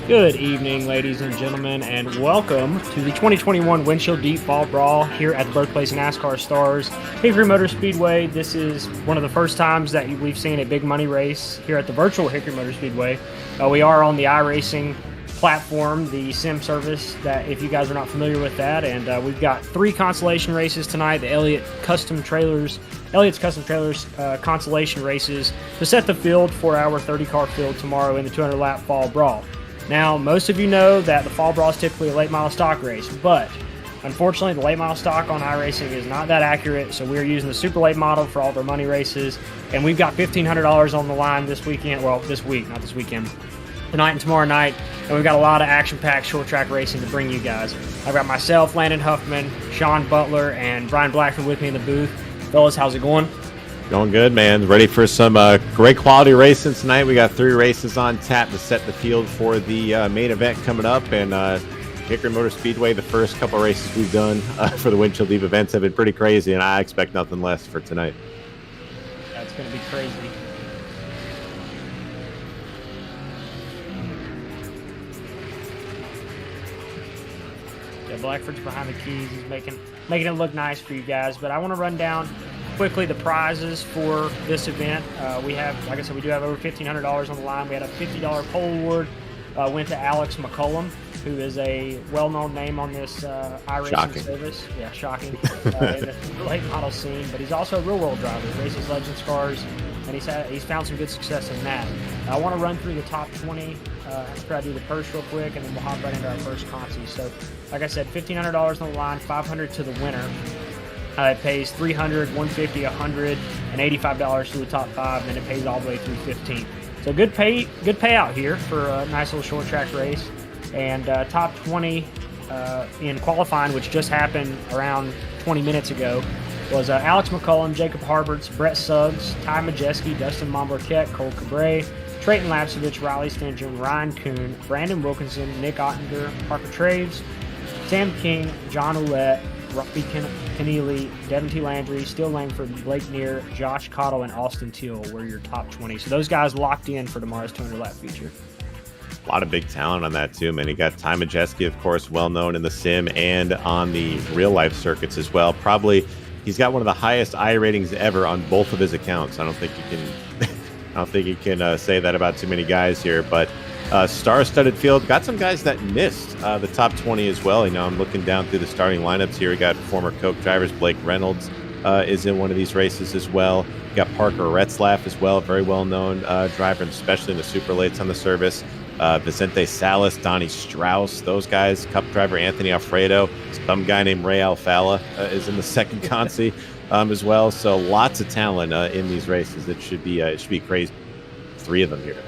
Good evening, ladies and gentlemen, and welcome to the 2021 Windshield Deep Fall Brawl here at the birthplace of NASCAR stars, Hickory Motor Speedway. This is one of the first times that we've seen a big money race here at the virtual Hickory Motor Speedway. We are on the iRacing platform, the sim service, that if you guys are not familiar with that, and we've got 3 consolation races tonight, the Elliott's Custom Trailers consolation races to set the field for our 30-car field tomorrow in the 200-lap Fall Brawl. Now, most of you know that the Fall Brawl is typically a late model stock race, but unfortunately the late model stock on iRacing is not that accurate, so we're using the super late model for all their money races, and we've got $1,500 on the line this weekend, well, this week, not this weekend, tonight and tomorrow night, and we've got a lot of action-packed short track racing to bring you guys. I've got myself, Landon Huffman, Sean Butler, and Brian Blackman with me in the booth. Fellas, how's it going? Going good, man. Ready for some great quality racing tonight. We got 3 races on tap to set the field for the main event coming up. And Hickory Motor Speedway, the first couple of races we've done for the Windshield Deep events have been pretty crazy, and I expect nothing less for tonight. That's going to be crazy. Yeah, Blackford's behind the keys. He's making it look nice for you guys. But I want to run down quickly the prizes for this event. We have, like I said, we do have over $1,500 on the line. We had a $50 pole award, went to Alex McCullum, who is a well-known name on this iRacing service. Yeah, shocking in the late model scene, but he's also a real-world driver. He races Legends cars, and he's found some good success in that. I want to run through the top 20 after I do the purse real quick, and then we'll hop right into our first consi. So, like I said, $1,500 on the line, $500 to the winner. It pays $300, $150, $100, and $85 to the top 5, and then it pays all the way through 15. So good payout here for a nice little short track race. And top 20 in qualifying, which just happened around 20 minutes ago, was Alex McCullum, Jacob Harberts, Brett Suggs, Ty Majeski, Dustin Monbarquette, Cole Cabre, Trayton Lapsovich, Riley Stenjum, Ryan Kuhn, Brandon Wilkinson, Nick Ottinger, Parker Traves, Sam King, John Ouellette, Robbie Keneally, Devin T. Landry, Steele Langford, Blake Neer, Josh Cottle, and Austin Teal were your top 20. So those guys locked in for tomorrow's 200-lap feature. A lot of big talent on that too, man. You got Ty Majeski, of course, well known in the sim and on the real life circuits as well. Probably, he's got one of the highest I ratings ever on both of his accounts. I don't think you can say that about too many guys here. But star-studded field, got some guys that missed the top 20 as well. You know, I'm looking down through the starting lineups here. We got former Coke drivers. Blake Reynolds is in one of these races as well. You got Parker Retzlaff as well, very well-known driver, especially in the super lates on the service. Vicente Salas, Donnie Strauss, those guys. Cup driver Anthony Alfredo, some guy named Ray Alfala is in the second consi as well. So lots of talent in these races. It should be crazy. 3 of them here.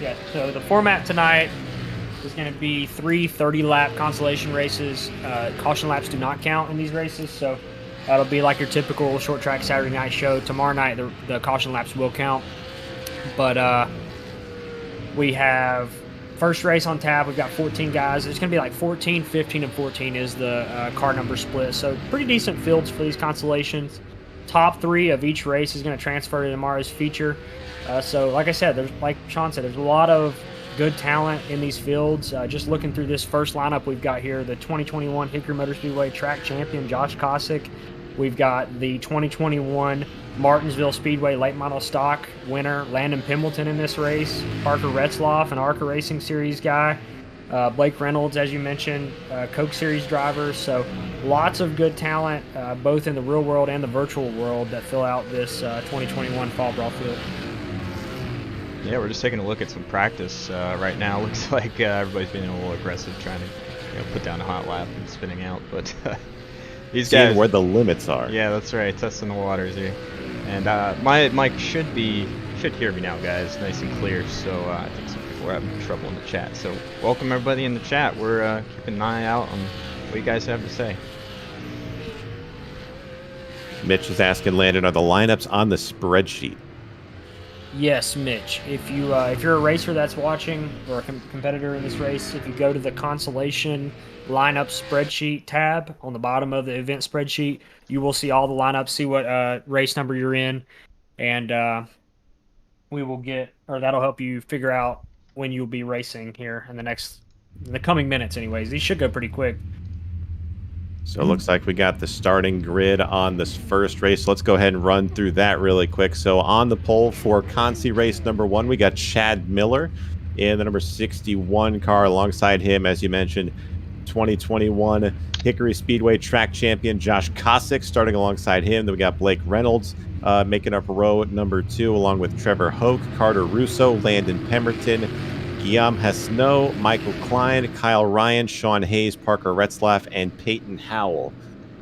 Yeah. So the format tonight is going to be 3 30-lap consolation races. Caution laps do not count in these races, so that'll be like your typical short track Saturday night show. Tomorrow night the caution laps will count, but we have first race on tab. We've got 14 guys. It's going to be like 14, 15, and 14 is the car number split. So pretty decent fields for these consolations. Top 3 of each race is going to transfer to tomorrow's feature. So like I said, like Sean said, there's a lot of good talent in these fields. Just looking through this first lineup we've got here, the 2021 Hickory Motor Speedway track champion, Josh Kosick. We've got the 2021 Martinsville Speedway late model stock winner, Landon Pimbleton, in this race. Parker Retzlaff, an ARCA Racing Series guy. Blake Reynolds, as you mentioned, Coke Series drivers. So lots of good talent, both in the real world and the virtual world, that fill out this 2021 Fall Brawl field. Yeah, we're just taking a look at some practice right now. Looks like everybody's being a little aggressive, trying to put down a hot lap and spinning out. But these guys, where the limits are. Yeah, that's right. Testing the waters here. And my mic should hear me now, guys, nice and clear. So I think some people are having trouble in the chat. So welcome everybody in the chat. We're keeping an eye out on what you guys have to say. Mitch is asking, Landon, are the lineups on the spreadsheet? Yes, Mitch. If you're a racer that's watching, or a competitor in this race, if you go to the consolation lineup spreadsheet tab on the bottom of the event spreadsheet, you will see all the lineups, see what race number you're in, and that'll help you figure out when you'll be racing here in the coming minutes. Anyways, these should go pretty quick. So it looks like we got the starting grid on this first race. Let's go ahead and run through that really quick. So on the pole for Consi race number 1, we got Chad Miller in the number 61 car. Alongside him, as you mentioned, 2021 Hickory Speedway track champion Josh Kosick starting alongside him. Then we got Blake Reynolds making up row number 2, along with Trevor Hoke, Carter Russo, Landon Pemberton, Guillaume Hesneau, Michael Klein, Kyle Ryan, Sean Hayes, Parker Retzlaff, and Peyton Howell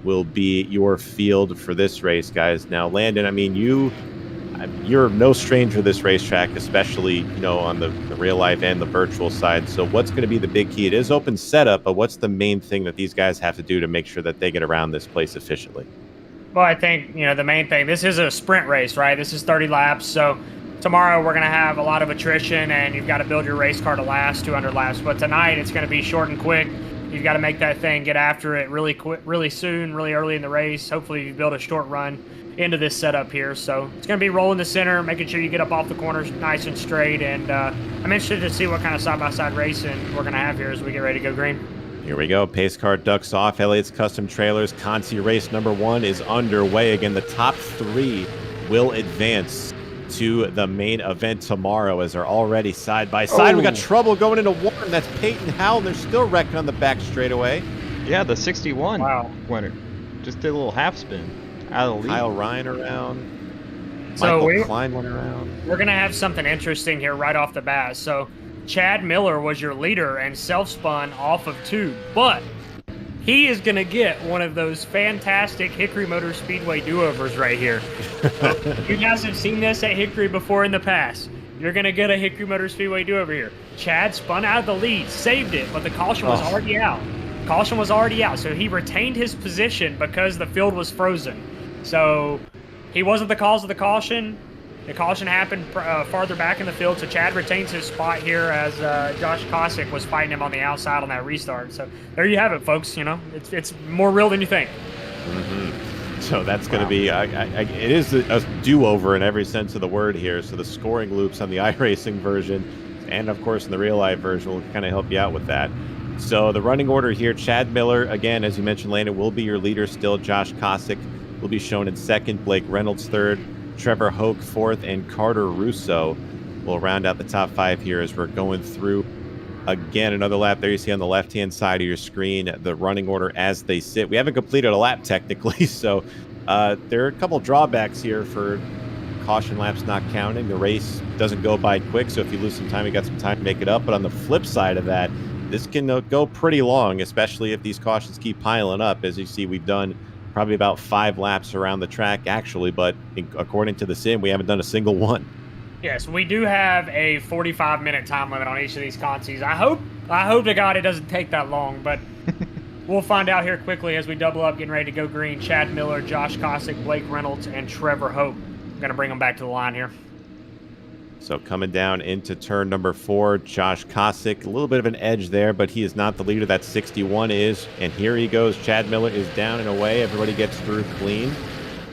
will be your field for this race, guys. Now, Landon, I mean, you're no stranger to this racetrack, especially, on the real life and the virtual side. So what's going to be the big key? It is open setup, but what's the main thing that these guys have to do to make sure that they get around this place efficiently? Well, I think, the main thing, this is a sprint race, right? This is 30 laps, so tomorrow we're going to have a lot of attrition, and you've got to build your race car to last 200 laps. But tonight it's going to be short and quick. You've got to make that thing, get after it really quick, really soon, really early in the race. Hopefully you build a short run into this setup here. So it's going to be rolling the center, making sure you get up off the corners nice and straight. And I'm interested to see what kind of side-by-side racing we're going to have here as we get ready to go green. Here we go. Pace car ducks off. Elliot's Custom Trailers Consi race number 1 is underway. Again, the top 3 will advance to the main event tomorrow, as they're already side by side. We got trouble going into 1. That's Peyton Howell. They're still wrecking on the back straightaway. Yeah, the 61 winner just did a little half spin out of the lead. Kyle Ryan around. So Michael Klein went around. We're gonna have something interesting here right off the bat. So Chad Miller was your leader and self-spun off of 2, but he is going to get one of those fantastic Hickory Motor Speedway do-overs right here. You guys have seen this at Hickory before in the past. You're going to get a Hickory Motor Speedway do-over here. Chad spun out of the lead, saved it, but the caution was already out. Caution was already out, so he retained his position because the field was frozen. So he wasn't the cause of the caution. The caution happened farther back in the field, so Chad retains his spot here as Josh Kosick was fighting him on the outside on that restart. So there you have it, folks. You know, it's more real than you think. So that's going to be, it is a do-over in every sense of the word here. So the scoring loops on the iRacing version and, of course, in the real-life version will kind of help you out with that. So the running order here, Chad Miller, again, as you mentioned, Landon, will be your leader still. Josh Kosick will be shown in second, Blake Reynolds third, Trevor Hoke fourth, and Carter Russo will round out the top 5 here as we're going through. Again, another lap there you see on the left-hand side of your screen, the running order as they sit. We haven't completed a lap technically, so there are a couple drawbacks here for caution laps not counting. The race doesn't go by quick, so if you lose some time, you got some time to make it up. But on the flip side of that, this can go pretty long, especially if these cautions keep piling up. As you see, we've done probably about 5 laps around the track, actually, but according to the sim, we haven't done a single one. Yes, we do have a 45-minute time limit on each of these contests. I hope to God it doesn't take that long, but we'll find out here quickly as we double up, getting ready to go green. Chad Miller, Josh Kosick, Blake Reynolds, and Trevor Hope. I'm going to bring them back to the line here. So coming down into turn number 4, Josh Kosick, a little bit of an edge there, but he is not the leader. That 61 is, and here he goes. Chad Miller is down and away. Everybody gets through clean.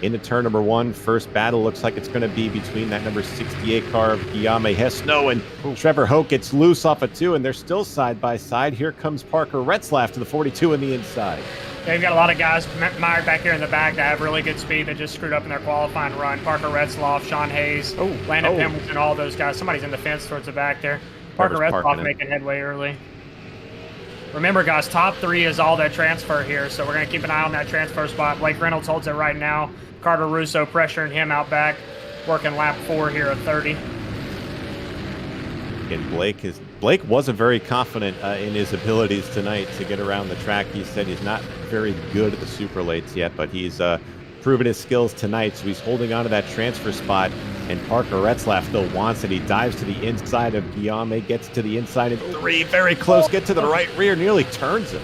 Into turn number 1, first battle looks like it's going to be between that number 68 car of Guillaume Hesno and Trevor Hoke gets loose off a 2, and they're still side by side. Here comes Parker Retzlaff to the 42 in the inside. They've got a lot of guys mired back here in the back that have really good speed that just screwed up in their qualifying run. Parker Retzlaff, Sean Hayes, Landon Pemberton, all those guys. Somebody's in the fence towards the back there. Parker Retzlaff making headway early. Remember, guys, top 3 is all that transfer here, so we're going to keep an eye on that transfer spot. Blake Reynolds holds it right now. Carter Russo pressuring him out back, working lap 4 here at 30. And Blake wasn't very confident in his abilities tonight to get around the track. He said he's not very good at the super lates yet, but he's proven his skills tonight, so he's holding on to that transfer spot. And Parker Retzlaff, though, wants it. He dives to the inside of Guillaume, gets to the inside in 3, very close, get to the right rear, nearly turns him.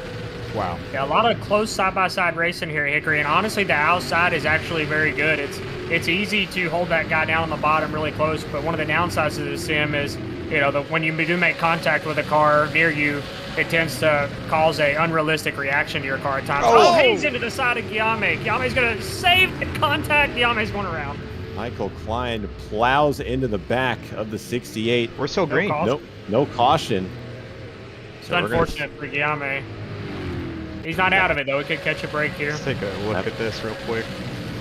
Wow. Yeah, a lot of close side-by-side racing here, Hickory, and honestly, the outside is actually very good. It's easy to hold that guy down on the bottom really close, but one of the downsides of the sim is, you know, when you do make contact with a car near you, it tends to cause a unrealistic reaction to your car at times. Oh, he's into the side of Guillaume. Guillaume's going to save the contact. Guillaume's going around. Michael Klein plows into the back of the 68. We're so green. No caution. It's unfortunate for Guillaume. He's not out of it, though. He could catch a break here. Let's take a look at this real quick.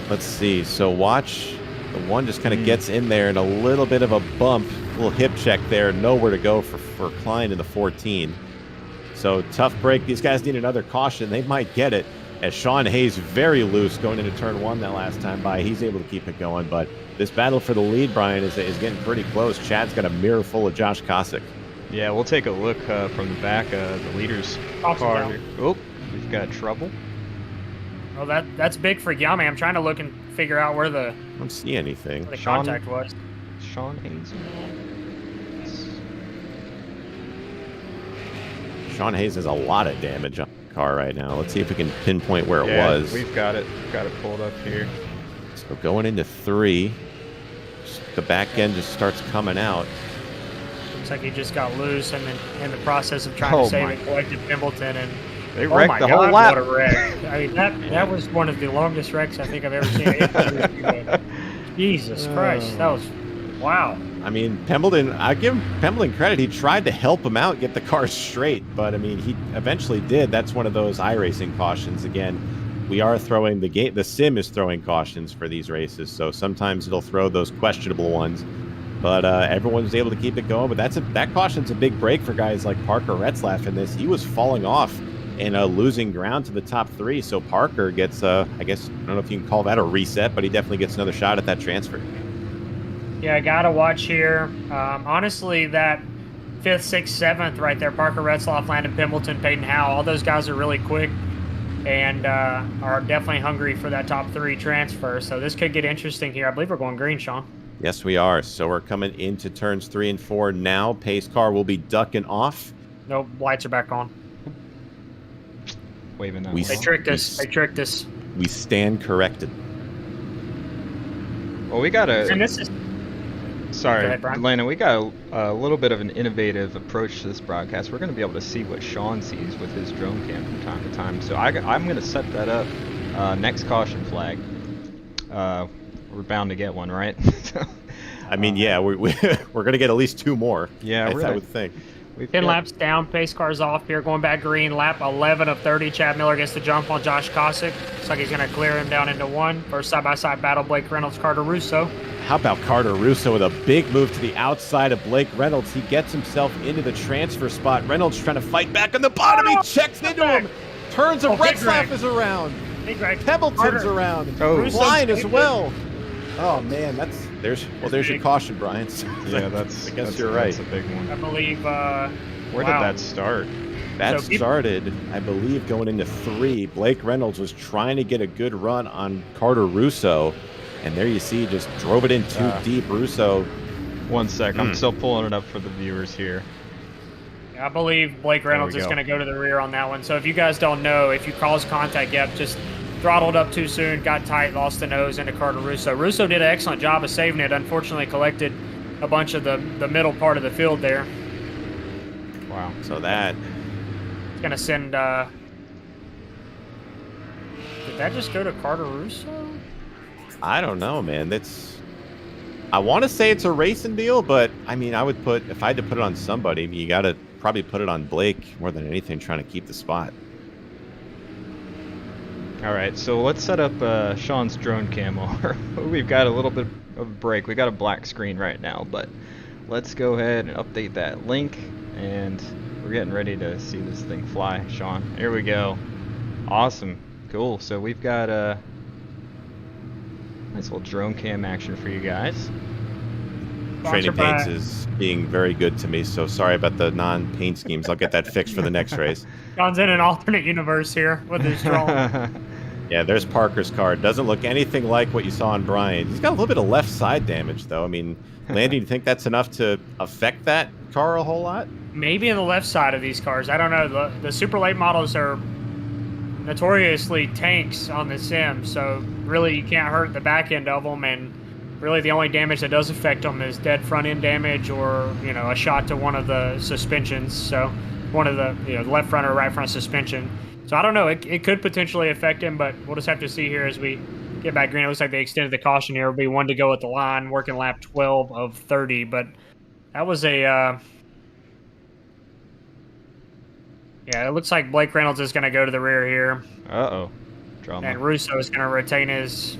Let's see. So watch. The one just kind of gets in there and a little bit of a bump. A little hip check there. Nowhere to go for Klein in the 14. So tough break. These guys need another caution. They might get it. As Sean Hayes very loose going into turn 1 that last time by. He's able to keep it going. But this battle for the lead, Brian, is getting pretty close. Chad's got a mirror full of Josh Kosick. Yeah, we'll take a look from the back of the leader's car here. Oh, we've got trouble. Well, that's big for Guillaume. I'm trying to look and figure out where I don't see anything. The contact was. Sean Hayes. Sean Hayes has a lot of damage on the car right now. Let's see if we can pinpoint where it was. We've got it. Got it pulled up here. So going into 3, the back end just starts coming out. Looks like he just got loose and then in the process of trying to save it, collected Pimbleton, and they wrecked the whole lap. What a wreck. I mean, that was one of the longest wrecks I think I've ever seen. Jesus Christ, that was wow. I mean, I give Pembleton credit. He tried to help him out, get the car straight, but I mean, he eventually did. That's one of those iRacing cautions. Again, we are throwing the sim is throwing cautions for these races, so sometimes it'll throw those questionable ones. But everyone was able to keep it going. But that caution's a big break for guys like Parker Retzlaff in this. He was falling off and losing ground to the top 3. So Parker gets, I guess, I don't know if you can call that a reset, but he definitely gets another shot at that transfer. Yeah, I got to watch here. Honestly, that 5th, 6th, 7th right there, Parker Retzlaff, Landon Pimbleton, Peyton Howe, all those guys are really quick and are definitely hungry for that top 3 transfer. So this could get interesting here. I believe we're going green, Sean. Yes, we are. So we're coming into turns 3 and 4 now. Pace car will be ducking off. Nope, lights are back on. Waving that. They tricked us. They tricked us. We stand corrected. Well, we got a... And this is... Sorry, Go ahead, Brian. Landon, we got a little bit of an innovative approach to this broadcast. We're going to be able to see what Sean sees with his drone cam from time to time. So I'm going to set that up. Next caution flag. We're bound to get one, right? I mean, yeah, we're going to get at least 2 more. Yeah, I would think. 10 laps down, pace car's off here, going back green. Lap 11 of 30. Chad Miller gets the jump on Josh Kosick. Looks like he's going to clear him down into 1. First side-by-side battle, Blake Reynolds, Carter Russo. How about Carter Russo with a big move to the outside of Blake Reynolds? He gets himself into the transfer spot. Reynolds trying to fight back on the bottom. He checks into him. Turns and Retzlaff is around. Hey, Greg. Pebbleton's around. Oh, Flying as well. Oh man, there's your caution, Brian. Yeah, I guess you're right. That's a big one. I believe. Where did that start? That So started, I believe, going into 3. Blake Reynolds was trying to get a good run on Carter Russo, and there you see, just drove it in too deep. Russo. 1 sec, I'm still pulling it up for the viewers here. I believe Blake Reynolds is going to go to the rear on that one. So if you guys don't know, if you cause contact, yep, just throttled up too soon, got tight, lost the nose into Carter Russo. Russo did an excellent job of saving it. Unfortunately, collected a bunch of the middle part of the field there. Wow. So that. It's going to send... Did that just go to Carter Russo? I don't know, man. I want to say it's a racing deal, but I mean, if I had to put it on somebody, you got to probably put it on Blake more than anything, trying to keep the spot. All right, so let's set up Sean's drone camo. We've got a little bit of a break. We got a black screen right now, but let's go ahead and update that link, and we're getting ready to see this thing fly. Sean, here we go. Awesome, cool. So we've got a nice little drone cam action for you guys. Training Paints is being very good to me, so sorry about the non-paint schemes. I'll get that fixed for the next race. John's in an alternate universe here with his drone. Yeah, there's Parker's car. Doesn't look anything like what you saw on Brian. He's got a little bit of left side damage, though. I mean, Landon, you think that's enough to affect that car a whole lot? Maybe in the left side of these cars. I don't know. The super late models are notoriously tanks on the sim, so really you can't hurt the back end of them, and really the only damage that does affect them is dead front end damage or, you know, a shot to one of the suspensions. So one of the, you know, left front or right front suspension. So I don't know. It could potentially affect him, but we'll just have to see here as we get back green. It looks like they extended the caution here. It'll be 1 to go at the line, working lap 12 of 30. But that was a... yeah, it looks like Blake Reynolds is going to go to the rear here. Uh-oh. Drama. And Russo is going to retain his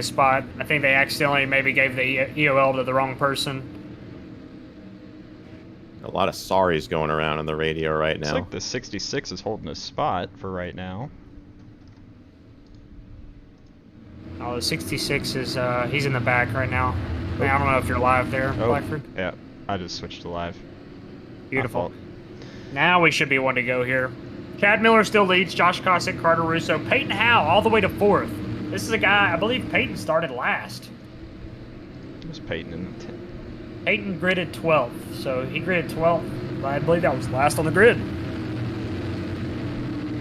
spot. I think they accidentally maybe gave the EOL to the wrong person. A lot of sorries going around on the radio right now. Looks like the 66 is holding his spot for right now. Oh, the 66 is, he's in the back right now. Man, I don't know if you're live there, Blackford. Yeah, I just switched to live. Beautiful. Now we should be 1 to go here. Chad Miller still leads. Josh Kosick, Carter Russo, Peyton Howe all the way to 4th. This is a guy, I believe Peyton started last. It was Peyton in the 10. Peyton gridded 12th, so he gridded 12th. I believe that was last on the grid.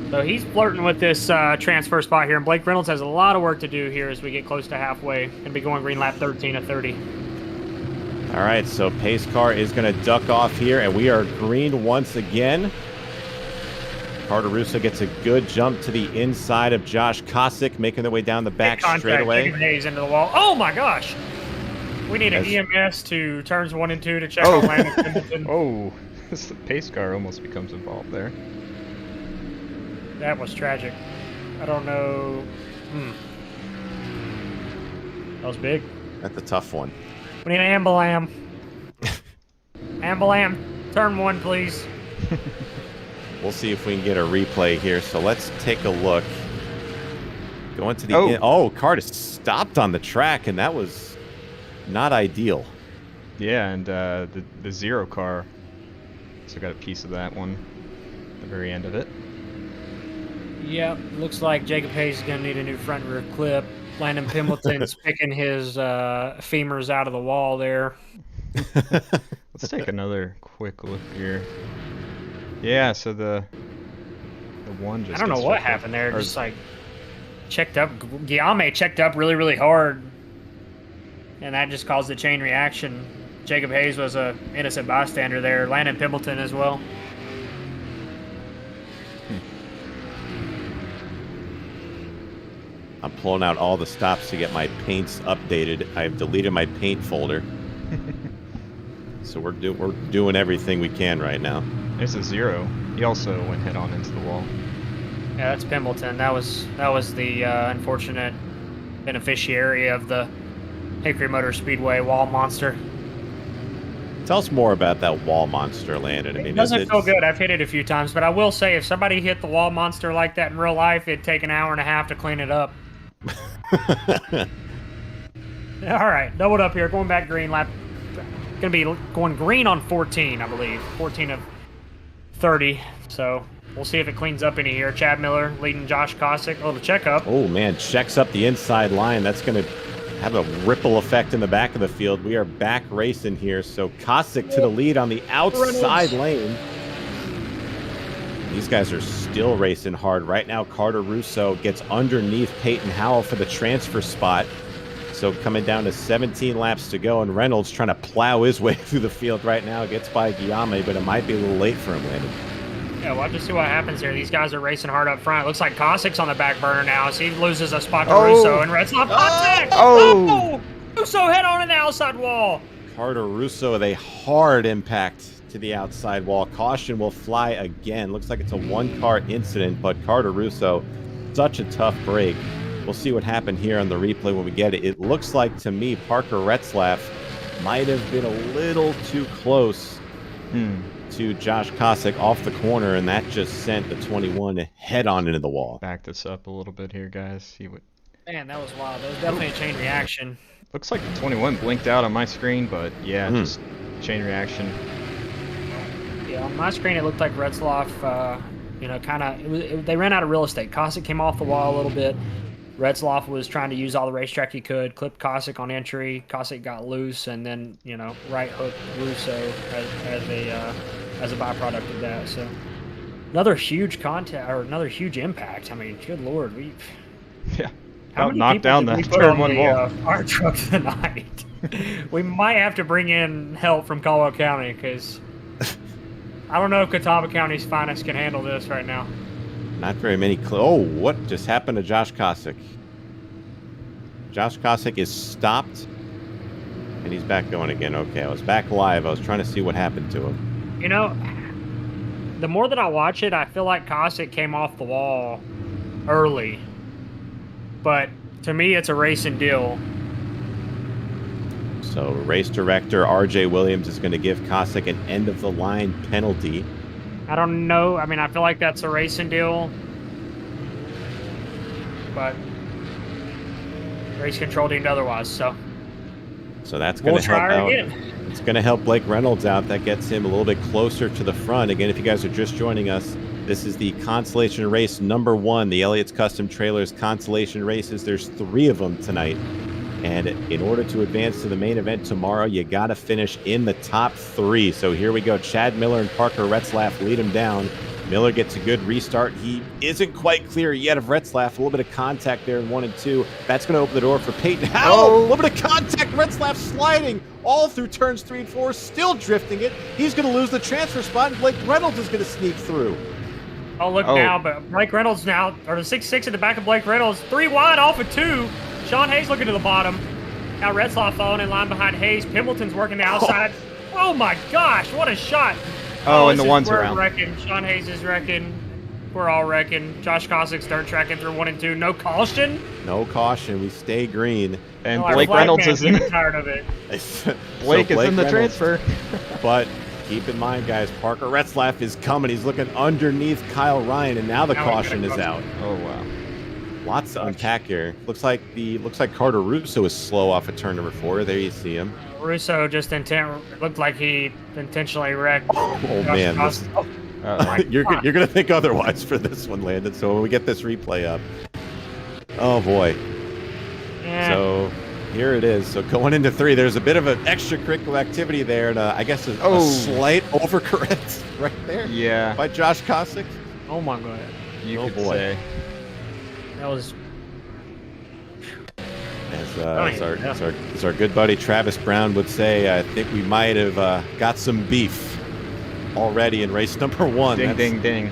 So he's flirting with this transfer spot here, and Blake Reynolds has a lot of work to do here as we get close to halfway. Going to be going green lap 13 of 30. All right, so pace car is going to duck off here, and we are green once again. Carter Russo gets a good jump to the inside of Josh Kosick, making their way down the back straightaway. Jacob Hayes into the wall. Oh my gosh! We need an EMS to turns 1 and 2 to check on Landon Pendleton. Oh, the pace car almost becomes involved there. That was tragic. I don't know. That was big. That's a tough one. We need an ambulam. Ambulam, turn 1, please. We'll see if we can get a replay here. So let's take a look. Going to the car just stopped on the track, and that was not ideal. Yeah, and the 0 car also got a piece of that one at the very end of it. Yep, looks like Jacob Hayes is going to need a new front rear clip. Landon Pendleton's picking his femurs out of the wall there. Let's take another quick look here. Yeah, so the one just... I don't know what happened there. Just like checked up. Guillaume checked up really, really hard. and that just caused a chain reaction. Jacob Hayes was a innocent bystander there. Landon Pimbleton as well. I'm pulling out all the stops to get my paints updated. I've deleted my paint folder. So we're doing everything we can right now. There's a 0. He also went head on into the wall. Yeah, that's Pimbleton. That was the unfortunate beneficiary of the Hickory Motor Speedway wall monster. Tell us more about that wall monster, Landon. I mean, It doesn't feel good. I've hit it a few times, but I will say if somebody hit the wall monster like that in real life, it'd take an hour and a half to clean it up. All right, doubled up here, going back green lap. Gonna be going green on 14, I believe. 14 of 30. So we'll see if it cleans up any here. Chad Miller leading Josh Kosick. Oh, the checkup. Oh man, checks up the inside line. That's gonna have a ripple effect in the back of the field. We are back racing here. So Kosick to the lead on the outside lane. These guys are still racing hard. Right now, Carter Russo gets underneath Peyton Howell for the transfer spot. So coming down to 17 laps to go, and Reynolds trying to plow his way through the field right now. Gets by Guillaume, but it might be a little late for him, Landon. Yeah, we'll have to see what happens here. These guys are racing hard up front. Looks like Kosick's on the back burner now, so he loses a spot to Russo, and Retzloff contact! Oh! Russo head on in the outside wall. Carter Russo with a hard impact to the outside wall. Caution will fly again. Looks like it's a one-car incident, but Carter Russo, such a tough break. We'll see what happened here on the replay when we get it. It looks like, to me, Parker Retzlaff might have been a little too close to Josh Kosick off the corner, and that just sent the 21 head on into the wall. Back this up a little bit here, guys. See what. Man, that was wild. That was definitely a chain reaction. Looks like the 21 blinked out on my screen, but yeah, just chain reaction. Yeah, on my screen it looked like Retzlaff, kind of. They ran out of real estate. Kosick came off the wall a little bit. Retzlaff was trying to use all the racetrack he could, clipped Kosick on entry. Kosick got loose, and then right hook Russo as a byproduct of that. So another huge contact or another huge impact. I mean, good lord, Yeah. How many knocked down people the did we put turn on one the wall. fire truck tonight? We might have to bring in help from Caldwell County because I don't know if Catawba County's finest can handle this right now. Not very many. Oh, what just happened to Josh Kosick? Josh Kosick is stopped, and he's back going again. Okay, I was back live. I was trying to see what happened to him. The more that I watch it, I feel like Kosick came off the wall early. But to me, it's a racing deal. So race director RJ Williams is going to give Kosick an end-of-the-line penalty. I don't know. I mean, I feel like that's a racing deal. But race control deemed otherwise, so that's going to help out. It's going to help Blake Reynolds out. That gets him a little bit closer to the front. Again, if you guys are just joining us, this is the consolation race number 1, the Elliott's Custom Trailers consolation races. There's 3 of them tonight. And in order to advance to the main event tomorrow, you got to finish in the top 3. So here we go. Chad Miller and Parker Retzlaff lead him down. Miller gets a good restart. He isn't quite clear yet of Retzlaff. A little bit of contact there in 1 and 2. That's going to open the door for Peyton Howell. A little bit of contact. Retzlaff sliding all through turns 3 and 4, still drifting it. He's going to lose the transfer spot, and Blake Reynolds is going to sneak through. Oh, look now, but Blake Reynolds now, or the 6-6 at the back of Blake Reynolds. 3 wide off of 2. Sean Hayes looking to the bottom. Now Retzlaff falling in line behind Hayes. Pimbleton's working the outside. Oh my gosh, what a shot. Oh, and the one's around. We're wrecking. Sean Hayes is wrecking. We're all wrecking. Josh Kosick's dirt tracking through 1 and 2. No caution. No caution. We stay green. And Blake Reynolds is in. Tired of it. Blake is in the transfer. But keep in mind, guys, Parker Retzlaff is coming. He's looking underneath Kyle Ryan, and now the caution is out. Oh wow. Lots to unpack here. Looks like Carter Russo is slow off of turn number 4. There you see him. Russo just looked like he intentionally wrecked. Oh man, you're gonna think otherwise for this one, Landon. So when we get this replay up, oh boy. Yeah. So here it is. So going into 3, there's a bit of an extracurricular activity there, and I guess a slight overcorrect right there. Yeah. By Josh Kosick. Oh my god. You could say. That was. As our good buddy Travis Brown would say, I think we might have got some beef already in race number 1. Ding, ding, ding.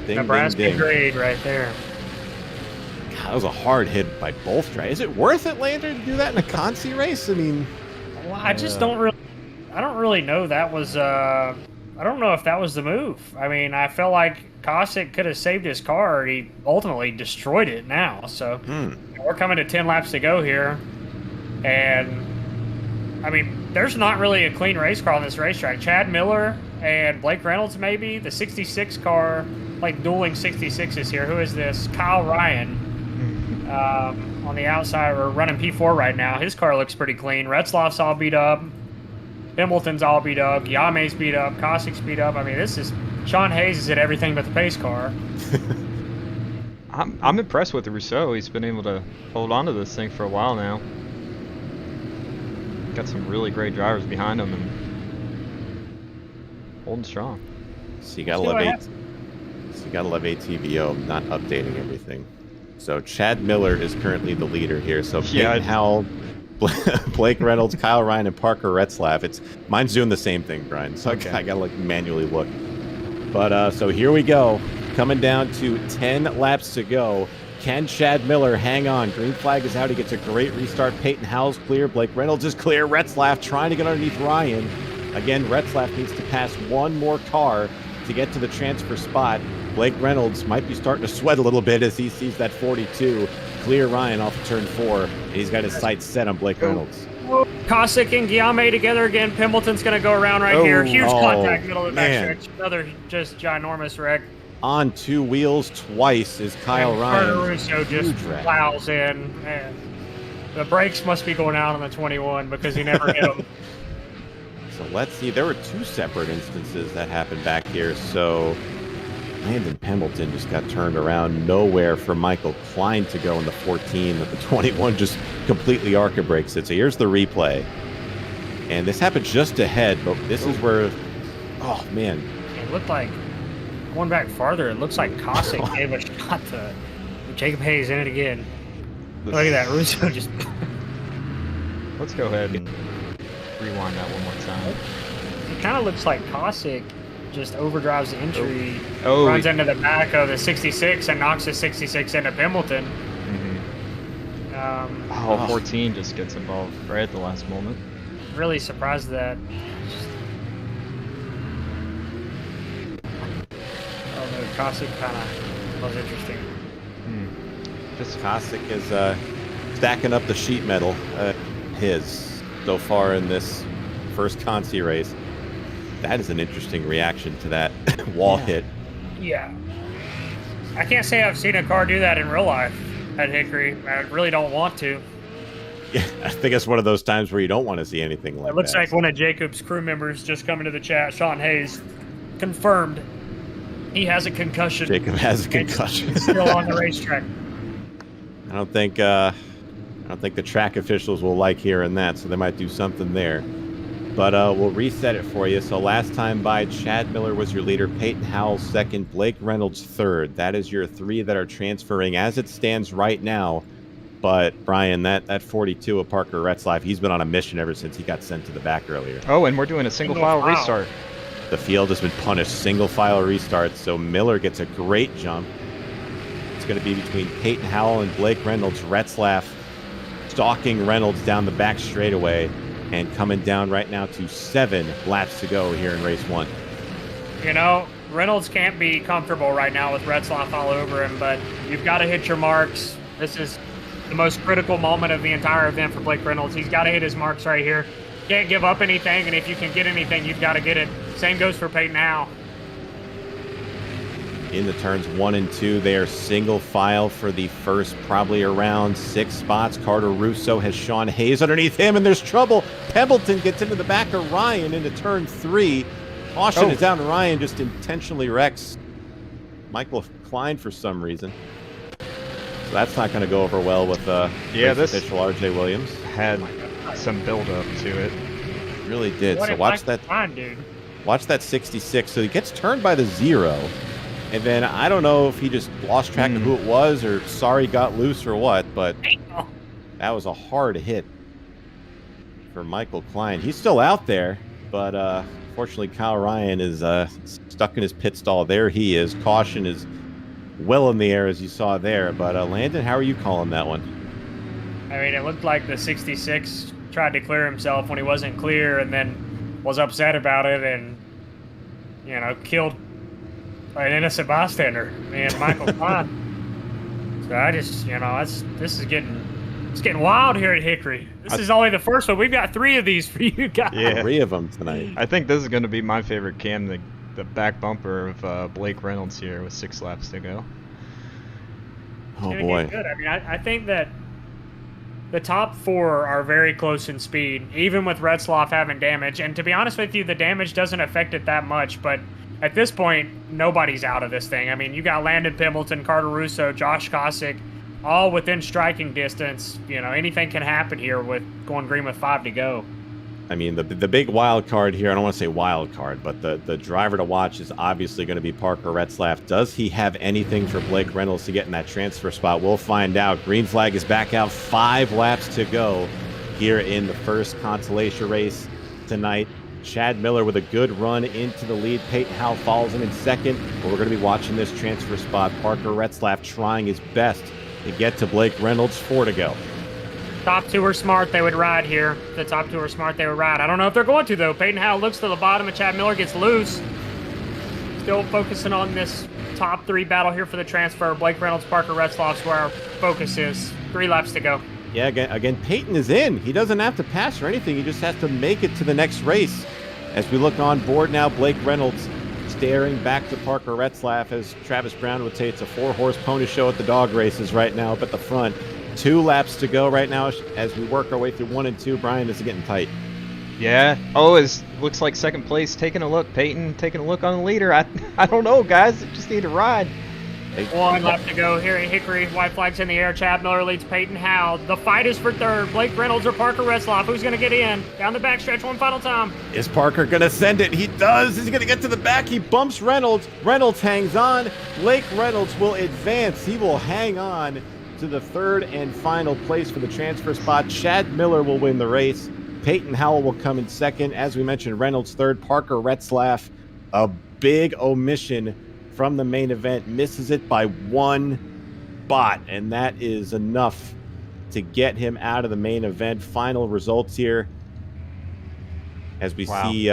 Ding, Nebraska ding, ding. grade right there. God, that was a hard hit by both drivers. Is it worth it, Lander, to do that in a Consi race? I mean, Well, I just don't really know that was I don't know if that was the move. I mean, I felt like Cossack could have saved his car. He ultimately destroyed it now. So we're coming to 10 laps to go here. And, I mean, there's not really a clean race car on this racetrack. Chad Miller and Blake Reynolds, maybe. The 66 car, like dueling 66s here. Who is this? Kyle Ryan. On the outside, we're running P4 right now. His car looks pretty clean. Retzloff's all beat up. Pimbleton's all beat up. Yame's beat up. Cossack's beat up. I mean, this is... Sean Hayes is at everything but the pace car. I'm impressed with Rousseau. He's been able to hold on to this thing for a while now. Got some really great drivers behind him and holding strong. So you gotta love ATVO not updating everything. So Chad Miller is currently the leader here. So Peyton Howell, Blake Reynolds, Kyle Ryan, and Parker Retzlaff. Mine's doing the same thing, Brian. So I gotta like manually look. But so here we go. Coming down to 10 laps to go. Can Chad Miller hang on? Green flag is out. He gets a great restart. Peyton Howell's clear. Blake Reynolds is clear. Retzlaff trying to get underneath Ryan. Again, Retzlaff needs to pass one more car to get to the transfer spot. Blake Reynolds might be starting to sweat a little bit as he sees that 42. Clear Ryan off of turn 4. And he's got his sights set on Blake Reynolds. Cossack and Guillaume together again. Pimbleton's going to go around right here. Huge contact, middle of the backstretch. Another just ginormous wreck. On 2 wheels twice is Kyle and Ryan. Carter Russo just plows in. And the brakes must be going out on the 21 because he never hit them. So let's see. There were 2 separate instances that happened back here. So Landon Pimbleton just got turned around. Nowhere for Michael Klein to go in the 14, but the 21 just completely ARCA brakes it. So here's the replay. And this happened just ahead, but this is where, oh man. It looked like, going back farther, it looks like Cossack gave a shot to Jacob Hayes in it again. Look at that, Russo just... Let's go ahead and rewind that one more time. It kind of looks like Cossack just overdrives the entry, runs into the back of the 66 and knocks the 66 into Pimbleton. 14 just gets involved right at the last moment. Really surprised that. Although Cossack kind of was interesting. Just Cossack is stacking up the sheet metal, his so far in this first Consi race. That is an interesting reaction to that wall hit. Yeah. I can't say I've seen a car do that in real life at Hickory. I really don't want to. Yeah, I think it's one of those times where you don't want to see anything like that. It looks like one of Jacob's crew members just coming to the chat. Sean Hayes confirmed he has a concussion. Jacob has a concussion. He's still on the racetrack. I don't think the track officials will like hearing that, so they might do something there. But we'll reset it for you. So last time by, Chad Miller was your leader, Peyton Howell second, Blake Reynolds third. That is your 3 that are transferring as it stands right now. But Brian, that 42 of Parker Retzlaff, he's been on a mission ever since he got sent to the back earlier. Oh, and we're doing a single file restart. The field has been punished, single file restart. So Miller gets a great jump. It's going to be between Peyton Howell and Blake Reynolds. Retzlaff stalking Reynolds down the back straightaway. And coming down right now to 7 laps to go here in race 1. You know, Reynolds can't be comfortable right now with Retzlaff all over him, but you've got to hit your marks. This is the most critical moment of the entire event for Blake Reynolds. He's got to hit his marks right here. Can't give up anything, and if you can get anything, you've got to get it. Same goes for Peyton Howell. In the turns 1 and 2, they are single file for the first probably around 6 spots. Carter Russo has Sean Hayes underneath him, and there's trouble. Pembleton gets into the back of Ryan into turn 3. Caution is down to Ryan, just intentionally wrecks Michael Klein for some reason. So that's not going to go over well with this official RJ Williams. Had some build up to it. Really did. So watch that 66. So he gets turned by the 0. And then I don't know if he just lost track of who it was or sorry got loose or what, but That was a hard hit for Michael Klein. He's still out there, but fortunately Kyle Ryan is stuck in his pit stall. There he is. Caution is well in the air, as you saw there. But Landon, how are you calling that one? I mean, it looked like the 66 tried to clear himself when he wasn't clear, and then was upset about it, and killed an innocent bystander, and Michael Klein. So I just, this is getting wild here at Hickory. This is only the first one. We've got 3 of these for you guys. Yeah. 3 of them tonight. I think this is going to be my favorite cam, the back bumper of Blake Reynolds here with 6 laps to go. Oh boy. Good. I mean, I think that the top 4 are very close in speed, even with Retzloff having damage. And to be honest with you, the damage doesn't affect it that much. But at this point, nobody's out of this thing. I mean, you got Landon Pimbleton, Carter Russo, Josh Kosick, all within striking distance. Anything can happen here with going green with 5 to go. I mean, the big wild card here, I don't want to say wild card, but the driver to watch is obviously going to be Parker Retzlaff. Does he have anything for Blake Reynolds to get in that transfer spot? We'll find out. Green flag is back out. 5 laps to go here in the first consolation race tonight. Chad Miller with a good run into the lead. Peyton Howell follows him in second. But we're going to be watching this transfer spot. Parker Retzlaff trying his best to get to Blake Reynolds. 4 to go. Top 2 are smart, they would ride here. The top 2 are smart, they would ride. I don't know if they're going to, though. Peyton Howell looks to the bottom, and Chad Miller gets loose. Still focusing on this top 3 battle here for the transfer. Blake Reynolds, Parker Retzlaff's where our focus is. 3 laps to go. Yeah, again, Peyton is in. He doesn't have to pass or anything. He just has to make it to the next race. As we look on board now, Blake Reynolds staring back to Parker Retzlaff. As Travis Brown would say, it's a 4-horse pony show at the dog races right now up at the front. 2 laps to go right now as we work our way through 1 and 2. Brian, this is getting tight. Yeah. Oh, it looks like second place. Taking a look. Peyton taking a look on the leader. I don't know, guys. They just need to ride. 1 lap to go here at Hickory. White flags in the air. Chad Miller leads Peyton Howell. The fight is for 3rd. Blake Reynolds or Parker Retzlaff. Who's going to get in? Down the backstretch one final time. Is Parker going to send it? He does. He's going to get to the back. He bumps Reynolds. Reynolds hangs on. Blake Reynolds will advance. He will hang on to the 3rd and final place for the transfer spot. Chad Miller will win the race. Peyton Howell will come in 2nd. As we mentioned, Reynolds 3rd. Parker Retzlaff, a big omission from the main event, misses it by 1 spot, and that is enough to get him out of the main event. Final results here. As we see,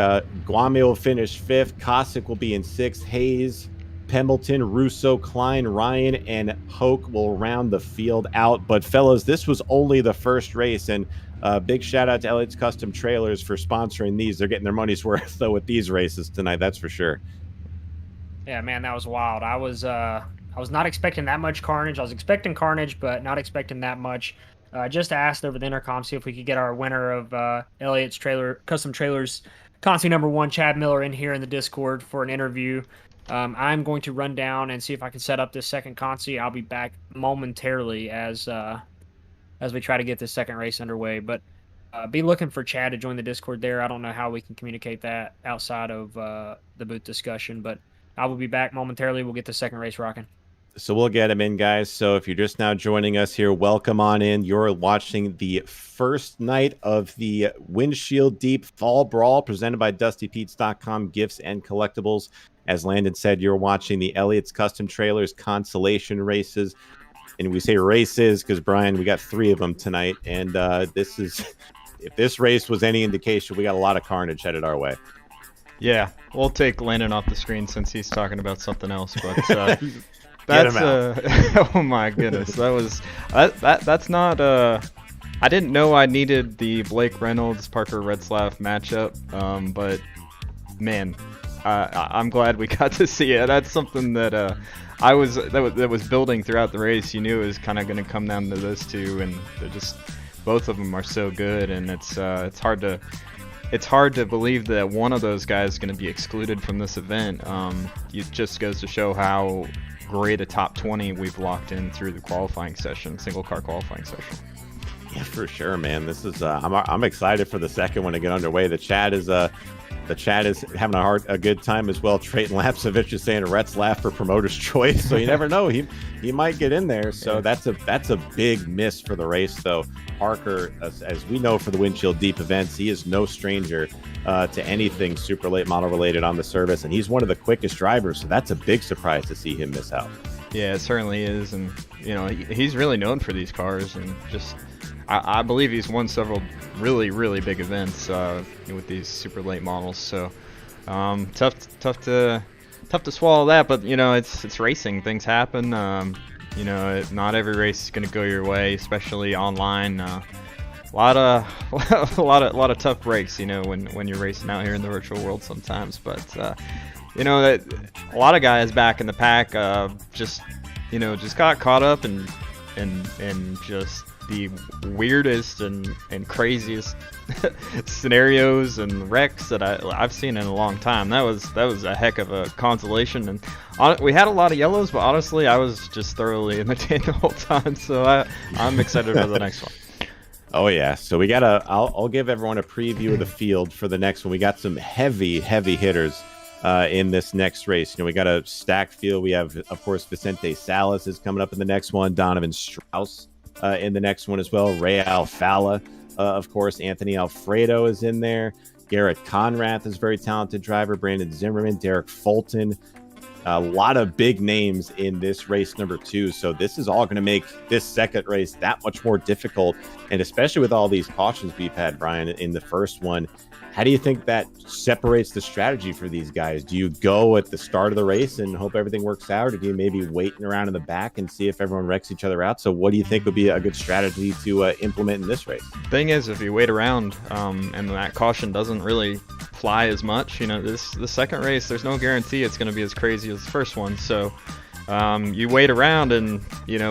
Guame will finish 5th. Kosick will be in 6th. Hayes, Pembleton, Russo, Klein, Ryan, and Hoke will round the field out. But fellas, this was only the first race, and big shout out to Elliot's Custom Trailers for sponsoring these. They're getting their money's worth though with these races tonight, that's for sure. Yeah, man, that was wild. I was not expecting that much carnage. I was expecting carnage, but not expecting that much. Just asked over the intercom, see if we could get our winner of Elliot's Custom Trailers Consi number 1, Chad Miller, in here in the Discord for an interview. I'm going to run down and see if I can set up this second Consi. I'll be back momentarily as we try to get this second race underway. But be looking for Chad to join the Discord there. I don't know how we can communicate that outside of the booth discussion, but I will be back momentarily. We'll get the second race rocking. So we'll get him in, guys. So if you're just now joining us here, welcome on in. You're watching the first night of the Windshield Deep Fall Brawl presented by DustyPete's.com Gifts and Collectibles. As Landon said, you're watching the Elliot's Custom Trailers consolation races. And we say races because, Brian, we got 3 of them tonight. And this is, if this race was any indication, we got a lot of carnage headed our way. Yeah, we'll take Landon off the screen since he's talking about something else. But that's oh my goodness, that's not. I didn't know I needed the Blake Reynolds Parker Retzlaff matchup. But man, I'm glad we got to see it. That's something that that was building throughout the race. You knew it was kind of going to come down to those 2, and they're just both of them are so good, and it's hard to believe that one of those guys is going to be excluded from this event. It just goes to show how great a top 20 we've locked in through the qualifying session, single car qualifying session. Yeah, for sure, man. This is I'm excited for the second one to get underway. The chat is The chat is having a good time as well. Trayton Lapsovich is saying Rhett's laugh for promoter's choice, so you never know. He might get in there. So that's a big miss for the race, though. Parker, as we know for the Windshield Deep events, he is no stranger to anything super late model related on the service, and he's one of the quickest drivers. So that's a big surprise to see him miss out. Yeah, it certainly is, and he's really known for these cars, and just I believe he's won several really big events with these super late models. So tough to swallow that, but it's racing. Things happen. Not every race is going to go your way, especially online. A lot of tough breaks, when you're racing out here in the virtual world sometimes. But that a lot of guys back in the pack just got caught up in just the weirdest and craziest scenarios and wrecks that I've seen in a long time. That was a heck of a consolation, and we had a lot of yellows, but honestly, I was just thoroughly entertained the whole time. So I'm excited for the next one. Oh yeah, so we got I'll give everyone a preview of the field for the next one. We got some heavy hitters in this next race. We got a stacked field. We have, of course, Vicente Salas is coming up in the next one. Donovan Strauss in the next one as well. Ray Alfala, of course. Anthony Alfredo is in there. Garrett Conrath is a very talented driver. Brandon Zimmerman, Derek Fulton. A lot of big names in this race number 2. So this is all going to make this second race that much more difficult. And especially with all these cautions we've had, Brian, in the first one, how do you think that separates the strategy for these guys? Do you go at the start of the race and hope everything works out, or do you maybe waiting around in the back and see if everyone wrecks each other out? So what do you think would be a good strategy to implement in this race? Thing is, if you wait around and that caution doesn't really fly as much, the second race, there's no guarantee it's going to be as crazy as the first one. So you wait around, and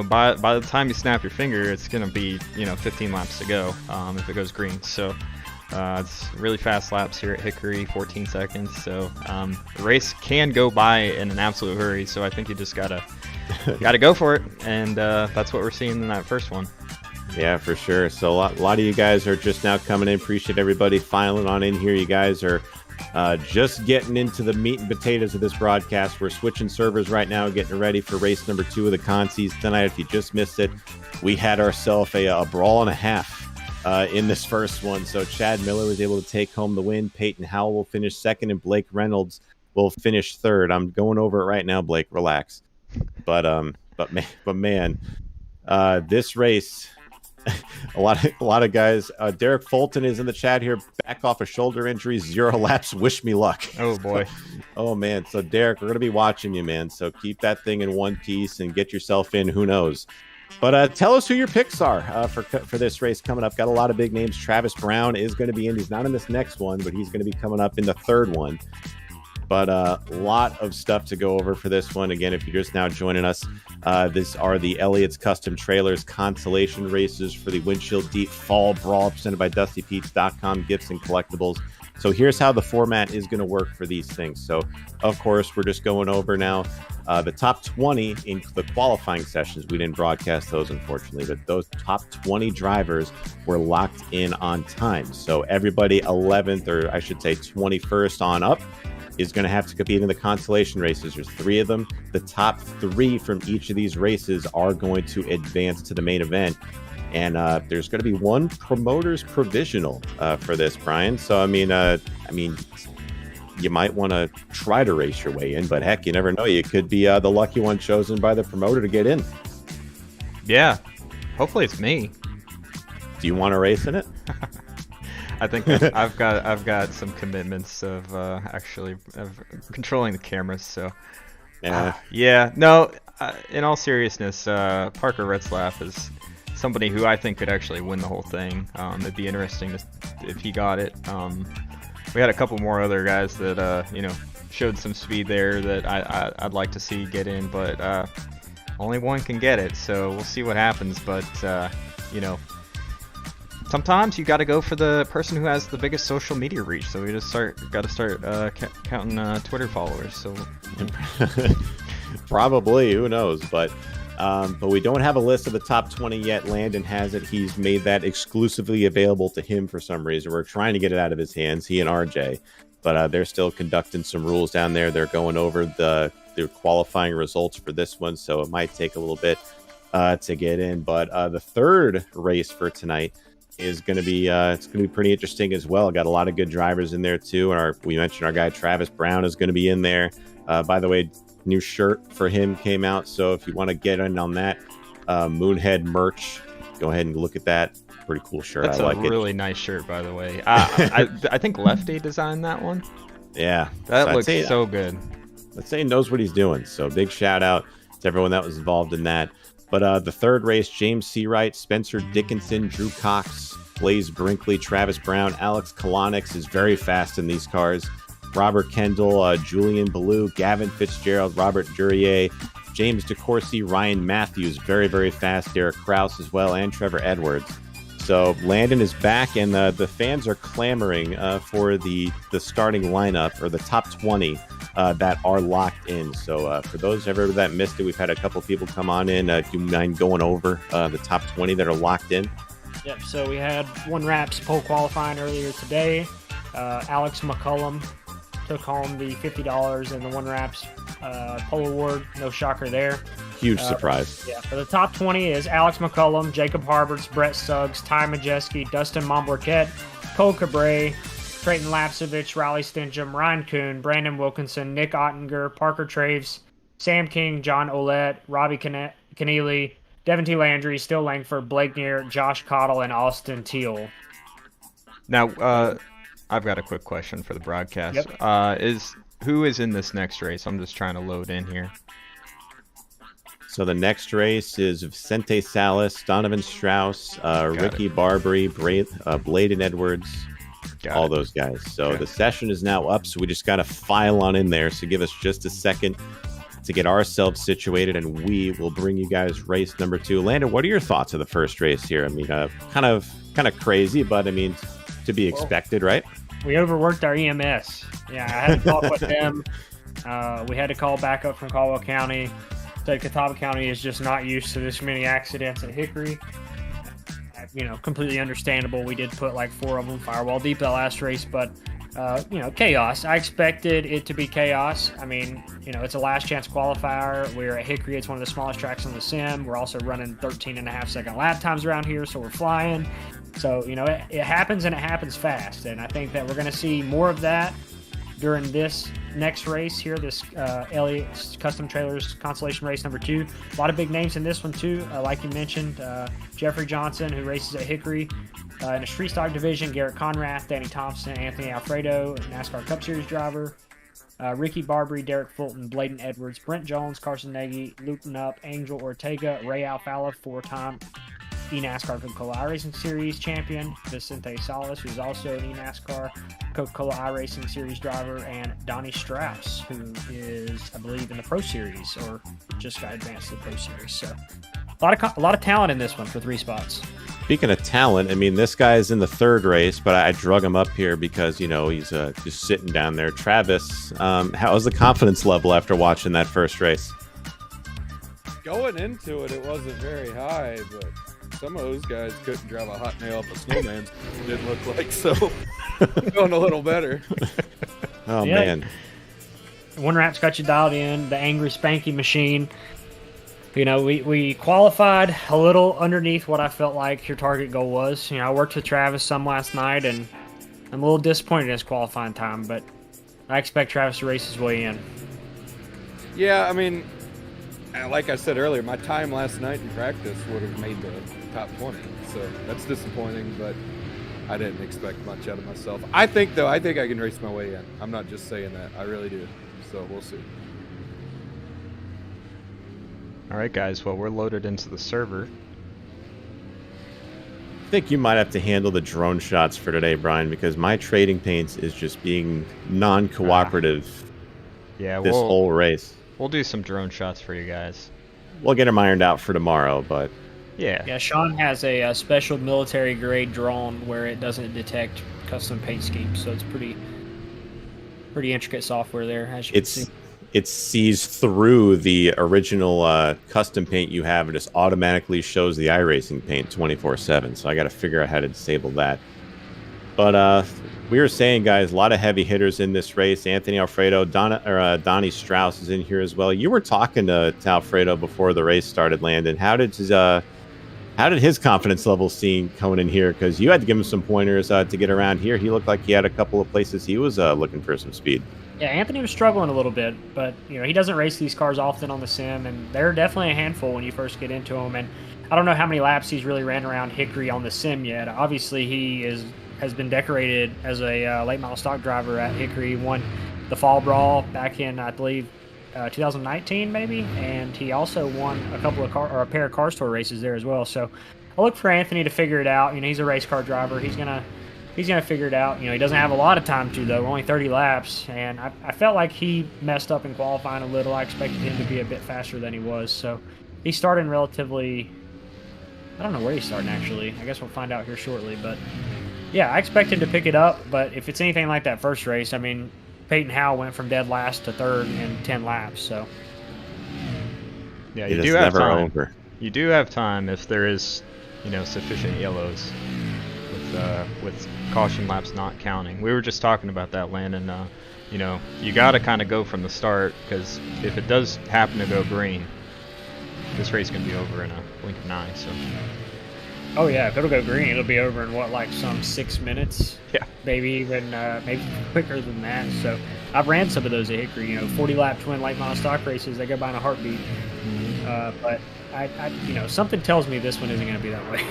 by the time you snap your finger, it's going to be 15 laps to go if it goes green. So it's really fast laps here at Hickory, 14 seconds. So the race can go by in an absolute hurry. So I think you just gotta go for it, and that's what we're seeing in that first one. Yeah, for sure. So a lot of you guys are just now coming in. Appreciate everybody filing on in here. You guys are just getting into the meat and potatoes of this broadcast. We're switching servers right now, getting ready for race number 2 of the Concees tonight. If you just missed it, we had ourselves a brawl and a half in this first one. So Chad Miller was able to take home the win. Peyton Howell will finish second, and Blake Reynolds will finish third. I'm going over it right now, Blake. Relax. But man, this race, a lot of guys. Derek Fulton is in the chat here. Back off a shoulder injury, 0 laps. Wish me luck. Oh boy. Oh man. So Derek, we're gonna be watching you, man. So keep that thing in one piece and get yourself in. Who knows? But tell us who your picks are for this race coming up. Got a lot of big names. Travis Brown is going to be in. He's not in this next one, but he's going to be coming up in the third one. But a lot of stuff to go over for this one. Again, if you're just now joining us, these are the Elliott's Custom Trailers consolation races for the Windshield Deep Fall Brawl presented by DustyPete's.com Gifts and Collectibles. So here's how the format is going to work for these things. So, of course, we're just going over now the top 20 in the qualifying sessions. We didn't broadcast those, unfortunately, but those top 20 drivers were locked in on time. So everybody 11th, or I should say 21st on up, is going to have to compete in the consolation races. There's 3 of them. The top 3 from each of these races are going to advance to the main event. And there's going to be 1 promoter's provisional for this, Brian. So, I mean, you might want to try to race your way in, but heck, you never know. You could be the lucky one chosen by the promoter to get in. Yeah. Hopefully it's me. Do you want to race in it? I think I've got some commitments of controlling the cameras. So yeah. No. In all seriousness, Parker Retzlaff is somebody who I think could actually win the whole thing. It'd be interesting if he got it. We had a couple more other guys that showed some speed there that I'd like to see get in, but only one can get it. So we'll see what happens. But sometimes you got to go for the person who has the biggest social media reach. So we just got to start counting Twitter followers. So probably, who knows? But we don't have a list of the top 20 yet. Landon has it. He's made that exclusively available to him for some reason. We're trying to get it out of his hands, he and RJ. but they're still conducting some rules down there. They're going over the qualifying results for this one, so it might take a little bit to get in. But the third race for tonight is going to be it's going to be pretty interesting as well. Got a lot of good drivers in there too, and we mentioned our guy Travis Brown is going to be in there. By the way, new shirt for him came out, so if you want to get in on that Moonhead merch, go ahead and look at that. Pretty cool shirt. That's I like a really nice shirt, by the way. I think Lefty designed that one. Yeah, that looks so good. Let's say he knows what he's doing. So big shout out to everyone that was involved in that. But the third race, James Seawright, Spencer Dickinson, Drew Cox, Blaze Brinkley, Travis Brown, Alex Kalonix is very fast in these cars. Robert Kendall, Julian Ballou, Gavin Fitzgerald, Robert Durier, James DeCourcy, Ryan Matthews, very, very fast. Derek Krause as well, and Trevor Edwards. So Landon is back, and the fans are clamoring for the starting lineup, or the top 20 that are locked in. So for those ever that missed it, we've had a couple people come on in. Do you mind going over the top 20 that are locked in? Yep, so we had OneWraps pole qualifying earlier today. Alex McCullum took home the $50 in the OneWraps pole award. No shocker there. Huge surprise. Yeah, for the top 20 is Alex McCullum, Jacob Harberts, Brett Suggs, Ty Majeski, Dustin Montblanquet, Cole Cabre, Trayton Lapsevich, Riley Stingham, Ryan Kuhn, Brandon Wilkinson, Nick Ottinger, Parker Traves, Sam King, John Olette, Robbie Keneally, Devin T. Landry, Still Langford, Blake Neer, Josh Cottle, and Austin Teal. Now, I've got a quick question for the broadcast. Yep. Who is in this next race? I'm just trying to load in here. So the next race is Vicente Salas, Donovan Strauss, Ricky Barbary, Bladen Edwards, all those guys. So the session is now up, so we just got to file on in there. So give us just a second to get ourselves situated, and we will bring you guys race number 2. Landon, what are your thoughts of the first race here? I mean, kind of crazy, but I mean, to be expected, right? We overworked our EMS. Yeah, I had to talk with them. We had to call back up from Caldwell County. Said Catawba County is just not used to this many accidents at Hickory. Completely understandable. We did put like 4 of them firewall deep that last race, but chaos. I expected it to be chaos. I mean, it's a last chance qualifier. We're at Hickory. It's one of the smallest tracks on the sim. We're also running 13.5-second lap times around here, so we're flying. So, it happens, and it happens fast. And I think that we're going to see more of that during this next race here, this Elliott Custom Trailers Consolation Race number 2. A lot of big names in this one, too. Like you mentioned, Jeffrey Johnson, who races at Hickory. In a street stock division, Garrett Conrath, Danny Thompson, Anthony Alfredo, NASCAR Cup Series driver. Ricky Barbary, Derek Fulton, Bladen Edwards, Brent Jones, Carson Nagy, Luke Nupp, Angel Ortega, Ray Alfala, 4-time eNASCAR Coca-Cola iRacing Series champion, Vicente Salas, who's also an eNASCAR Coca-Cola iRacing Series driver, and Donnie Strauss, who is, I believe, in the Pro Series, or just got advanced to the Pro Series. So a lot of talent in this one for 3 spots. Speaking of talent, I mean, this guy is in the third race, but I drug him up here because, he's just sitting down there. Travis, how's the confidence level after watching that first race? Going into it wasn't very high, but some of those guys couldn't drive a hot nail up a snowman's. It didn't look like so. Going a little better. Oh, yeah. Man. OneWraps got you dialed in, the angry spanky machine. We qualified a little underneath what I felt like your target goal was. I worked with Travis some last night, and I'm a little disappointed in his qualifying time, but I expect Travis to race his way in. Yeah, I mean, like I said earlier, my time last night in practice would have made the top 20, so that's disappointing, but I didn't expect much out of myself. I think I can race my way in. I'm not just saying that. I really do, so we'll see. All right, guys. Well, we're loaded into the server. I think you might have to handle the drone shots for today, Brian, because my trading paints is just being non-cooperative this whole race. We'll do some drone shots for you guys. We'll get them ironed out for tomorrow, but... Yeah, Sean has a special military-grade drone where it doesn't detect custom paint schemes, so it's pretty intricate software there, as you can see. It sees through the original custom paint you have and just automatically shows the iRacing paint 24/7. So I got to figure out how to disable that. But we were saying, guys, a lot of heavy hitters in this race. Anthony Alfredo, Donnie Strauss is in here as well. You were talking to Alfredo before the race started, Landon. How did his confidence level seem coming in here? Because you had to give him some pointers to get around here. He looked like he had a couple of places he was looking for some speed. Yeah, Anthony was struggling a little bit, but he doesn't race these cars often on the sim, and they're definitely a handful when you first get into them. And I don't know how many laps he's really ran around Hickory on the sim yet. Obviously, he has been decorated as a late model stock driver at Hickory. He won the Fall Brawl back in, I believe, 2019 maybe, and he also won a pair of car store races there as well. So I look for Anthony to figure it out. He's a race car driver. He's gonna figure it out. He doesn't have a lot of time to, though, only 30 laps, and I felt like he messed up in qualifying a little. I expected him to be a bit faster than he was. So he's starting relatively, I don't know where he's starting actually. I guess we'll find out here shortly, but yeah, I expect him to pick it up. But if it's anything like that first race, I mean, Peyton Howe went from dead last to third in 10 laps. So yeah, you do have time. You do have time if there is, sufficient yellows with caution laps not counting. We were just talking about that, Landon. You got to kind of go from the start, because if it does happen to go green, this race can be over in a blink of an eye. So. Oh yeah, if it'll go green, it'll be over in like some 6 minutes. Yeah. Maybe even maybe quicker than that. So I've ran some of those at Hickory. 40-lap twin late model stock races. They go by in a heartbeat. But I something tells me this one isn't going to be that way.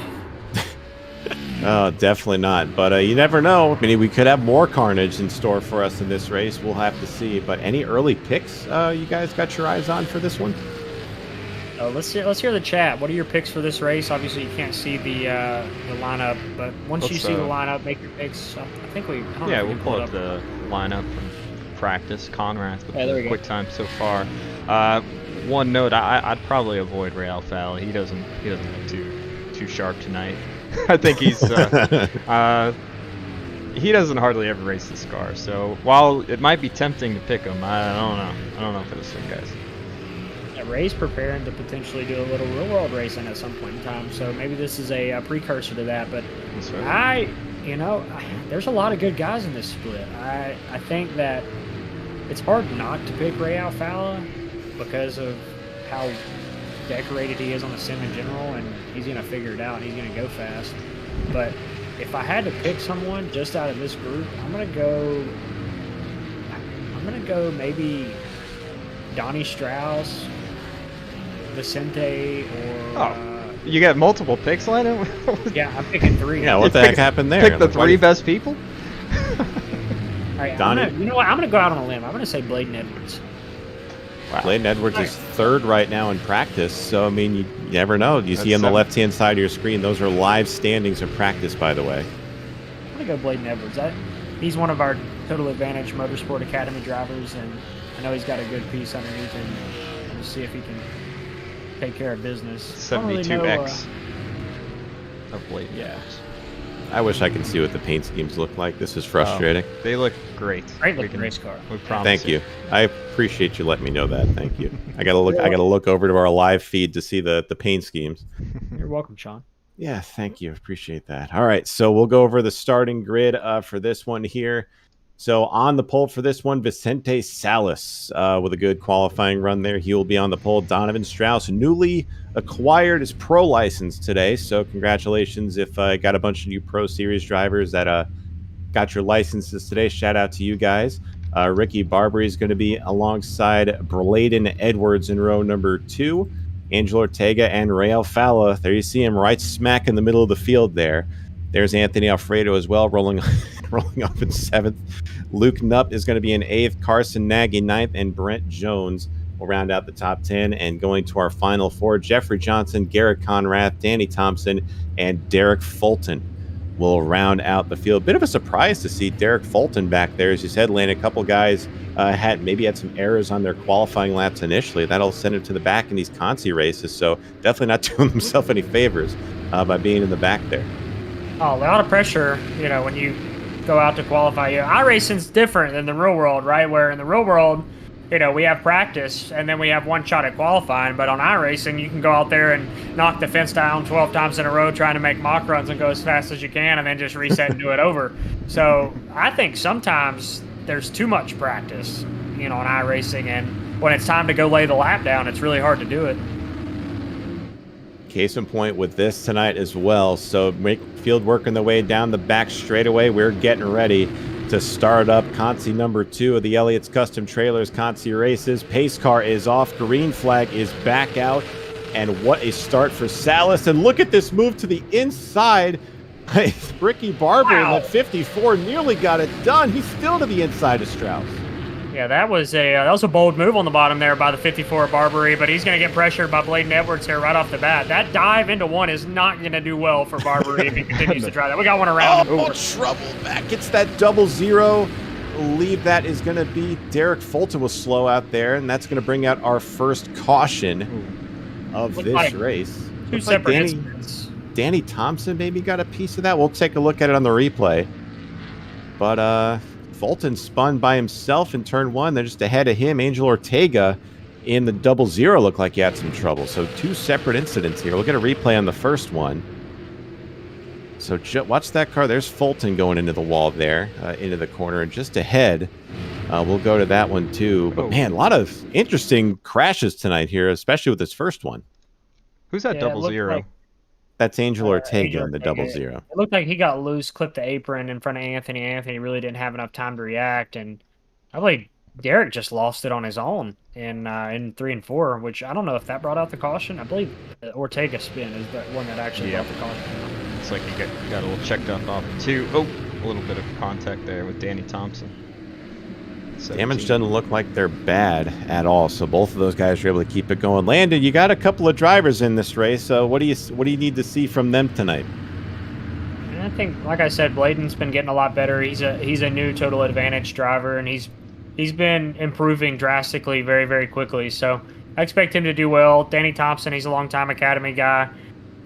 Oh, definitely not. But you never know. I mean, we could have more carnage in store for us in this race. We'll have to see. But any early picks you guys got your eyes on for this one? Let's hear the chat. What are your picks for this race? Obviously, you can't see the lineup, but once you see the lineup, make your picks. I think we'll pull up the lineup from practice. Conrad with the quick time so far. One note: I'd probably avoid Ray Alfal. He doesn't look too sharp tonight. I think he's he doesn't hardly ever race this car. So while it might be tempting to pick him, I don't know for this one, guys. Ray's preparing to potentially do a little real world racing at some point in time, so maybe this is a precursor to that. But there's a lot of good guys in this split. I think that it's hard not to pick Ray Alfala because of how decorated he is on the sim in general, and he's gonna figure it out and he's gonna go fast. But if I had to pick someone just out of this group, I'm gonna go maybe Donnie Strauss, Vicente, or you got multiple picks, Lando? Yeah, I'm picking 3. Yeah, what the heck happened there? Pick the 3 best people? All right, you know what? I'm gonna go out on a limb. I'm gonna say Bladen Edwards. Wow. Bladen Edwards is 3rd right now in practice, so I mean, you never know. You see on the left-hand side of your screen, those are live standings of practice, by the way. I'm gonna go Bladen Edwards. He's one of our Total Advantage Motorsport Academy drivers, and I know he's got a good piece underneath him. We'll see if he can take care of business. 72X of Bladen. Yeah. I wish I could see what the paint schemes look like. This is frustrating. They look great. Great looking race car. We promise. Thank you. I appreciate you letting me know that. Thank you. I gotta look over to our live feed to see the paint schemes. You're welcome, Sean. Yeah, thank you. Appreciate that. All right, so we'll go over the starting grid for this one here. So on the pole for this one, Vicente Salas with a good qualifying run there. He will be on the pole. Donovan Strauss, newly acquired his pro license today. So congratulations if got a bunch of new Pro Series drivers that got your licenses today. Shout out to you guys. Ricky Barbary is going to be alongside Bladen Edwards in row number 2. Angel Ortega and Ray Alfala. There you see him right smack in the middle of the field there. There's Anthony Alfredo as well, rolling up in 7th. Luke Knupp is going to be in 8th. Carson Nagy 9th, and Brent Jones will round out the top 10. And going to our final 4, Jeffrey Johnson, Garrett Conrath, Danny Thompson, and Derek Fulton will round out the field. Bit of a surprise to see Derek Fulton back there. As you said, Lane, a couple guys had some errors on their qualifying laps initially. That'll send him to the back in these Consi races. So definitely not doing himself any favors by being in the back there. Oh, a lot of pressure, when you go out to qualify. iRacing's different than the real world, right? Where in the real world, we have practice and then we have one shot at qualifying. But on iRacing, you can go out there and knock the fence down 12 times in a row trying to make mock runs and go as fast as you can and then just reset and do it over. So I think sometimes there's too much practice, on iRacing, and when it's time to go lay the lap down, it's really hard to do it. Case in point with this tonight as well. So field working the way down the back straightaway. We're getting ready to start up Consi number 2 of the Elliott's Custom Trailers Consi races. Pace car is off. Green flag is back out. And what a start for Salas. And look at this move to the inside. Ricky Barber in that 54 nearly got it done. He's still to the inside of Strauss. Yeah, that was a bold move on the bottom there by the 54 Barbary, but he's going to get pressured by Bladen Edwards here right off the bat. That dive into one is not going to do well for Barbary if he continues to try that. We got one around. Oh, trouble back. It's that 0-0. Believe that is going to be Derek Fulton was slow out there, and that's going to bring out our first caution of this race. Two separate incidents. Danny Thompson maybe got a piece of that. We'll take a look at it on the replay. But Fulton spun by himself in turn 1. They're just ahead of him. Angel Ortega in the 0-0 looked like he had some trouble. So 2 separate incidents here. We'll get a replay on the first one. So watch that car. There's Fulton going into the wall there, into the corner. And just ahead, we'll go to that one too. But man, a lot of interesting crashes tonight here, especially with this first one. Who's that 0-0? That's Angel Ortega in the 0-0. It looked like he got loose, clipped the apron in front of Anthony. Anthony really didn't have enough time to react, and I believe Derek just lost it on his own in 3 and 4, which I don't know if that brought out the caution. I believe Ortega spin is the one that actually brought the caution. It's like he got a little checked up off 2. Oh, a little bit of contact there with Danny Thompson. 17. Damage doesn't look like they're bad at all, so both of those guys are able to keep it going. Landon, you got a couple of drivers in this race. So what do you need to see from them tonight? I think, like I said, Bladen's been getting a lot better. He's a new Total Advantage driver, and he's been improving drastically very, very quickly. So I expect him to do well. Danny Thompson, he's a long-time Academy guy.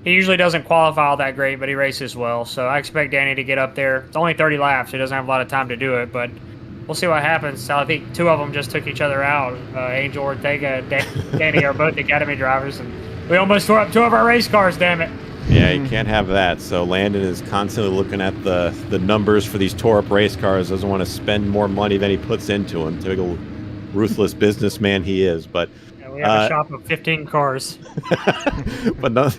He usually doesn't qualify all that great, but he races well. So I expect Danny to get up there. It's only 30 laps. He doesn't have a lot of time to do it, but we'll see what happens. So I think 2 of them just took each other out. Angel Ortega and Danny are both Academy drivers, and we almost tore up 2 of our race cars, damn it. Yeah, you can't have that. So Landon is constantly looking at the numbers for these tore-up race cars. Doesn't want to spend more money than he puts into them. Typical ruthless businessman he is. But we have a shop of 15 cars. But no,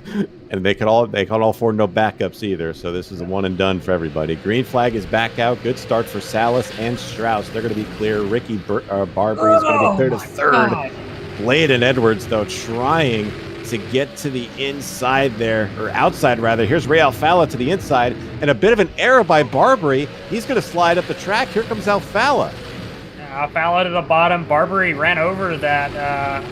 and they could all afford no backups either. So this is a one and done for everybody. Green flag is back out. Good start for Salas and Strauss. They're going to be clear. Ricky Barbary is going to be clear to third. God. Bladen Edwards though trying to get to the inside there, or outside rather. Here's Ray Alfala to the inside, and a bit of an error by Barbary. He's going to slide up the track. Here comes Alfala. Alfala to the bottom. Barbary ran over that.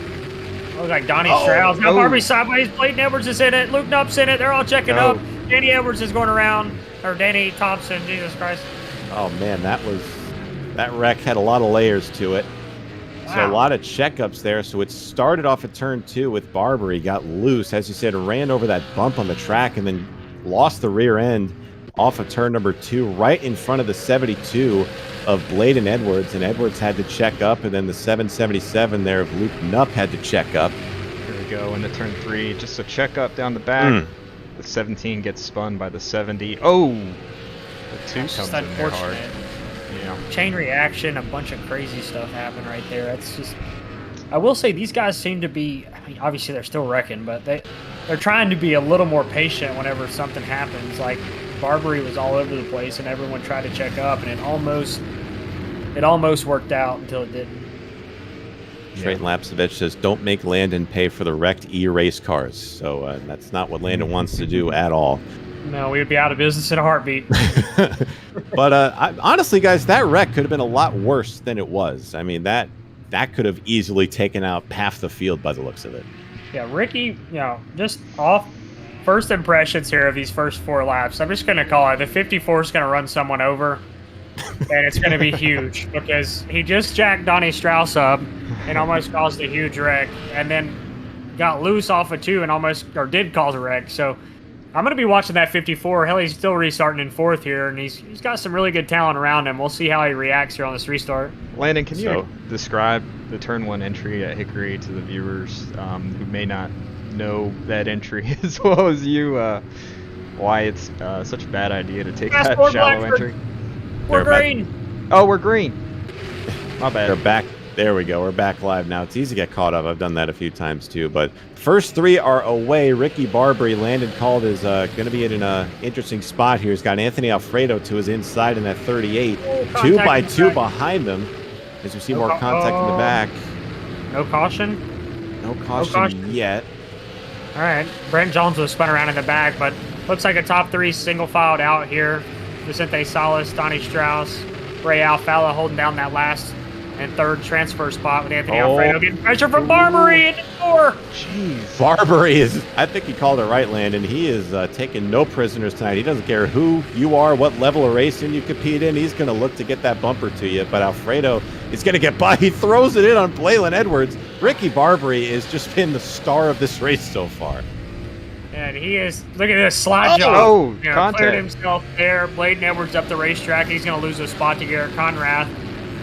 Looks like Donnie Strauss. Now Barbary sideways. Bladen Edwards is in it. Luke Nupp's in it. They're all checking up. Danny Edwards is going around, or Danny Thompson. Jesus Christ. Oh man, that wreck had a lot of layers to it. Wow. So a lot of checkups there. So it started off at turn 2 with Barbary, got loose, as you said, ran over that bump on the track, and then lost the rear end off of turn number 2, right in front of the 72 of Bladen Edwards, and Edwards had to check up, and then the 777 there of Luke Nupp had to check up. Here we go into turn 3, just a check up down the back. The 17 gets spun by the 70. Oh, the 2 comes in there hard. Yeah. Chain reaction, a bunch of crazy stuff happened right there. That's just, I will say these guys seem to be, I mean, obviously they're still wrecking, but they're trying to be a little more patient whenever something happens. Like Barbary was all over the place and everyone tried to check up, and it almost worked out until it didn't. Trayton Lapsevich says, don't make Landon pay for the wrecked E-race cars. So that's not what Landon wants to do at all. No, we would be out of business in a heartbeat. But honestly, guys, that wreck could have been a lot worse than it was. I mean, that could have easily taken out half the field by the looks of it. Yeah, Ricky, just off first impressions here of these first 4 laps, I'm just going to call it the 54 is going to run someone over, and it's going to be huge because he just jacked Donnie Strauss up and almost caused a huge wreck, and then got loose off of 2 and did cause a wreck. So I'm gonna be watching that 54. Hell, he's still restarting in 4th here, and he's got some really good talent around him. We'll see how he reacts here on this restart. Landon, can you describe the turn 1 entry at Hickory to the viewers who may not know that entry as well as you? Why it's such a bad idea to take that shallow entry? We're green. Oh, we're green. My bad. We're back. There we go. We're back live now. It's easy to get caught up. I've done that a few times too. But first 3 are away. Ricky Barbary, Landon called, is going to be in an interesting spot here. He's got Anthony Alfredo to his inside in that 38. 2 by 2 behind them. As you see more contact in the back. No caution? No caution yet. All right. Brent Jones was spun around in the back, but looks like a top 3 single filed out here. Vicente Salas, Donnie Strauss, Ray Alfala holding down that last and 3rd transfer spot with Anthony Alfredo getting pressure from Barbary in the door. Jeez. Barbary is, I think he called it right, Landon. He is taking no prisoners tonight. He doesn't care who you are, what level of racing you compete in. He's going to look to get that bumper to you. But Alfredo is going to get by. He throws it in on Blaylin Edwards. Ricky Barbary has just been the star of this race so far. And he is, look at this slide jump. Oh, contact. Cleared himself there. Bladen Edwards up the racetrack. He's going to lose a spot to Garrett Conrath.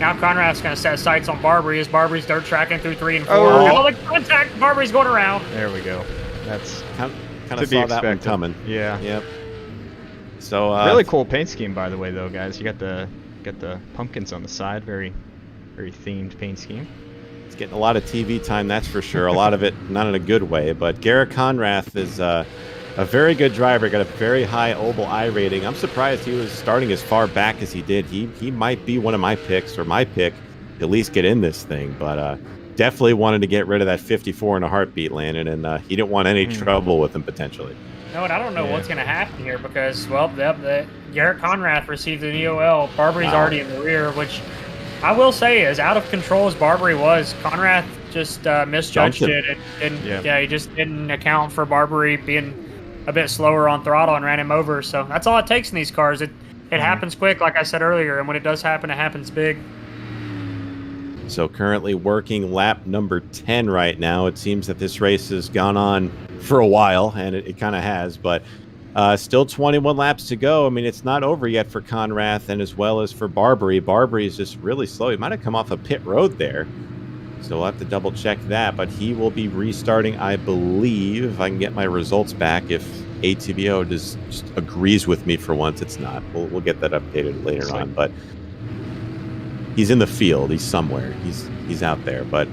Now Conrad's going to set sights on Barbary as Barbary's dirt tracking through 3 and 4. Oh, the contact! Barbary's going around. There we go. That's kind of saw that one coming. Yeah. Yep. So really cool paint scheme, by the way, though, guys. You got the pumpkins on the side. Very, very themed paint scheme. It's getting a lot of TV time, that's for sure. A lot of it not in a good way. But Garrett Conrath is a very good driver. Got a very high Oval I rating. I'm surprised he was starting as far back as he did. He might be one of my picks, or my pick, to at least get in this thing. But definitely wanted to get rid of that 54 in a heartbeat, Landon, and he didn't want any trouble with him potentially. No, and I don't know what's going to happen here because, well, Garrett Conrath received an EOL. Barbary's already in the rear, which I will say, as out of control as Barbary was, Conrath just misjudged it. He just didn't account for Barbary being a bit slower on throttle and ran him over. So that's all it takes in these cars. It happens quick, like I said earlier, and when it does happen, it happens big. So currently working lap number 10 right now. It seems that this race has gone on for a while, and it kind of has, but still 21 laps to go. I mean, it's not over yet for Conrath and as well as for Barbary. Barbary is just really slow. He might have come off a pit road there. So we'll have to double check that, but he will be restarting, I believe, if I can get my results back. If ATBO just agrees with me for once, it's not. We'll get that updated later on, but he's in the field. He's somewhere. He's out there, but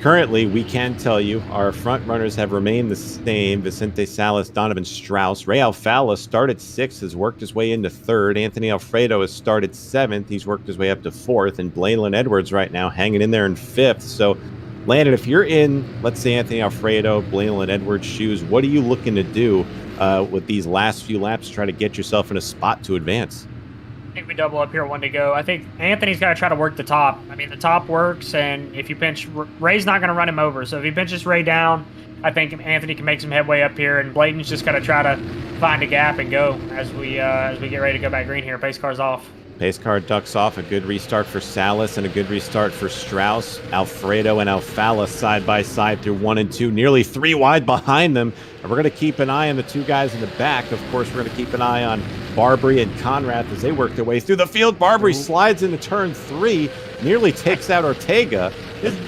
currently, we can tell you our front runners have remained the same. Vicente Salas, Donovan Strauss. Ray Alfala started 6th, has worked his way into 3rd. Anthony Alfredo has started 7th. He's worked his way up to 4th. And Blaylin Edwards right now hanging in there in 5th. So, Landon, if you're in, let's say, Anthony Alfredo, Blaylin Edwards' shoes, what are you looking to do with these last few laps to try to get yourself in a spot to advance? I think we double up here, 1 to go. I think Anthony's got to try to work the top. I mean, the top works, and if you pinch, Ray's not going to run him over. So if he pinches Ray down, I think Anthony can make some headway up here, and Blayton's just got to try to find a gap and go as we get ready to go back green here. Pace car's off. Pace car ducks off. A good restart for Salas and a good restart for Strauss. Alfredo and Alfala side by side through 1 and 2, nearly 3 wide behind them. And we're going to keep an eye on the 2 guys in the back. Of course, we're going to keep an eye on Barbary and Conrath as they work their way through the field. Barbary slides into turn 3, nearly takes out Ortega.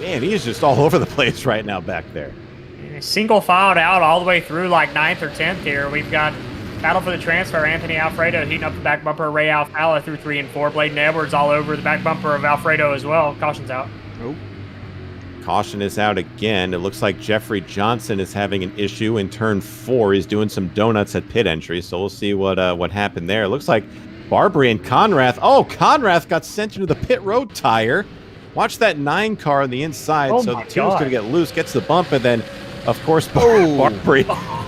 Man, he's just all over the place right now back there. Single filed out all the way through like 9th or 10th here. We've got battle for the transfer. Anthony Alfredo heating up the back bumper of Ray Alfala through 3 and 4. Bladen Edwards all over the back bumper of Alfredo as well. Caution's out. Oh. Caution is out again. It looks like Jeffrey Johnson is having an issue in turn 4. He's doing some donuts at pit entry, so we'll see what happened there. It looks like Barbary and Conrath. Oh, Conrath got sent into the pit road tire. Watch that 9 car on the inside. So the 2's going to get loose, gets the bump, and then, of course, Barbary.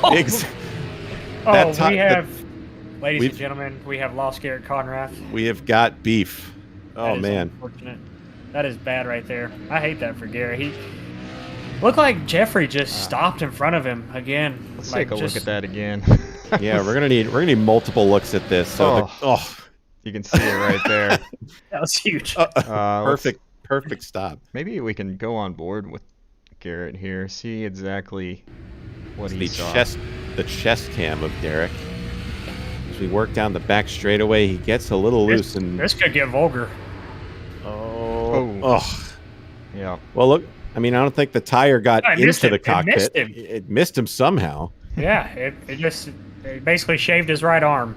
Ladies and gentlemen, we have lost Garrett Conrath. We have got beef. Oh, man. Unfortunate. That is bad right there. I hate that for Garrett. He looked like Jeffrey just stopped in front of him again. Let's take a look at that again. Yeah, we're gonna need multiple looks at this. So you can see it right there. That was huge. Perfect stop. Maybe we can go on board with Garrett here. See exactly what he saw. the chest cam of Derek. As we work down the back straightaway, he gets a little loose. And this could get vulgar. Oh. Yeah. Well, look, I mean, I don't think the tire got into the cockpit. It missed him somehow. Yeah, it basically shaved his right arm.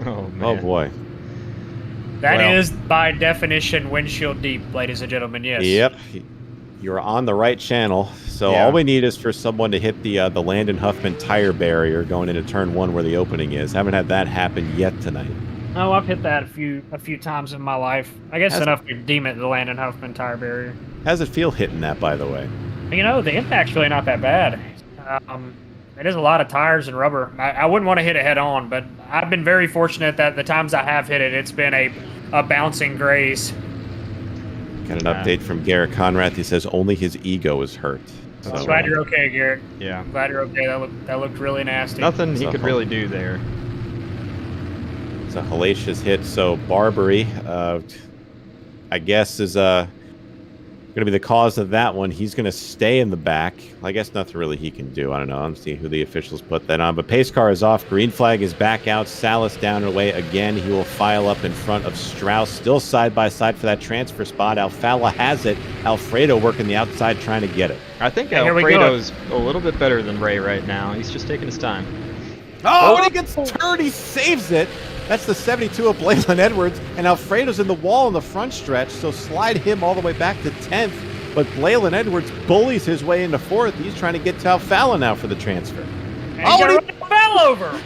Oh, man. Oh, boy. That is, by definition, windshield deep, ladies and gentlemen, yes. Yep. You're on the right channel. So all we need is for someone to hit the Landon Huffman tire barrier going into turn 1 where the opening is. Haven't had that happen yet tonight. Oh, I've hit that a few times in my life. I guess enough to deem it the Landon Huffman tire barrier. How's it feel hitting that, by the way? You know, the impact's really not that bad. It is a lot of tires and rubber. I wouldn't want to hit it head on, but I've been very fortunate that the times I have hit it, it's been a bouncing graze. Got an update from Garrett Conrad. He says only his ego is hurt. So, I'm glad you're okay, Garrett. Yeah. I'm glad you're okay. That looked really nasty. Nothing he could really do there. It's a hellacious hit. So Barbary, I guess, is going to be the cause of that one. He's going to stay in the back. I guess nothing really he can do. I don't know. I'm seeing who the officials put that on. But pace car is off. Green flag is back out. Salas down and away again. He will file up in front of Strauss. Still side by side for that transfer spot. Alfala has it. Alfredo working the outside trying to get it. I think Alfredo's a little bit better than Ray right now. He's just taking his time. Oh, when he gets turned, he saves it. That's the 72 of Blaylin Edwards, and Alfredo's in the wall in the front stretch, so slide him all the way back to 10th. But Blaylin Edwards bullies his way into 4th. He's trying to get to Alfala now for the transfer. And he fell over.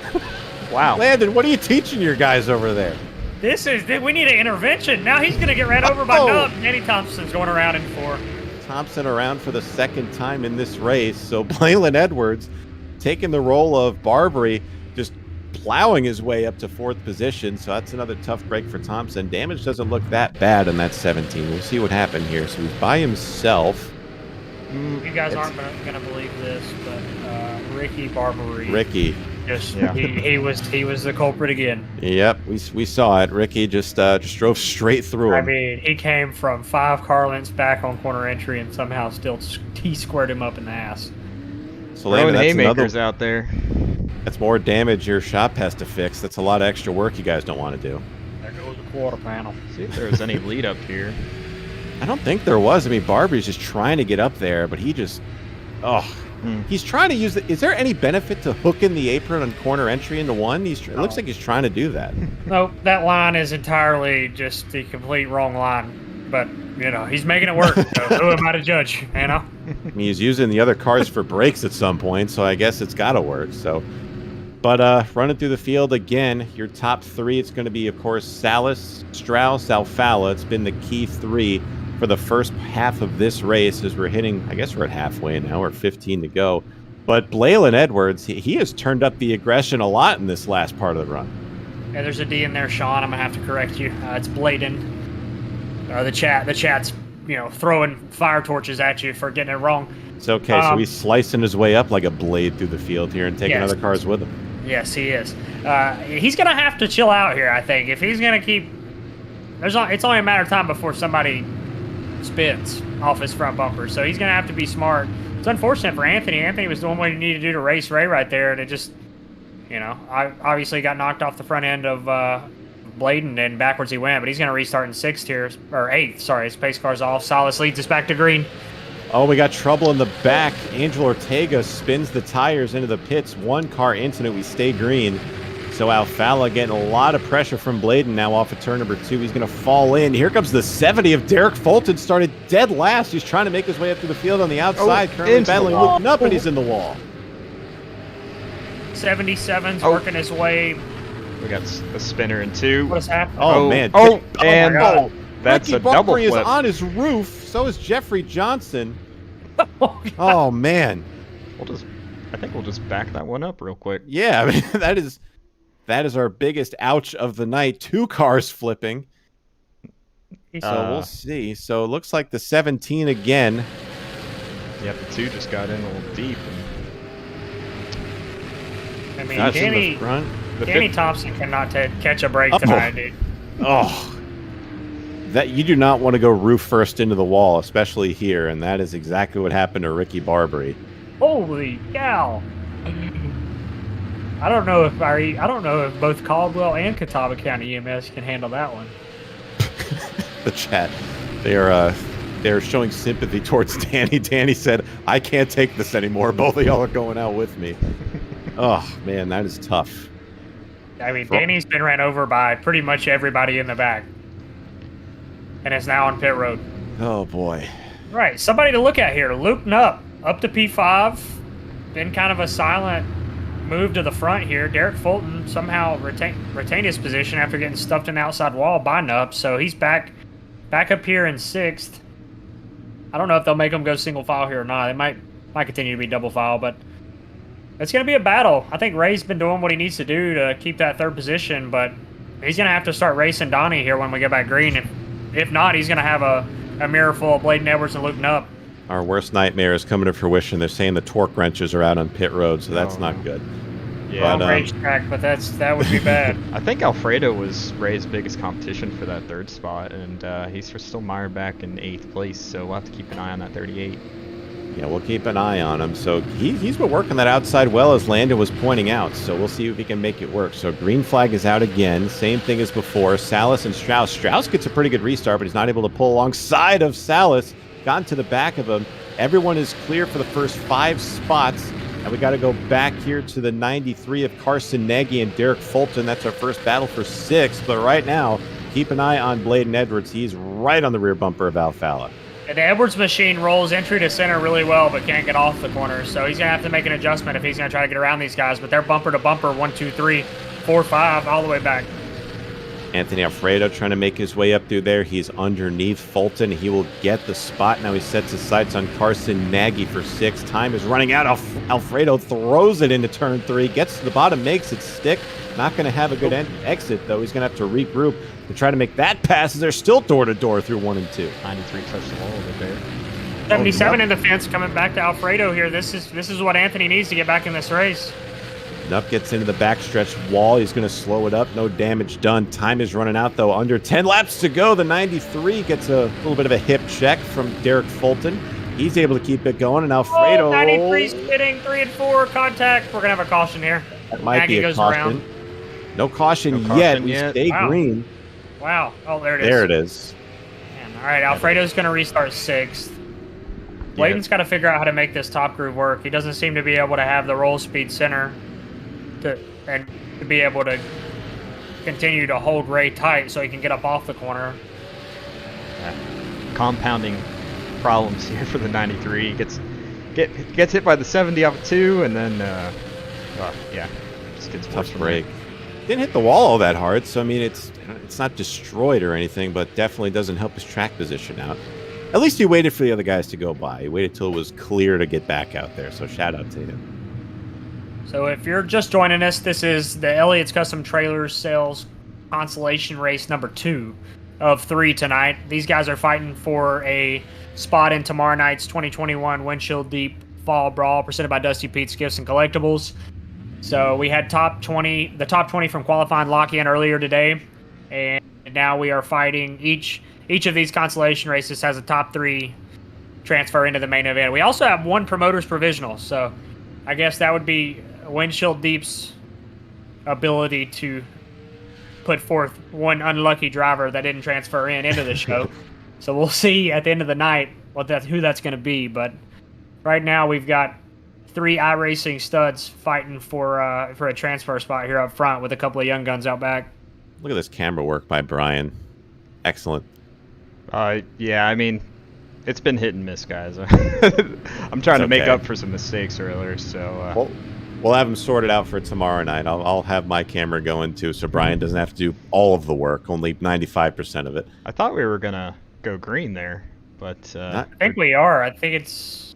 Wow. Landon, what are you teaching your guys over there? We need an intervention. Now he's going to get ran over by Nub. Danny Thompson's going around in 4. Thompson around for the second time in this race. So Blaylin Edwards taking the role of Barbary, just plowing his way up to 4th position. So that's another tough break for Thompson. Damage doesn't look that bad in that 17. We'll see what happened here. So he's by himself. You guys aren't going to believe this, but Ricky Barbary. Ricky. He was the culprit again. Yep, we saw it. Ricky just drove straight through him. I mean, he came from 5 car lengths back on corner entry and somehow still T-squared him up in the ass. So Landon, that's haymakers out there. That's more damage your shop has to fix. That's a lot of extra work you guys don't want to do. There goes the quarter panel. See if there was any lead up here. I don't think there was. I mean, Barbie's just trying to get up there, but he just... He's trying to use Is there any benefit to hooking the apron on corner entry into 1? It looks like he's trying to do that. No, that line is entirely just the complete wrong line. But, he's making it work. So who am I to judge, I mean, he's using the other cars for brakes at some point, so I guess it's got to work. So, but running through the field again, your top 3, it's going to be, of course, Salas, Strauss, Alfala. It's been the key 3 for the first half of this race as we're hitting, I guess we're at halfway now, we're 15 to go. But Blaylin Edwards, he has turned up the aggression a lot in this last part of the run. Yeah, there's a D in there, Sean. I'm going to have to correct you. It's Bladen. The chat's, throwing fire torches at you for getting it wrong. It's okay, so he's slicing his way up like a blade through the field here and taking other cars with him. Yes, he is. He's going to have to chill out here, I think. If he's going to keep... It's only a matter of time before somebody spins off his front bumper, so he's going to have to be smart. It's unfortunate for Anthony. Anthony was doing what he needed to do to race Ray right there, and it just, I obviously got knocked off the front end of Bladen, and backwards he went, but he's going to restart in 6th here, or 8th, sorry. His pace car's off. Salas leads us back to green. Oh, we got trouble in the back. Angel Ortega spins the tires into the pits. 1 car incident. We stay green. So Alfala getting a lot of pressure from Bladen now off of turn number 2. He's going to fall in. Here comes the 70 of Derek Fulton. Started dead last. He's trying to make his way up to the field on the outside. Currently battling, looking up, and he's in the wall. 77's working his way. We got a spinner in 2. What is happening? Oh, man. And that's Ricky a double Barbary flip. is on his roof. So is Jeffrey Johnson. Oh, man. I think we'll just back that one up real quick. Yeah, I mean, that is our biggest ouch of the night. 2 cars flipping. So we'll see. So it looks like the 17 again. Yeah, the 2 just got in a little deep. I mean, Danny Thompson cannot catch a break tonight, dude. Oh. That you do not want to go roof first into the wall, especially here, and that is exactly what happened to Ricky Barbary. Holy cow. I don't know if I don't know if both Caldwell and Catawba County EMS can handle that one. The chat, they're showing sympathy towards Danny. Danny said, "I can't take this anymore. Both of y'all are going out with me." Oh man, that is tough. I mean, Danny's been ran over by pretty much everybody in the back, and is now on pit road. Oh boy. Right, somebody to look at here. Looping up to P5. Been kind of a silent move to the front here. Derek Fulton somehow retained his position after getting stuffed in the outside wall by Nup, so he's back up here in 6th. I don't know if they'll make him go single file here or not. They might continue to be double file, but it's going to be a battle. I think Ray's been doing what he needs to do to keep that 3rd position, but he's going to have to start racing Donnie here when we get back green. If not, he's going to have a mirror full of Bladen Edwards and Luke Nup. Our worst nightmare is coming to fruition. They're saying the torque wrenches are out on pit road, so that's not good. Yeah, But, racetrack, but that would be bad. I think Alfredo was Ray's biggest competition for that 3rd spot, and he's still mired back in 8th place, so we'll have to keep an eye on that 38. Yeah, we'll keep an eye on him. So he's been working that outside well, as Landon was pointing out. So we'll see if he can make it work. So green flag is out again. Same thing as before. Salas and Strauss. Strauss gets a pretty good restart, but he's not able to pull alongside of Salas. Gotten to the back of him. Everyone is clear for the first 5 spots. And we got to go back here to the 93 of Carson Nagy and Derek Fulton. That's our first battle for 6. But right now, keep an eye on Bladen Edwards. He's right on the rear bumper of Alfala. And the Edwards machine rolls entry to center really well, but can't get off the corner. So he's going to have to make an adjustment if he's going to try to get around these guys. But they're bumper to bumper, 1, 2, 3, 4, 5, all the way back. Anthony Alfredo trying to make his way up through there. He's underneath Fulton. He will get the spot. Now he sets his sights on Carson Nagy for 6. Time is running out. Alfredo throws it into turn 3. Gets to the bottom, makes it stick. Not going to have a good exit, though. He's going to have to regroup to try to make that pass, as they're still door-to-door through 1 and 2. 93 touched the wall over there. 77 in the fence coming back to Alfredo here. This is what Anthony needs to get back in this race. Nup gets into the backstretch wall. He's going to slow it up. No damage done. Time is running out, though. Under 10 laps to go. The 93 gets a little bit of a hip check from Derek Fulton. He's able to keep it going, and Alfredo... 93's hitting 3 and 4. Contact. We're going to have a caution here. That might be a caution. Around. No caution yet. We stay green. Wow. Oh, there it is. There it is. Man, all right, Alfredo's going to restart 6th. Bladen's got to figure out how to make this top groove work. He doesn't seem to be able to have the roll speed center to be able to continue to hold Ray tight so he can get up off the corner. Compounding problems here for the 93. Gets hit by the 70 off of 2, and then just gets worse Tough from break. there. Didn't hit the wall all that hard, so I mean it's not destroyed or anything, but definitely doesn't help his track position out. At least he waited for the other guys to go by. He waited till it was clear to get back out there, so shout out to him. So if you're just joining us, this is the Elliott's Custom Trailers Sales Consolation Race number 2 of 3 tonight. These guys are fighting for a spot in tomorrow night's 2021 Windshield Deep Fall Brawl presented by Dusty Pete's Gifts and Collectibles. So we had the top 20 from qualifying lock-in earlier today, and now we are fighting each of these consolation races has a top 3 transfer into the main event. We also have 1 promoter's provisional, so I guess that would be Windshield Deep's ability to put forth 1 unlucky driver that didn't transfer into the show. So we'll see at the end of the night who that's going to be. But right now we've got 3 iRacing studs fighting for a transfer spot here up front with a couple of young guns out back. Look at this camera work by Brian. Excellent. Yeah, I mean, it's been hit and miss, guys. I'm trying to make up for some mistakes earlier, so... We'll have them sorted out for tomorrow night. I'll have my camera going too, so Brian doesn't have to do all of the work, only 95% of it. I thought we were going to go green there, but... I think we are. I think it's...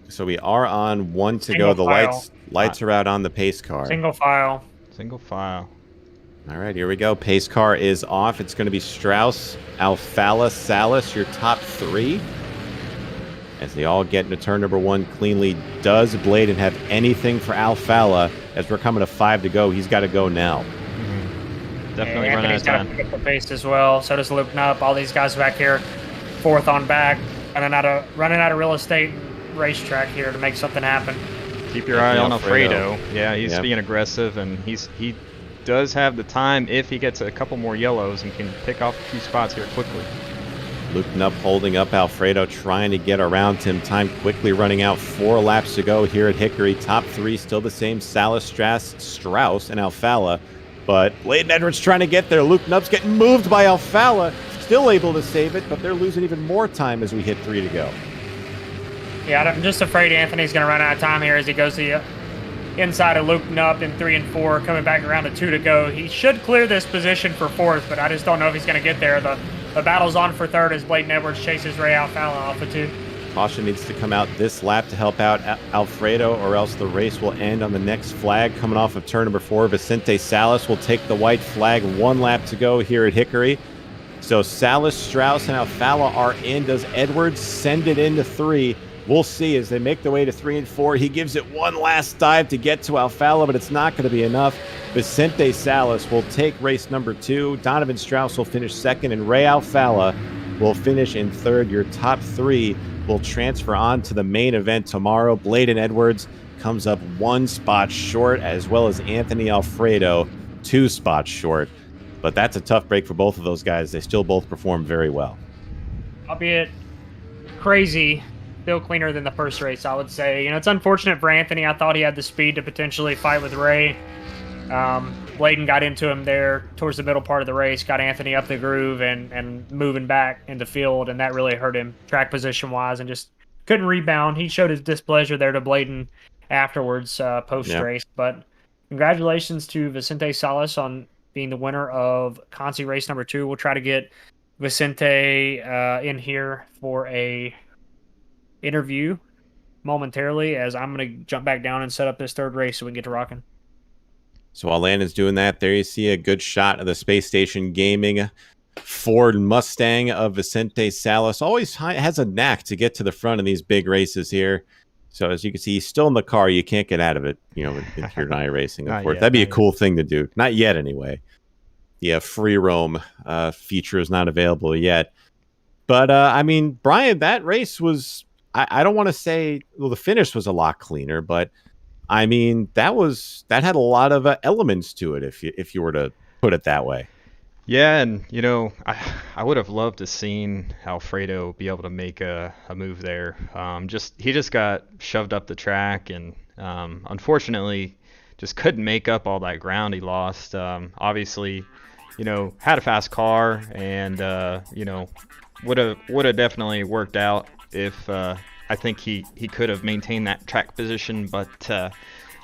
So we are on 1 to Single go. The file. lights are out on the pace car. Single file. Single file. All right, here we go. Pace car is off. It's going to be Strauss, Alfala, Salas, your top 3. As they all get into turn number 1 cleanly. Does Bladen have anything for Alfala? As we're coming to 5 to go, he's got to go now. Definitely and running out Anthony's of got time. to pick up the pace as well. So does Luke Nup. All these guys back here, 4th on back, running out of real estate and racetrack here to make something happen. Keep your eye on Alfredo. Alfredo. Yeah, he's being aggressive, and he does have the time if he gets a couple more yellows and can pick off a few spots here quickly. Luke Nupp holding up Alfredo, trying to get around him. Time quickly running out. 4 laps to go here at Hickory. Top 3 still the same. Salas, Strauss, and Alfala. But Bladen Edwards trying to get there. Luke Nupp's getting moved by Alfala. Still able to save it, but they're losing even more time as we hit 3 to go. Yeah, I'm just afraid Anthony's going to run out of time here as he goes to the inside of Luke Nupp in 3 and 4, coming back around to 2 to go. He should clear this position for 4th, but I just don't know if he's going to get there. The battle's on for 3rd as Bladen Edwards chases Ray Alfala off of 2. Caution needs to come out this lap to help out Alfredo, or else the race will end on the next flag. Coming off of turn number 4, Vicente Salas will take the white flag. 1 lap to go here at Hickory. So Salas, Strauss, and Alfala are in. Does Edwards send it into 3? We'll see as they make their way to 3 and 4. He gives it one last dive to get to Alfala, but it's not going to be enough. Vicente Salas will take race number 2. Donovan Strauss will finish 2nd, and Ray Alfala will finish in 3rd. Your top 3 will transfer on to the main event tomorrow. Bladen Edwards comes up 1 spot short, as well as Anthony Alfredo 2 spots short. But that's a tough break for both of those guys. They still both perform very well. Albeit crazy, still cleaner than the first race, I would say. You know, it's unfortunate for Anthony. I thought he had the speed to potentially fight with Ray. Bladen got into him there towards the middle part of the race, got Anthony up the groove and moving back in the field, and that really hurt him track position-wise and just couldn't rebound. He showed his displeasure there to Bladen afterwards, post-race. But congratulations to Vicente Salas on being the winner of Consi race number 2. We'll try to get Vicente in here for a interview momentarily, as I'm going to jump back down and set up this 3rd race so we can get to rocking. So while Landon's doing that, there you see a good shot of the Space Station Gaming Ford Mustang of Vicente Salas. Always has a knack to get to the front of these big races here. So as you can see, he's still in the car. You can't get out of it, you know, if you're not racing, of course. That'd be a cool thing to do. Not yet, anyway. Yeah, free roam feature is not available yet. But, I mean, Brian, that race was, I don't want to say, well, the finish was a lot cleaner, but I mean, that had a lot of elements to it, if you were to put it that way. Yeah, and you know, I would have loved to seen Alfredo be able to make a move there. He just got shoved up the track, and unfortunately, just couldn't make up all that ground he lost. Obviously, you know, had a fast car, and you know, would have definitely worked out if I think he could have maintained that track position, but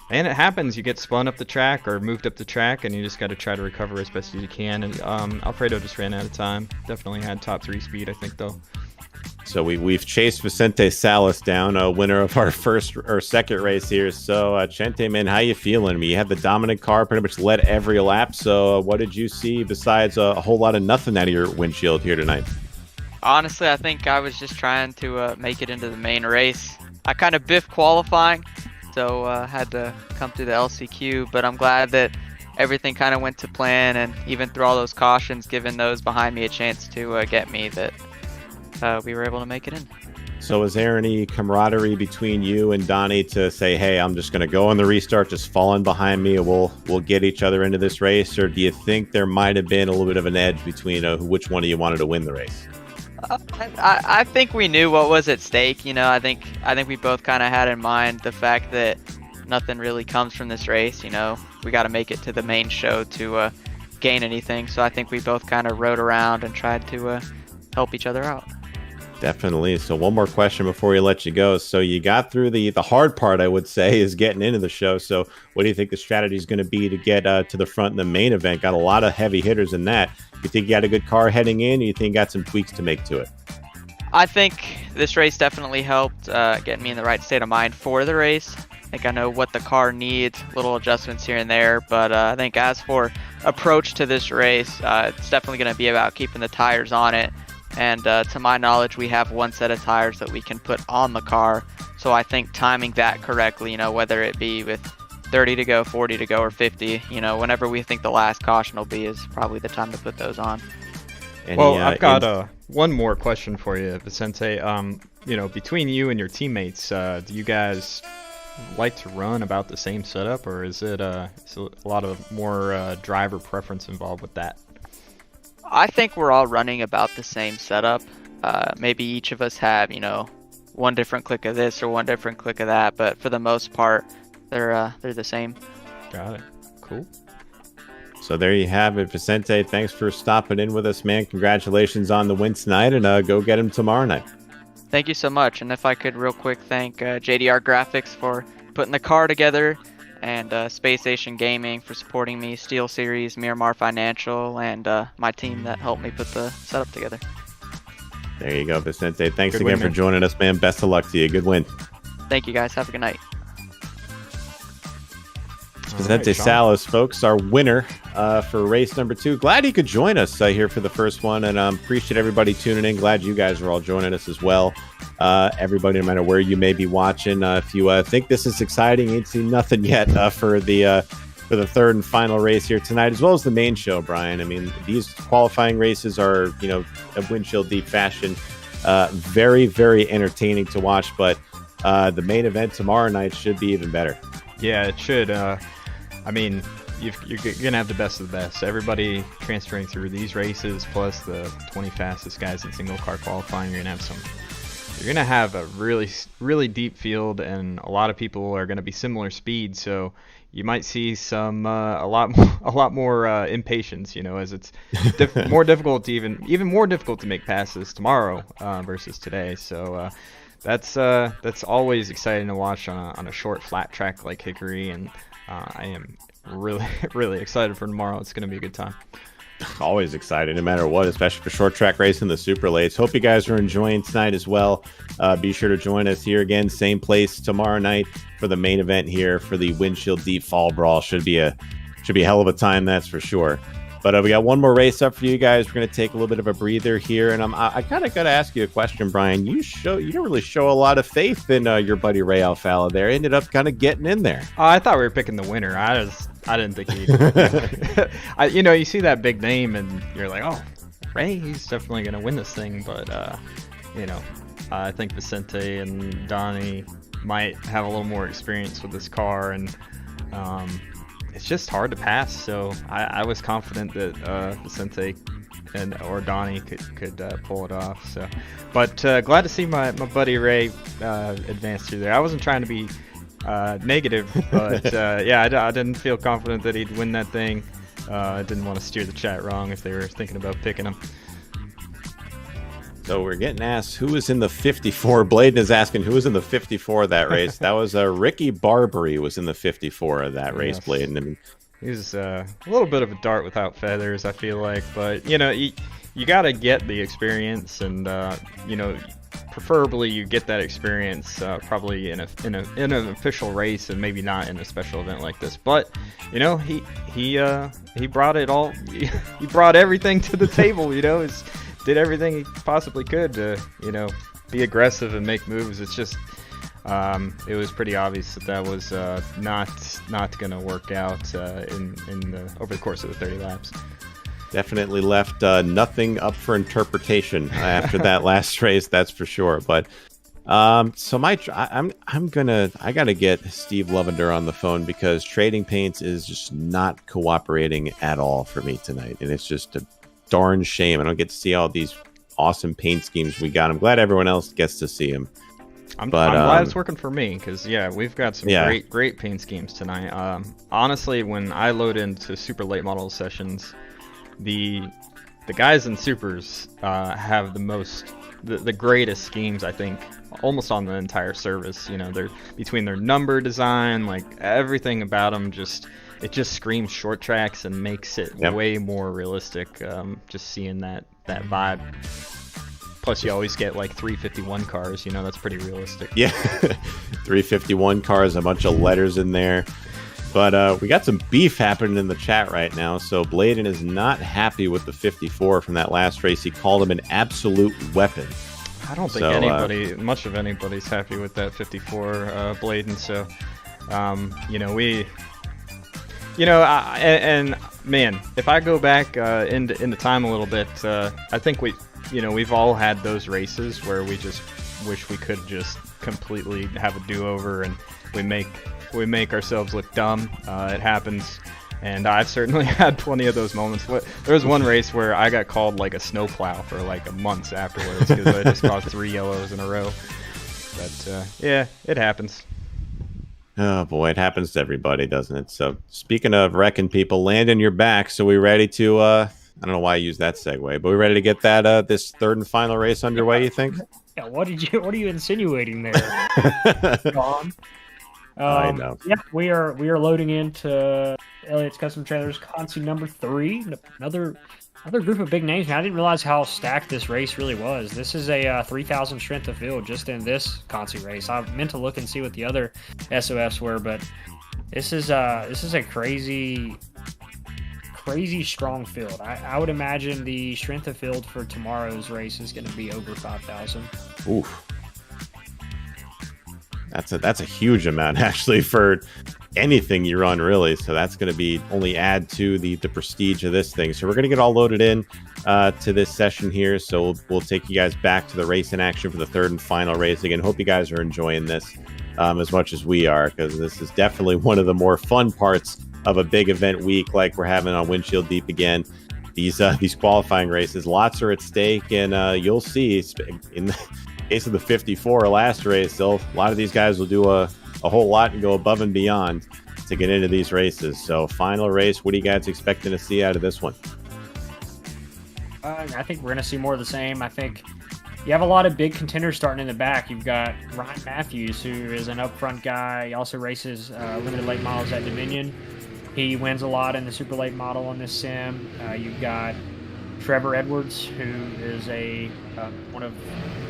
and it happens. You get spun up the track or moved up the track, and you just got to try to recover as best as you can. And Alfredo just ran out of time. Definitely had top 3 speed, I think, though. So we've chased Vicente Salas down, a winner of our 2nd race here. So Chente, man, how you feeling? I mean, you had the dominant car, pretty much led every lap. So what did you see besides a whole lot of nothing out of your windshield here tonight? Honestly, I think I was just trying to make it into the main race. I kind of biffed qualifying, so had to come through the LCQ, but I'm glad that everything kind of went to plan, and even through all those cautions, giving those behind me a chance to get me, that we were able to make it in. So is there any camaraderie between you and Donnie to say, hey, I'm just going to go on the restart, just fall in behind me, and we'll get each other into this race? Or do you think there might have been a little bit of an edge between which one of you wanted to win the race? I think we knew what was at stake. You know, I think we both kind of had in mind the fact that nothing really comes from this race. You know, we got to make it to the main show to gain anything. So I think we both kind of rode around and tried to help each other out. Definitely. So one more question before we let you go. So you got through the hard part, I would say, is getting into the show. So what do you think the strategy is going to be to get to the front in the main event? Got a lot of heavy hitters in that. You think you got a good car heading in, or you think you got some tweaks to make to it? I think this race definitely helped get me in the right state of mind for the race. I think I know what the car needs, little adjustments here and there. But I think as for approach to this race, it's definitely going to be about keeping the tires on it. And to my knowledge, we have 1 set of tires that we can put on the car. So I think timing that correctly, you know, whether it be with 30 to go, 40 to go, or 50, you know, whenever we think the last caution will be is probably the time to put those on. Well, I've got one more question for you, Vicente. You know, between you and your teammates, do you guys like to run about the same setup, or is it a lot of more driver preference involved with that? I think we're all running about the same setup. Maybe each of us have, one different click of this or one different click of that, but for the most part, they're the same. Got it. Cool. So there you have it, Vicente. Thanks for stopping in with us, man. Congratulations on the win tonight, and go get him tomorrow night. Thank you so much. And if I could real quick thank JDR Graphics for putting the car together, and Space Station Gaming for supporting me, Steel Series, Miramar Financial, and my team that helped me put the setup together. There you go, Vicente. Thanks Good again win, for man. joining us, man. Best of luck to you. Good win. Thank you, guys. Have a good night. Vicente Sean. Salas, folks, our winner for race number 2. Glad he could join us here for the first one, and appreciate everybody tuning in. Glad you guys are all joining us as well. Everybody, no matter where you may be watching, if you think this is exciting, ain't seen nothing yet for the third and final race here tonight, as well as the main show, Brian. I mean, these qualifying races are, a windshield deep fashion. Very, very entertaining to watch, but the main event tomorrow night should be even better. Yeah, it should. I mean, you're going to have the best of the best. Everybody transferring through these races, plus the 20 fastest guys in single car qualifying, you're going to have a really, really deep field, and a lot of people are going to be similar speed, so you might see some a lot more impatience, as it's more difficult to even more difficult to make passes tomorrow versus today. So that's always exciting to watch on a short flat track like Hickory, and I am really really excited for tomorrow. It's going to be a good time. Always excited, no matter what, especially for short track racing, the super lates. Hope you guys are enjoying tonight as well. Be sure to join us here again, same place tomorrow night for the main event here for the Windshield Deep Fall Brawl. Should be a hell of a time, that's for sure. But we got one more race up for you guys. We're going to take a little bit of a breather here, and I kind of got to ask you a question, Brian. You don't really show a lot of faith in your buddy Ray Alfala there. Ended up kind of getting in there. I thought we were picking the winner. I didn't think he'd. You see that big name, and you're like, oh, Ray, he's definitely going to win this thing. But I think Vicente and Donnie might have a little more experience with this car, and it's just hard to pass. So I was confident that Vicente or Donnie could pull it off. So, but glad to see my buddy Ray advance through there. I wasn't trying to be negative, but yeah, I didn't feel confident that he'd win that thing. I didn't want to steer the chat wrong if they were thinking about picking him. So we're getting asked who was in the 54. Bladen is asking who was in the 54 of that race. That was Ricky Barbary was in the 54 of that race, Bladen. I mean, he was a little bit of a dart without feathers, I feel like, but you got to get the experience, and preferably you get that experience probably in an official race, and maybe not in a special event like this. But he brought it all. He brought everything to the table. Did everything he possibly could to be aggressive and make moves. It's just it was pretty obvious that was not going to work out over the course of the 30 laps. Definitely left nothing up for interpretation after that last race, that's for sure. But so I gotta get Steve Lovender on the phone, because Trading Paints is just not cooperating at all for me tonight, and it's just a darn shame. I don't get to see all these awesome paint schemes we got. I'm glad everyone else gets to see them. I'm glad it's working for me, because we've got some great paint schemes tonight. Honestly, when I load into super late model sessions, the guys in supers have the greatest schemes, I think, almost on the entire service. They're between their number design, like everything about them it just screams short tracks and makes it way more realistic. Just seeing that vibe. Plus, you always get like 351 cars. That's pretty realistic. Yeah, 351 cars, a bunch of letters in there. But we got some beef happening in the chat right now. So Bladen is not happy with the 54 from that last race. He called him an absolute weapon. I don't think much of anybody's happy with that 54 Bladen. So, and man, if I go back into time a little bit, I think we've all had those races where we just wish we could just completely have a do-over, and we make ourselves look dumb. It happens. And I've certainly had plenty of those moments. There was one race where I got called like a snowplow for like a month afterwards because I just caused 3 yellows in a row. But yeah, it happens. Oh boy, it happens to everybody, doesn't it? So speaking of wrecking people, Landon, you're back. So we ready to? I don't know why I used that segue, but we ready to get that this third and final race underway? You think? Yeah. What are you insinuating there, Sean? I know. Yeah, we are loading into Elliot's Custom Trailers Consi number 3. Another group of big names. Man, I didn't realize how stacked this race really was. This is a 3,000 strength of field just in this Consi race. I meant to look and see what the other SOFs were, but this is a crazy strong field. I would imagine the strength of field for tomorrow's race is going to be over 5,000. Oof. That's a huge amount actually for anything you run, really. So that's going to be only add to the prestige of this thing. So we're going to get all loaded in to this session here. So we'll take you guys back to the race in action for the third and final race. Again, hope you guys are enjoying this as much as we are, because this is definitely one of the more fun parts of a big event week like we're having on Windshield Deep again. These qualifying races, lots are at stake, and you'll see in the case of the 54 last race, a lot of these guys will do a whole lot and go above and beyond to get into these races. So final race, what are you guys expecting to see out of this one? I think we're going to see more of the same. I think you have a lot of big contenders starting in the back. You've got Ryan Matthews, who is an upfront guy. He also races limited late models at Dominion. He wins a lot in the super late model in this sim. You've got Trevor Edwards, who is one of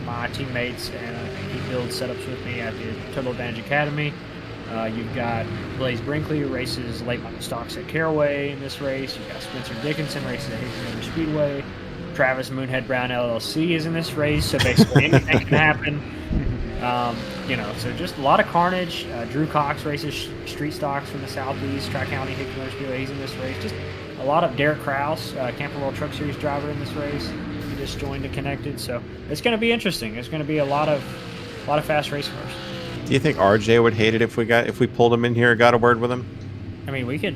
my teammates, and he builds setups with me at the Turbo Advantage Academy. You've got Blaze Brinkley, who races late model stocks at Caraway in this race. You've got Spencer Dickinson, races at Hickman Speedway. Travis Moonhead Brown LLC is in this race, so basically anything can happen. So just a lot of carnage. Drew Cox races street stocks from the Southeast, Tri-County Hickman Speedway. He's in this race. Just a lot of Derek Krause, Camper World Truck Series driver in this race. He just joined and connected, so it's going to be interesting. It's going to be a lot of fast race cars. Do you think RJ would hate it if we pulled him in here and got a word with him? I mean, we could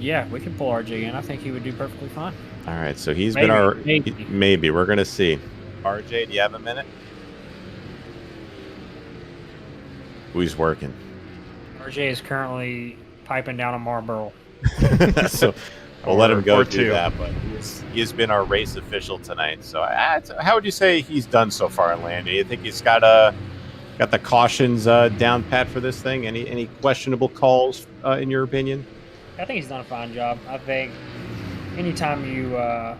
pull RJ in. I think he would do perfectly fine. All right, so he's Maybe, been our maybe. maybe. We're gonna see. RJ, do you have a minute? Who's working? RJ is currently piping down a Marlboro. So we'll let him go or do two. that. But he has been our race official tonight. So how would you say he's done so far in Landon? Do you think he's got the cautions down pat for this thing? Any questionable calls in your opinion? I think he's done a fine job. I think anytime you're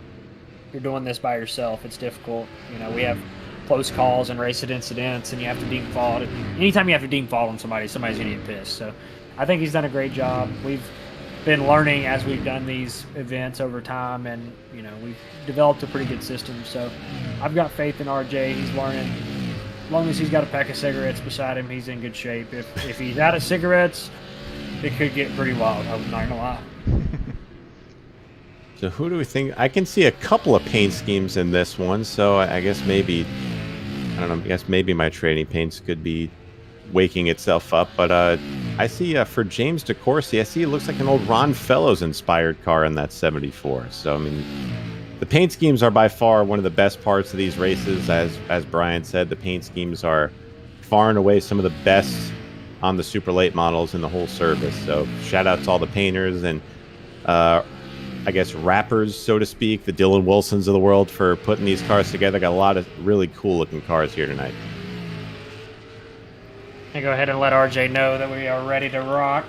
doing this by yourself, it's difficult. We have close calls and race incidents, and you have to deem fault. Anytime you have to deem fault on somebody's going to get pissed. So I think he's done a great job. We've been learning as we've done these events over time, and we've developed a pretty good system. So I've got faith in RJ. He's learning. As long as he's got a pack of cigarettes beside him, he's in good shape. If he's out of cigarettes, it could get pretty wild. I'm not gonna lie. So who do we think? I can see a couple of paint schemes in this one. So I guess maybe, I don't know. I guess maybe my trading paints could be waking itself up. But I see for James DeCourcy, I see it looks like an old Ron Fellows inspired car in that 74. So I mean, the paint schemes are by far one of the best parts of these races. As Brian said, the paint schemes are far and away some of the best on the super late models in the whole service. So shout out to all the painters and I guess rappers, so to speak, the Dylan Wilsons of the world for putting these cars together. Got a lot of really cool looking cars here tonight. I go ahead and let RJ know that we are ready to rock.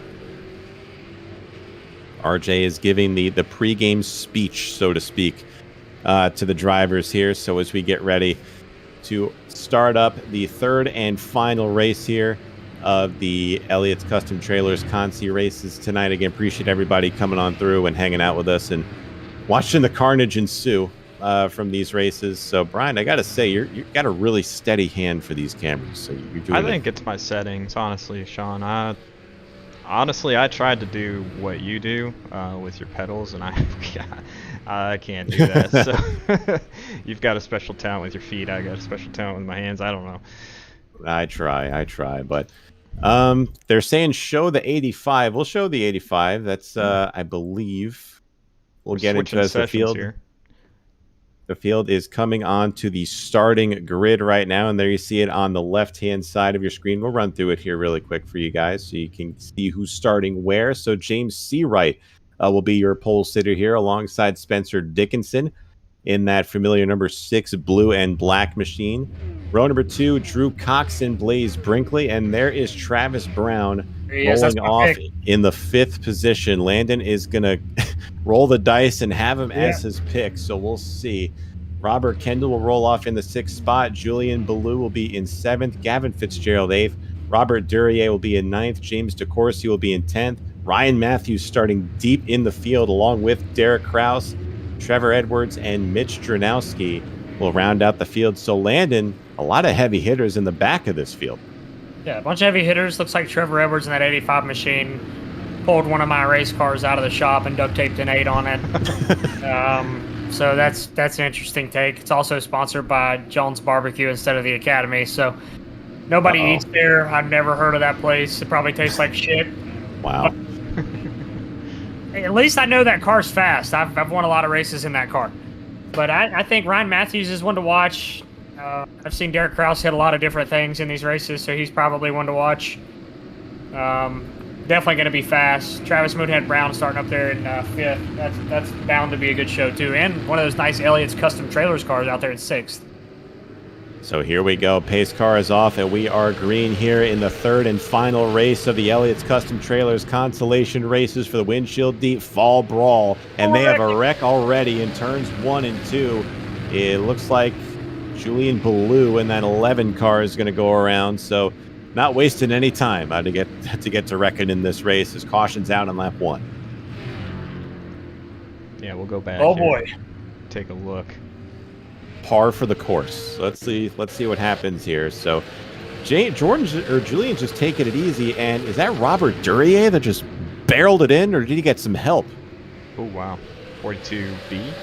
RJ is giving the pregame speech, so to speak, to the drivers here. So as we get ready to start up the third and final race here of the Elliot's Custom Trailers Consi races tonight. Again, appreciate everybody coming on through and hanging out with us and watching the carnage ensue from these races. So, Brian, I got to say, you've got a really steady hand for these cameras. So you're doing I think it's my settings, honestly, Sean. I tried to do what you do with your pedals, and I can't do that. So you've got a special talent with your feet. I got a special talent with my hands. I don't know. I try, but They're saying show the 85. We'll show the 85. That's I believe we'll We're get into switching as the sessions field. here. The field is coming on to the starting grid right now, and there you see it on the left-hand side of your screen. We'll run through it here really quick for you guys so you can see who's starting where. So James Seawright will be your pole sitter here alongside Spencer Dickinson in that familiar number 6 blue and black machine. Row number 2, Drew Cox and Blaze Brinkley, and there is Travis Brown rolling off in the 5th position. Landon is going to roll the dice and have him as his pick, so we'll see. Robert Kendall will roll off in the 6th spot. Julian Ballou will be in 7th. Gavin Fitzgerald 8th. Robert Duryea will be in 9th. James DeCourcy will be in 10th. Ryan Matthews starting deep in the field along with Derek Kraus, Trevor Edwards, and Mitch Dranowski will round out the field. So Landon, a lot of heavy hitters in the back of this field. Yeah, a bunch of heavy hitters. Looks like Trevor Edwards in that 85 machine pulled one of my race cars out of the shop and duct taped an 8 on it. So that's an interesting take. It's also sponsored by Jones Barbecue instead of the Academy. So nobody eats there. I've never heard of that place. It probably tastes like shit. Wow. At least I know that car's fast. I've won a lot of races in that car. But I think Ryan Matthews is one to watch. I've seen Derek Kraus hit a lot of different things in these races, so he's probably one to watch. Definitely going to be fast. Travis Moonhead Brown starting up there in 5th. That's bound to be a good show, too. And one of those nice Elliott's Custom Trailers cars out there in 6th. So here we go. Pace car is off, and we are green here in the 3rd and final race of the Elliott's Custom Trailers Consolation Races for the Windshield Deep Fall Brawl. And they have a wreck already in turns 1 and 2. It looks like Julian Ballou in that 11 car is going to go around. So not wasting any time to get to wrecking in this race as caution's out on lap 1. Yeah, we'll go back. Oh, here. boy. Take a look. Par for the course. Let's see what happens here. So Julian's just taking it easy, and is that Robert Duryea that just barreled it in, or did he get some help? Oh wow, 42B.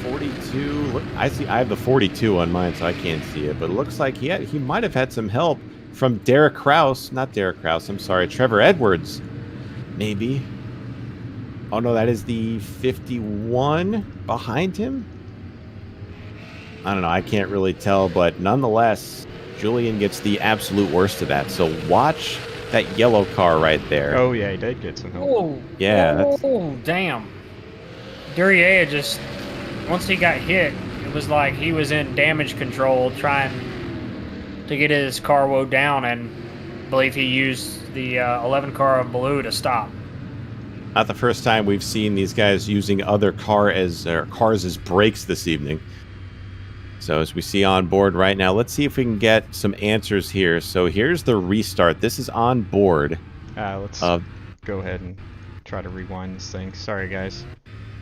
42. Look, I have the 42 on mine, so I can't see it, but it looks like he might have had some help from Derek Kraus. Not Derek Kraus, I'm sorry, Trevor Edwards, maybe. Oh no, that is the 51 behind him. I don't know, I can't really tell, but nonetheless, Julian gets the absolute worst of that. So watch that yellow car right there. Oh yeah, he did get some help. Oh, yeah. Oh, damn. Duryea just, once he got hit, it was like he was in damage control trying to get his car woe down, and I believe he used the 11 car of Blue to stop. Not the first time we've seen these guys using other cars as brakes this evening. So as we see on board right now, let's see if we can get some answers here. So here's the restart. This is on board. Let's go ahead and try to rewind this thing. Sorry, guys.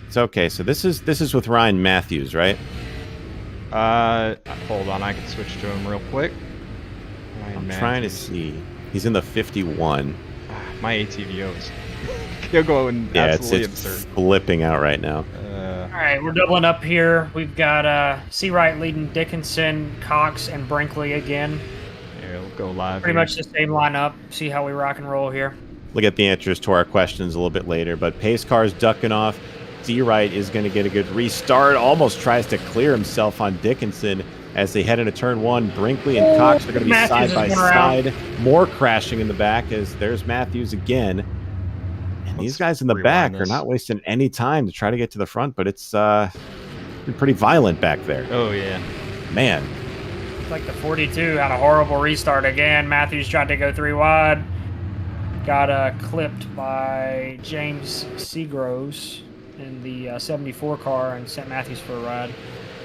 It's okay. So this is with Ryan Matthews, right? Hold on. I can switch to him real quick. I'm trying to see. He's in the 51. My ATVO is going absolutely it's absurd. flipping out right now. All right, we're doubling up here. We've got Seawright leading Dickinson, Cox, and Brinkley again. Yeah, we'll go live. Pretty much the same lineup. See how we rock and roll here. We'll get the answers to our questions a little bit later, but pace car's ducking off. Seawright is going to get a good restart. Almost tries to clear himself on Dickinson as they head into turn 1. Brinkley and Cox are going to be Matthews side by side. More crashing in the back as there's Matthews again. And these guys in the back are not wasting any time to try to get to the front, but it's pretty violent back there. Oh, yeah. Man. It's like the 42 had a horrible restart again. Matthews tried to go 3 wide. Got clipped by James Seagroves in the 74 car and sent Matthews for a ride.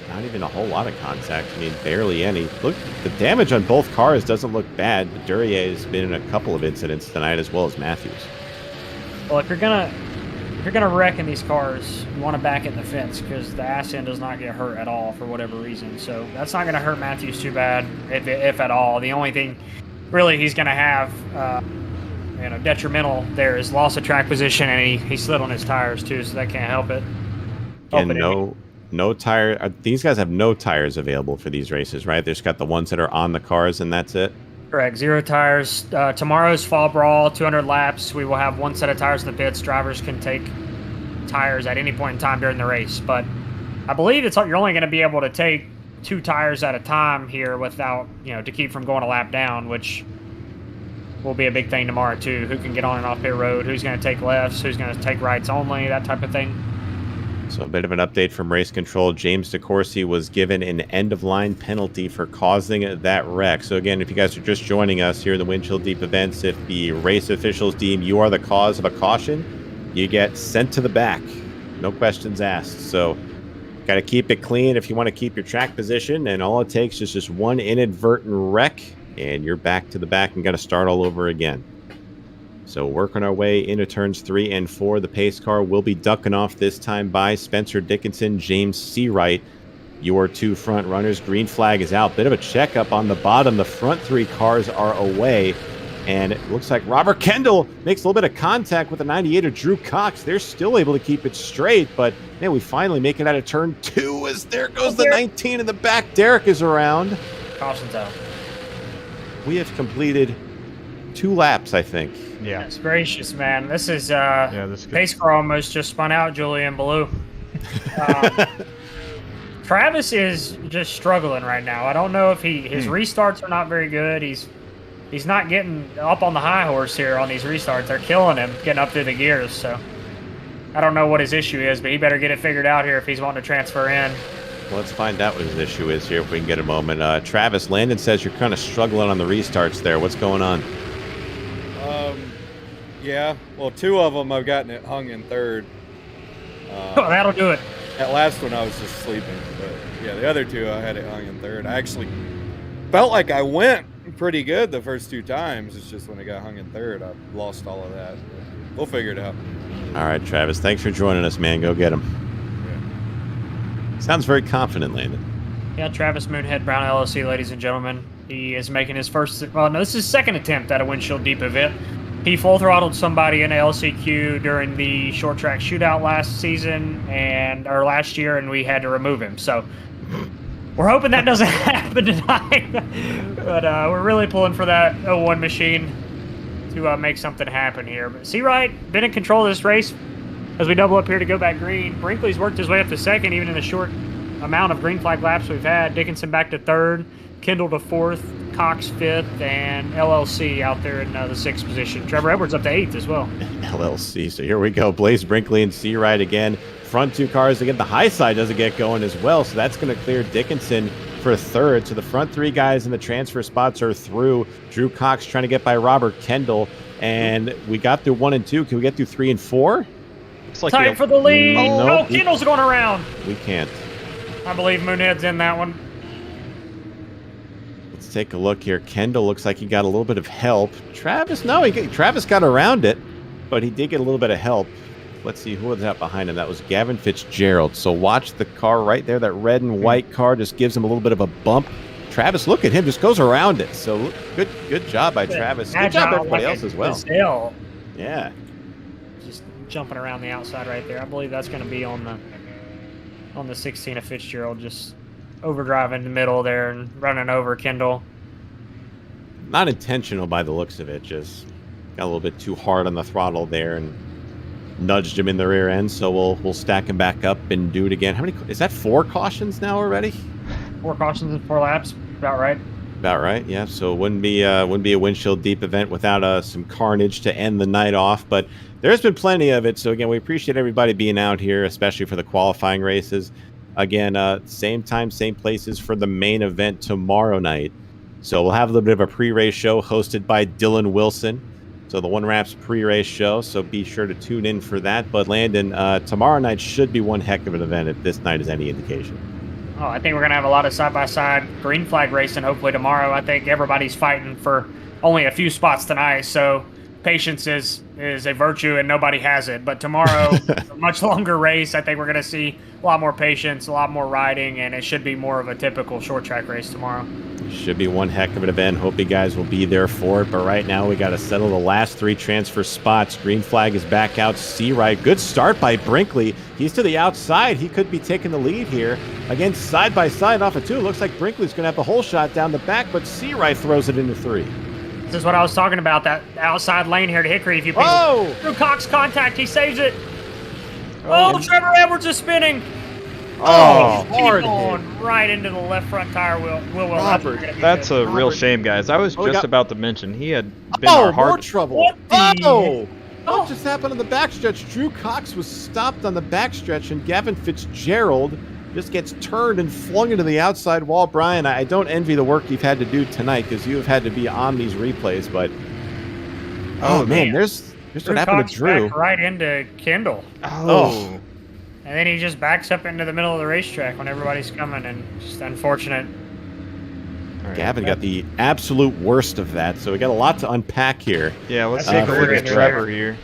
Not even a whole lot of contact. I mean, barely any. Look, the damage on both cars doesn't look bad, but Duryea has been in a couple of incidents tonight as well as Matthews. Well, if you're gonna wreck in these cars, you want to back it in the fence because the ass end does not get hurt at all for whatever reason. So that's not gonna hurt Matthews too bad, if at all. The only thing really he's gonna have, detrimental there is loss of track position, and he slid on his tires too, so that can't help it. And no tire. These guys have no tires available for these races, right? They just got the ones that are on the cars, and that's it. Correct. 0 tires. Tomorrow's Fall Brawl, 200 laps. We will have 1 set of tires in the pits. Drivers can take tires at any point in time during the race. But I believe you're only going to be able to take 2 tires at a time here without, to keep from going a lap down, which will be a big thing tomorrow too. Who can get on and off pit road? Who's going to take lefts? Who's going to take rights only? That type of thing. So a bit of an update from race control. James DeCourcy was given an end-of-line penalty for causing that wreck. So again, if you guys are just joining us here in the Windshield Deep events, if the race officials deem you are the cause of a caution, you get sent to the back. No questions asked. So got to keep it clean if you want to keep your track position, and all it takes is just one inadvertent wreck, and you're back to the back and got to start all over again. So working our way into turns 3 and 4. The pace car will be ducking off this time by Spencer Dickinson, James Seawright, your 2 front runners. Green flag is out. Bit of a checkup on the bottom. The front 3 cars are away. And it looks like Robert Kendall makes a little bit of contact with the 98 of Drew Cox. They're still able to keep it straight. But, man, we finally make it out of turn 2 as there goes the 19 in the back. Derek is around. Caution's out. We have completed 2 laps, I think. Yeah. That's gracious, man. This is this pace car almost just spun out Julian Ballou. Travis is just struggling right now. I don't know if his restarts are not very good. He's not getting up on the high horse here on these restarts. They're killing him getting up through the gears. So I don't know what his issue is, but he better get it figured out here if he's wanting to transfer in. Well, let's find out what his issue is here if we can get a moment. Travis, Landon says you're kind of struggling on the restarts there. What's going on? Yeah, well, 2 of them I've gotten it hung in third. That'll do it. That last one I was just sleeping, but yeah, the other 2 I had it hung in third. I actually felt like I went pretty good the first 2 times. It's just when it got hung in third, I lost all of that. But we'll figure it out. All right, Travis, thanks for joining us, man. Go get him. Yeah. Sounds very confident, Landon. Yeah, Travis Moonhead Brown LLC, ladies and gentlemen. He is making his first, well, no, this is his second attempt at a Windshield Deep event. He full-throttled somebody in LCQ during the short track shootout last year, and we had to remove him. So we're hoping that doesn't happen tonight. But we're really pulling for that 01 machine to make something happen here. But Seawright been in control of this race as we double up here to go back green. Brinkley's worked his way up to second, even in the short amount of green flag laps we've had. Dickinson back to third, Kendall to fourth, Cox fifth, and LLC out there in the 6th position. Trevor Edwards up to 8th as well. LLC. So here we go. Blaze Brinkley and Seawright again. Front 2 cars again. The high side doesn't get going as well, so that's going to clear Dickinson for third. So the front 3 guys in the transfer spots are through. Drew Cox trying to get by Robert Kendall, and we got through 1 and 2. Can we get through 3 and 4? Looks like Time for the lead. Nope. Oh, Kendall's going around. We can't. I believe Moonhead's in that one. Let's take a look here. Kendall looks like he got a little bit of help. Travis, no, Travis got around it, but he did get a little bit of help. Let's see who was out behind him. That was Gavin Fitzgerald. So watch the car right there. That red and white car just gives him a little bit of a bump. Travis, look at him, just goes around it. So good job by Travis. Good job everybody else as well. Gazelle. Yeah. Just jumping around the outside right there. I believe that's going to be on the 16 of Fitzgerald, just overdriving the middle there and running over Kendall. Not intentional by the looks of it. Just got a little bit too hard on the throttle there and nudged him in the rear end. So we'll stack him back up and do it again. How many? Is that 4 cautions now already? 4 cautions in 4 laps. About right. About right, yeah. So it wouldn't be a Windshield Deep event without some carnage to end the night off. But there's been plenty of it. So again, we appreciate everybody being out here, especially for the qualifying races. Again, same time, same places for the main event tomorrow night. So we'll have a little bit of a pre-race show hosted by Dylan Wilson. So the OneWraps pre-race show. So be sure to tune in for that. But Landon, tomorrow night should be one heck of an event if this night is any indication. Oh, I think we're going to have a lot of side-by-side green flag racing hopefully tomorrow. I think everybody's fighting for only a few spots tonight, so patience is a virtue and nobody has it. But tomorrow, a much longer race. I think we're going to see a lot more patience, a lot more riding, and it should be more of a typical short track race tomorrow. Should be one heck of an event. Hope you guys will be there for it. But right now, we got to settle the last 3 transfer spots. Green flag is back out. Seawright. Good start by Brinkley. He's to the outside. He could be taking the lead here. Again, side by side off of 2. Looks like Brinkley's going to have the whole shot down the back, but Seawright throws it into 3. This is what I was talking about, that outside lane here to Hickory. If you Oh! through Cox contact, he saves it. Oh, Trevor Edwards is spinning. Oh, he's hard going hit. right into the left front tire wheel. Robert, That's a real shame, guys. I was just about to mention he had been Oh, our hard. more trouble. What the- Oh! Oh. What just happened on the backstretch? Drew Cox was stopped on the backstretch, and Gavin Fitzgerald just gets turned and flung into the outside wall. Brian, I don't envy the work you've had to do tonight because you have had to be on these replays, but oh man, there's what happened Cox to Drew. backed right into Kendall. Oh. And then he just backs up into the middle of the racetrack when everybody's coming, and just unfortunate. All right. Gavin got the absolute worst of that, so we got a lot to unpack here. Yeah, let's That's take a a look career at ender Trevor there. here.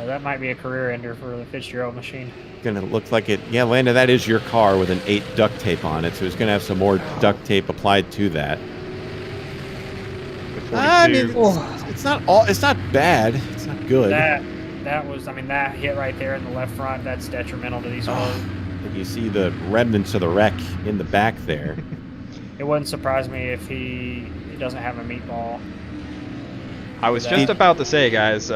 That might be a career ender for the Fitzgerald machine. Gonna look like it. Yeah, Landon, that is your car with an 8 duct tape on it, so it's gonna have some more duct tape applied to that. The I 42. mean, it's not all. It's not bad. It's not good. That was, I mean, that hit right there in the left front, that's detrimental to these cars. You see the remnants of the wreck in the back there. It wouldn't surprise me if he doesn't have a meatball. I was just about to say, guys,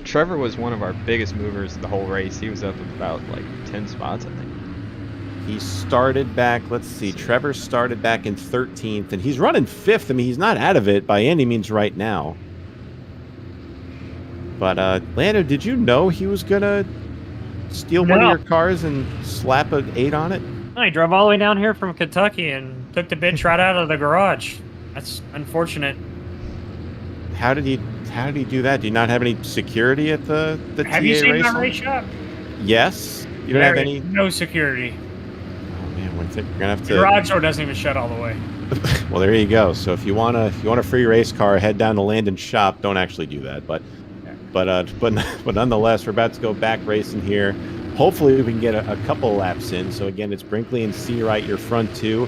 Trevor was one of our biggest movers the whole race. He was up about like 10 spots, I think. He started back, let's see, Trevor started back in 13th, and he's running 5th. I mean, he's not out of it by any means right now. But, Lando, did you know he was going to steal one of your cars and slap an 8 on it? No, he drove all the way down here from Kentucky and took the bitch right out of the garage. That's unfortunate. How did he do that? Do you not have any security at the Have TA you seen race? my race shop? Yes. You don't have There any? is no security. Oh, man, we're going to have The to... garage door doesn't even shut all the way. Well, there you go. So if you want a free race car, head down to Landon's shop. Don't actually do that, but nonetheless, we're about to go back racing here. Hopefully, we can get a couple laps in. So again, it's Brinkley and Seawright, your front 2.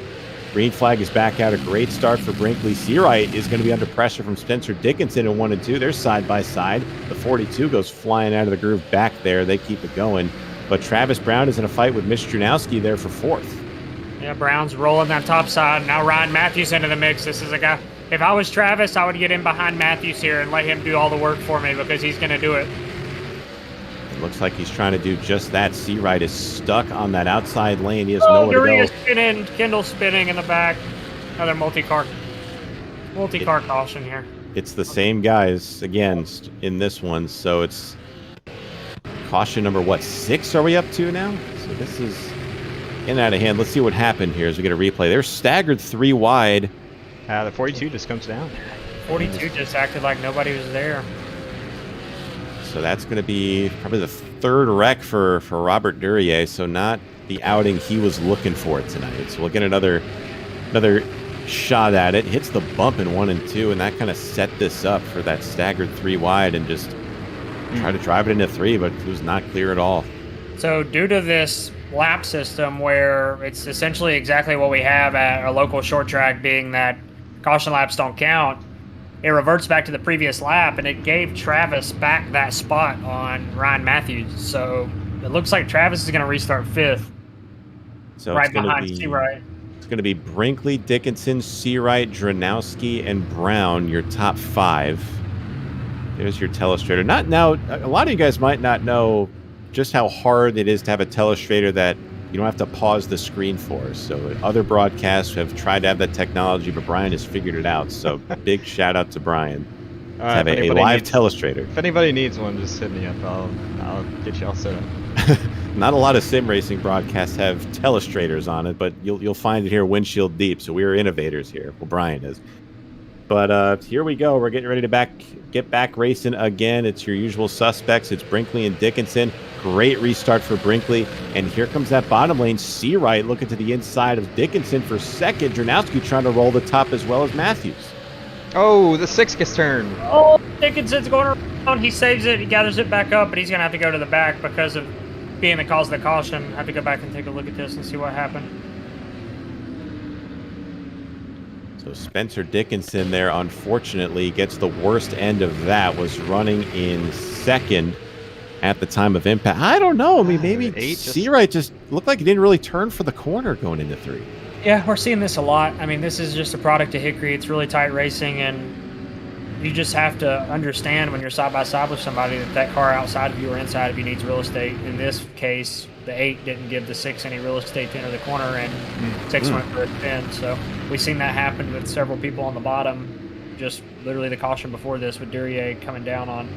Green flag is back out. A great start for Brinkley. Seawright is going to be under pressure from Spencer Dickinson in 1 and 2. They're side by side. The 42 goes flying out of the groove back there. They keep it going. But Travis Brown is in a fight with Mitch Drunowski there for 4th. Yeah, Brown's rolling that top side. Now Ryan Matthews into the mix. This is a guy. If I was Travis, I would get in behind Matthews here and let him do all the work for me because he's going to do it. It looks like he's trying to do just that. Seawright is stuck on that outside lane. He has nowhere to Uriah's go. spinning. Kendall spinning in the back. Another multi-car caution here. It's the same guys again in this one, so it's caution number 6 are we up to now? So this is getting out of hand. Let's see what happened here as we get a replay. They're staggered 3 wide. The 42 just comes down. 42 just acted like nobody was there. So that's going to be probably the 3rd wreck for Robert Duryea, so not the outing he was looking for tonight. So we'll get another shot at it. Hits the bump in 1 and 2, and that kind of set this up for that staggered 3 wide and just try to drive it into 3, but it was not clear at all. So due to this lap system where it's essentially exactly what we have at a local short track, being that caution laps don't count, it reverts back to the previous lap, and it gave Travis back that spot on Ryan Matthews. So it looks like Travis is going to restart 5th, So right it's gonna behind be Seawright. It's going to be Brinkley, Dickinson, Seawright, Dranowski, and Brown, your top 5. There's your telestrator. Not now. A lot of you guys might not know just how hard it is to have a telestrator that you don't have to pause the screen for. So other broadcasts have tried to have that technology, but Brian has figured it out. So big shout out to Brian to have a live telestrator. If anybody needs one, just hit me up. I'll get you all set up. Not a lot of sim racing broadcasts have telestrators on it, but you'll find it here windshield deep. So we are innovators here. Well, Brian is. But here we go. We're getting ready to get back racing again. It's your usual suspects. It's Brinkley and Dickinson. Great restart for Brinkley. And here comes that bottom lane. Seawright looking to the inside of Dickinson for 2nd. Dranowski trying to roll the top as well as Matthews. Oh, the 6 gets turned. Oh, Dickinson's going around. He saves it. He gathers it back up, but he's going to have to go to the back because of being the cause of the caution. I have to go back and take a look at this and see what happened. So Spencer Dickinson there, unfortunately, gets the worst end of that, was running in second at the time of impact. I don't know. I mean, maybe Seawright just looked like he didn't really turn for the corner going into 3. Yeah, we're seeing this a lot. I mean, this is just a product of Hickory. It's really tight racing, and you just have to understand when you're side by side with somebody that car outside of you or inside of you needs real estate. In this case, the 8 didn't give the 6 any real estate to enter the corner, and 6 went for a spin. So we've seen that happen with several people on the bottom. Just literally the caution before this with Duryea coming down on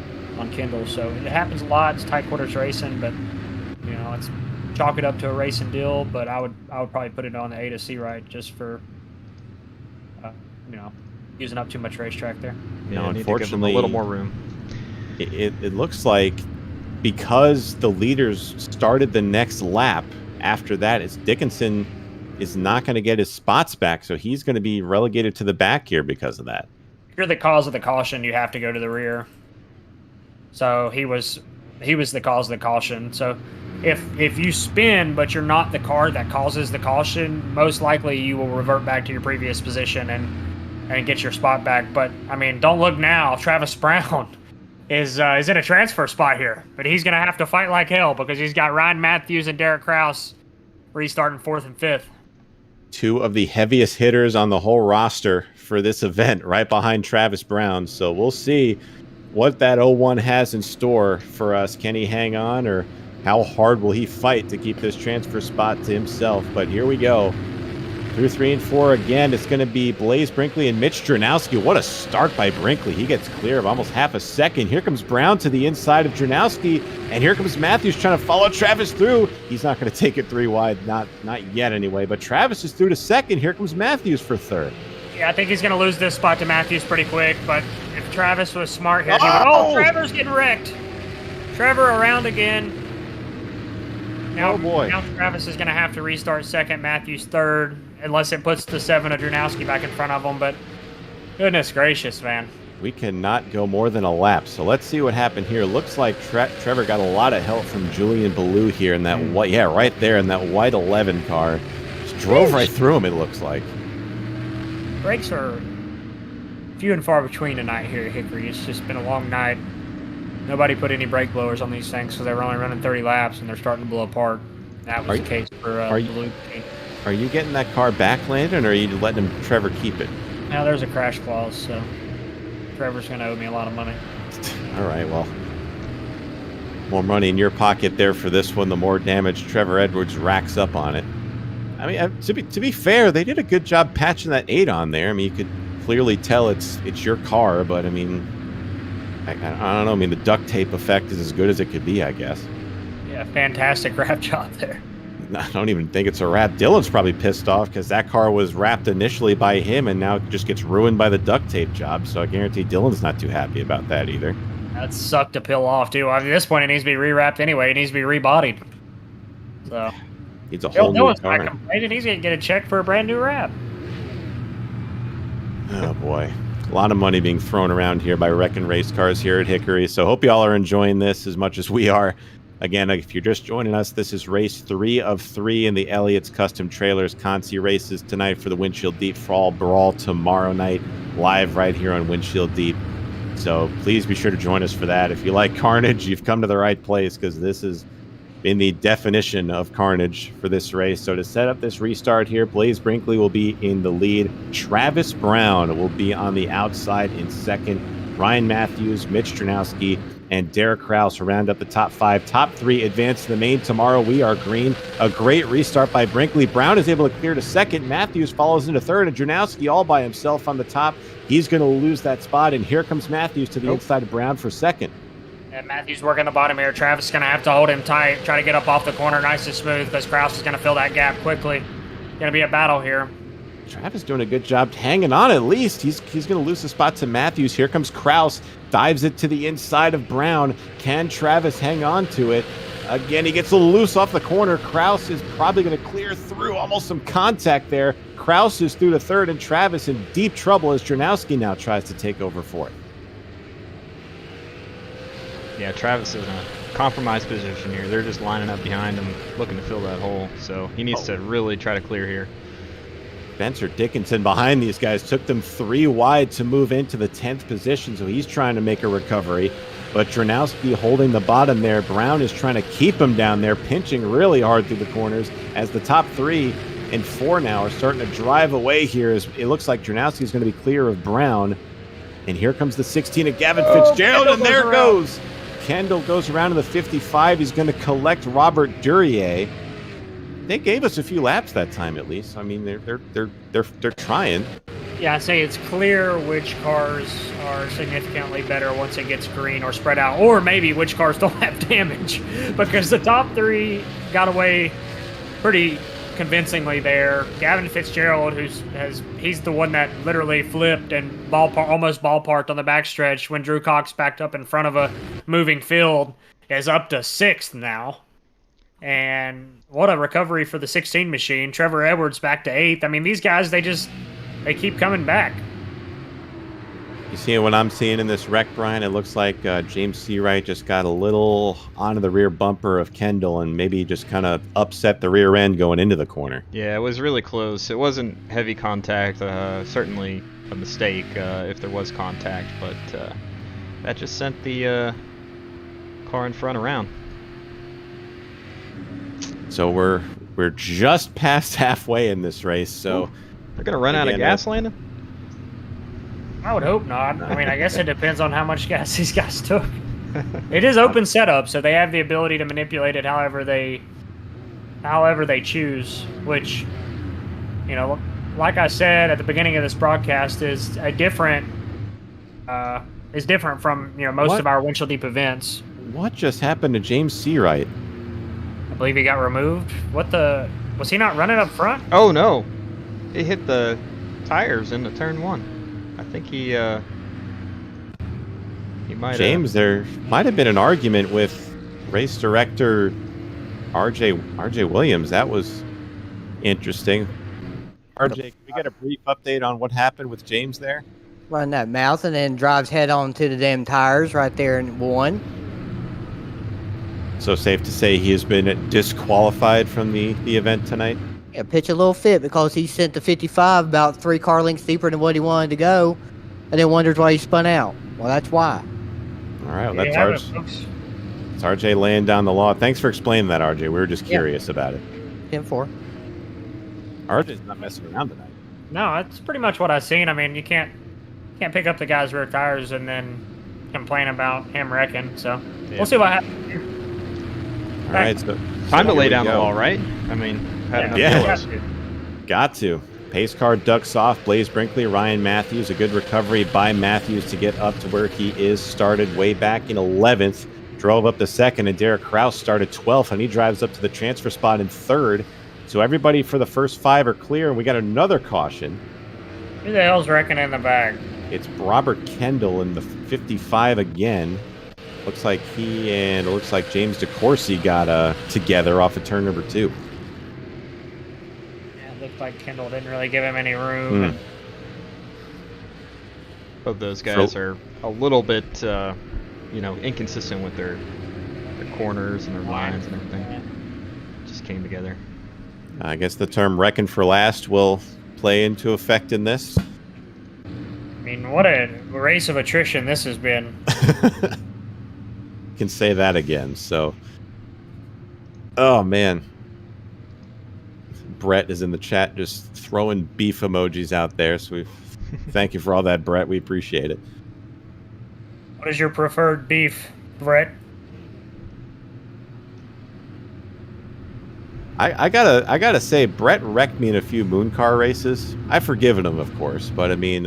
Kendall. So it happens a lot. It's tight quarters racing, but you know, it's chalk it up to a racing deal. But I would probably put it on the 8 of Seawright just for you know, using up too much racetrack there. Yeah, need to give them a little more room. It looks like because the leaders started the next lap after that, it's Dickinson is not going to get his spots back, so he's going to be relegated to the back here because of that. If you're the cause of the caution, you have to go to the rear. So he was the cause of the caution. So if you spin but you're not the car that causes the caution, most likely you will revert back to your previous position and get your spot back. But I mean, don't look now. Travis Brown is in a transfer spot here, but he's going to have to fight like hell because he's got Ryan Matthews and Derek Kraus restarting 4th and 5th. 2 of the heaviest hitters on the whole roster for this event, right behind Travis Brown. So we'll see what that 0-1 has in store for us. Can he hang on, or how hard will he fight to keep this transfer spot to himself? But here we go. Through 3 and 4 again, it's going to be Blaze Brinkley and Mitch Dranowski. What a start by Brinkley. He gets clear of almost half a second. Here comes Brown to the inside of Dranowski, and here comes Matthews trying to follow Travis through. He's not going to take it 3 wide, not yet anyway, but Travis is through to second. Here comes Matthews for 3rd. Yeah, I think he's going to lose this spot to Matthews pretty quick, but if Travis was smart here, he would... Oh, Trevor's getting wrecked. Trevor around again. Now, oh boy. Now Travis is going to have to restart second, Matthews 3rd, unless it puts the 7 of Dranowski back in front of him, but goodness gracious, man. We cannot go more than a lap, so let's see what happened here. Looks like Trevor got a lot of help from Julian Ballou here in that white, yeah, right there in that white 11 car. Just drove right through him, it looks like. Brakes are few and far between tonight here at Hickory. It's just been a long night. Nobody put any brake blowers on these things because they were only running 30 laps and they're starting to blow apart. That was the case for Ballou. Are you getting that car back landed, or are you letting Trevor keep it? Now there's a crash clause, so Trevor's going to owe me a lot of money. All right, well, more money in your pocket there for this one. The more damage Trevor Edwards racks up on it. I mean, to be fair, they did a good job patching that 8 on there. I mean, you could clearly tell it's your car, but I mean, I don't know. I mean, the duct tape effect is as good as it could be, I guess. Yeah, fantastic wrap job there. I don't even think it's a wrap. Dylan's probably pissed off because that car was wrapped initially by him and now it just gets ruined by the duct tape job. So I guarantee Dylan's not too happy about that either. That sucked to peel off, too. I mean, at this point, it needs to be rewrapped anyway. It needs to be rebodied. So, needs a whole new car. Not complaining. He's going to get a check for a brand new wrap. Oh, boy. A lot of money being thrown around here by wrecking race cars here at Hickory. So hope y'all are enjoying this as much as we are. Again, if you're just joining us, this is race 3 of 3 in the Elliott's Custom Trailers Consi races tonight for the Windshield Deep Fall Brawl tomorrow night, live right here on Windshield Deep. So please be sure to join us for that. If you like carnage, you've come to the right place because this is in the definition of carnage for this race. So to set up this restart here, Blaze Brinkley will be in the lead. Travis Brown will be on the outside in second. Ryan Matthews, Mitch Dranowski, and Derek Kraus will round up the top 5. Top 3 advance to the main tomorrow. We are green. A great restart by Brinkley. Brown is able to clear to second. Matthews follows into third, and Dranowski all by himself on the top. He's going to lose that spot, and here comes Matthews to the inside of Brown for second. And Matthews working the bottom here. Travis is going to have to hold him tight, try to get up off the corner nice and smooth because Kraus is going to fill that gap quickly. Going to be a battle here. Travis doing a good job hanging on at least. He's going to lose the spot to Matthews. Here comes Kraus. Dives it to the inside of Brown. Can Travis hang on to it? Again, he gets a little loose off the corner. Kraus is probably going to clear through. Almost some contact there. Kraus is through to third, and Travis in deep trouble as Dranowski now tries to take over fourth. Yeah, Travis is in a compromised position here. They're just lining up behind him, looking to fill that hole. So he needs to really try to clear here. Spencer Dickinson behind these guys took them 3 wide to move into the 10th position, so he's trying to make a recovery. But Dranowski holding the bottom there. Brown is trying to keep him down there, pinching really hard through the corners as the top 3 and 4 now are starting to drive away here. As it looks like Dranowski is going to be clear of Brown. And here comes the 16 of Gavin Fitzgerald, and there goes. Kendall goes around to the 55. He's going to collect Robert Duryea. They gave us a few laps that time, at least. I mean, they're trying. Yeah, I'd say it's clear which cars are significantly better once it gets green or spread out, or maybe which cars don't have damage, because the top 3 got away pretty convincingly there. Gavin Fitzgerald, he's the one that literally flipped and almost ballparked on the backstretch when Drew Cox backed up in front of a moving field, is up to 6th now. And what a recovery for the 16 machine. Trevor Edwards back to 8th. I mean, these guys, they keep coming back. You see what I'm seeing in this wreck, Brian? It looks like James Seawright just got a little onto the rear bumper of Kendall and maybe just kind of upset the rear end going into the corner. Yeah, it was really close. It wasn't heavy contact. Certainly a mistake if there was contact, but that just sent the car in front around. So we're just past halfway in this race. So they're gonna run out of gas, Landon? I would hope not. I mean, I guess it depends on how much gas these guys took. It is open setup, so they have the ability to manipulate it however they choose. Which, you know, like I said at the beginning of this broadcast, is different from most of our windshield deep events. What just happened to James Seawright? I believe he got removed. Was he not running up front? Oh no, he hit the tires into turn 1. I think he might. James, there might have been an argument with race director RJ Williams. That was interesting. RJ, can we get a brief update on what happened with James there? Run that mouth and then drives head on to the damn tires right there in 1. So safe to say he has been disqualified from the event tonight? Yeah, pitch a little fit because he sent the 55 about 3 car lengths deeper than what he wanted to go, and then wonders why he spun out. Well, that's why. All right, well, that's RJ laying down the law. Thanks for explaining that, RJ. We were just curious about it. 10-4. RJ's not messing around tonight. No, that's pretty much what I've seen. I mean, you can't pick up the guy's rear tires and then complain about him wrecking. So we'll see what happens here. All right, so time to lay down the law, right? I mean, got to. Pace car ducks off. Blaze Brinkley, Ryan Matthews, a good recovery by Matthews to get up to where he is started way back in 11th. Drove up to 2nd, and Derek Kraus started 12th, and he drives up to the transfer spot in 3rd. So everybody for the first 5 are clear, and we got another caution. Who the hell's wrecking in the back? It's Robert Kendall in the 55 again. Looks like it looks like James DeCourcy got together off of turn number 2. Yeah, it looked like Kendall didn't really give him any room. Both those guys are a little bit, inconsistent with their corners and their lines and everything. Just came together. I guess the term "wrecking for last" will play into effect in this. I mean, what a race of attrition this has been. Can say that again. So, oh man, Brett is in the chat just throwing beef emojis out there. So we thank you for all that, Brett. We appreciate it. What is your preferred beef, Brett? I gotta say, Brett wrecked me in a few moon car races. I've forgiven him, of course, but I mean,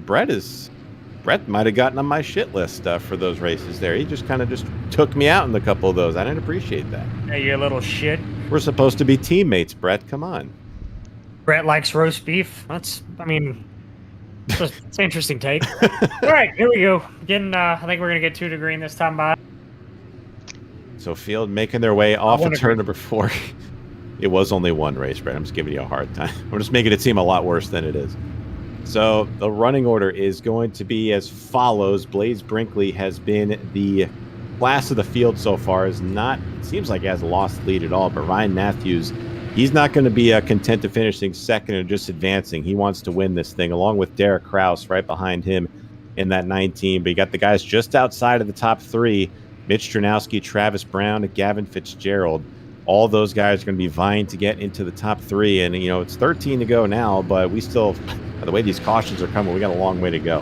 Brett might have gotten on my shit list for those races there. He just kind of took me out in a couple of those. I didn't appreciate that. Hey, you little shit. We're supposed to be teammates, Brett. Come on. Brett likes roast beef. It's an interesting take. All right, here we go. I think we're going to get 2 to green this time by. So Field making their way off of turn number 4. It was only 1 race, Brett. I'm just giving you a hard time. I'm just making it seem a lot worse than it is. So the running order is going to be as follows. Blaze Brinkley has been the class of the field so far. Seems like he has lost lead at all, but Ryan Matthews, he's not going to be content to finishing second or just advancing. He wants to win this thing, along with Derek Kraus right behind him in that 19. But you got the guys just outside of the top 3, Mitch Jernowski, Travis Brown, and Gavin Fitzgerald. All those guys are going to be vying to get into the top 3. And, it's 13 to go now, but we still, by the way these cautions are coming, we got a long way to go.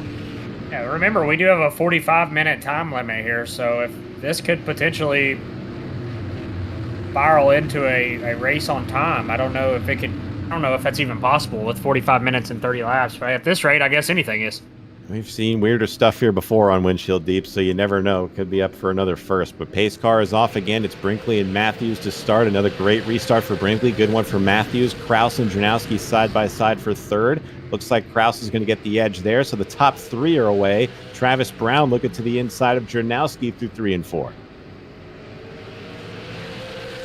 Yeah, remember, we do have a 45-minute time limit here, so if this could potentially spiral into a race on time, I don't know if that's even possible with 45 minutes and 30 laps. Right? At this rate, I guess anything is. We've seen weirder stuff here before on Windshield Deep, so you never know. Could be up for another first. But pace car is off again. It's Brinkley and Matthews to start. Another great restart for Brinkley. Good one for Matthews. Kraus and Jernowski side by side for third. Looks like Kraus is going to get the edge there. So the top 3 are away. Travis Brown looking to the inside of Jernowski through 3 and 4.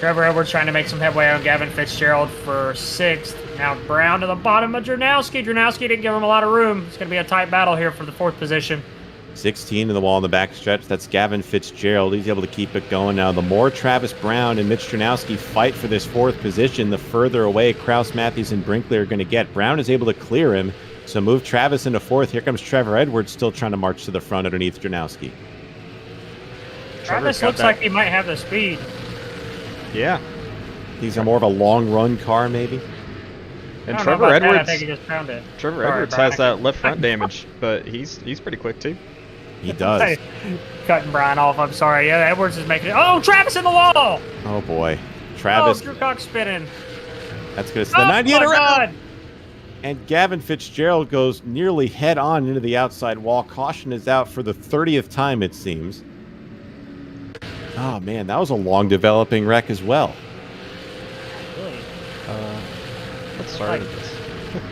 Trevor Edwards trying to make some headway on Gavin Fitzgerald for 6th. Now Brown to the bottom of Jernowski. Jernowski didn't give him a lot of room. It's going to be a tight battle here for the 4th position. 16 in the wall in the back stretch. That's Gavin Fitzgerald. He's able to keep it going. Now, the more Travis Brown and Mitch Jernowski fight for this 4th position, the further away Kraus, Matthews, and Brinkley are going to get. Brown is able to clear him, so move Travis into 4th. Here comes Trevor Edwards, still trying to march to the front underneath Jernowski. Travis looks like he might have the speed. Yeah. These are more of a long run car, maybe. And Trevor Edwards, I think he just found it. Trevor Edwards has that left front damage, but he's pretty quick too. He does. Cutting Brian off. I'm sorry. Yeah, Edwards is making it. Oh, Travis in the wall. Oh boy, Travis. Oh, Drew Cox spinning. That's gonna the 90 my around. God. And Gavin Fitzgerald goes nearly head on into the outside wall. Caution is out for the 30th time, it seems. Oh man, that was a long developing wreck as well. Really? What started this?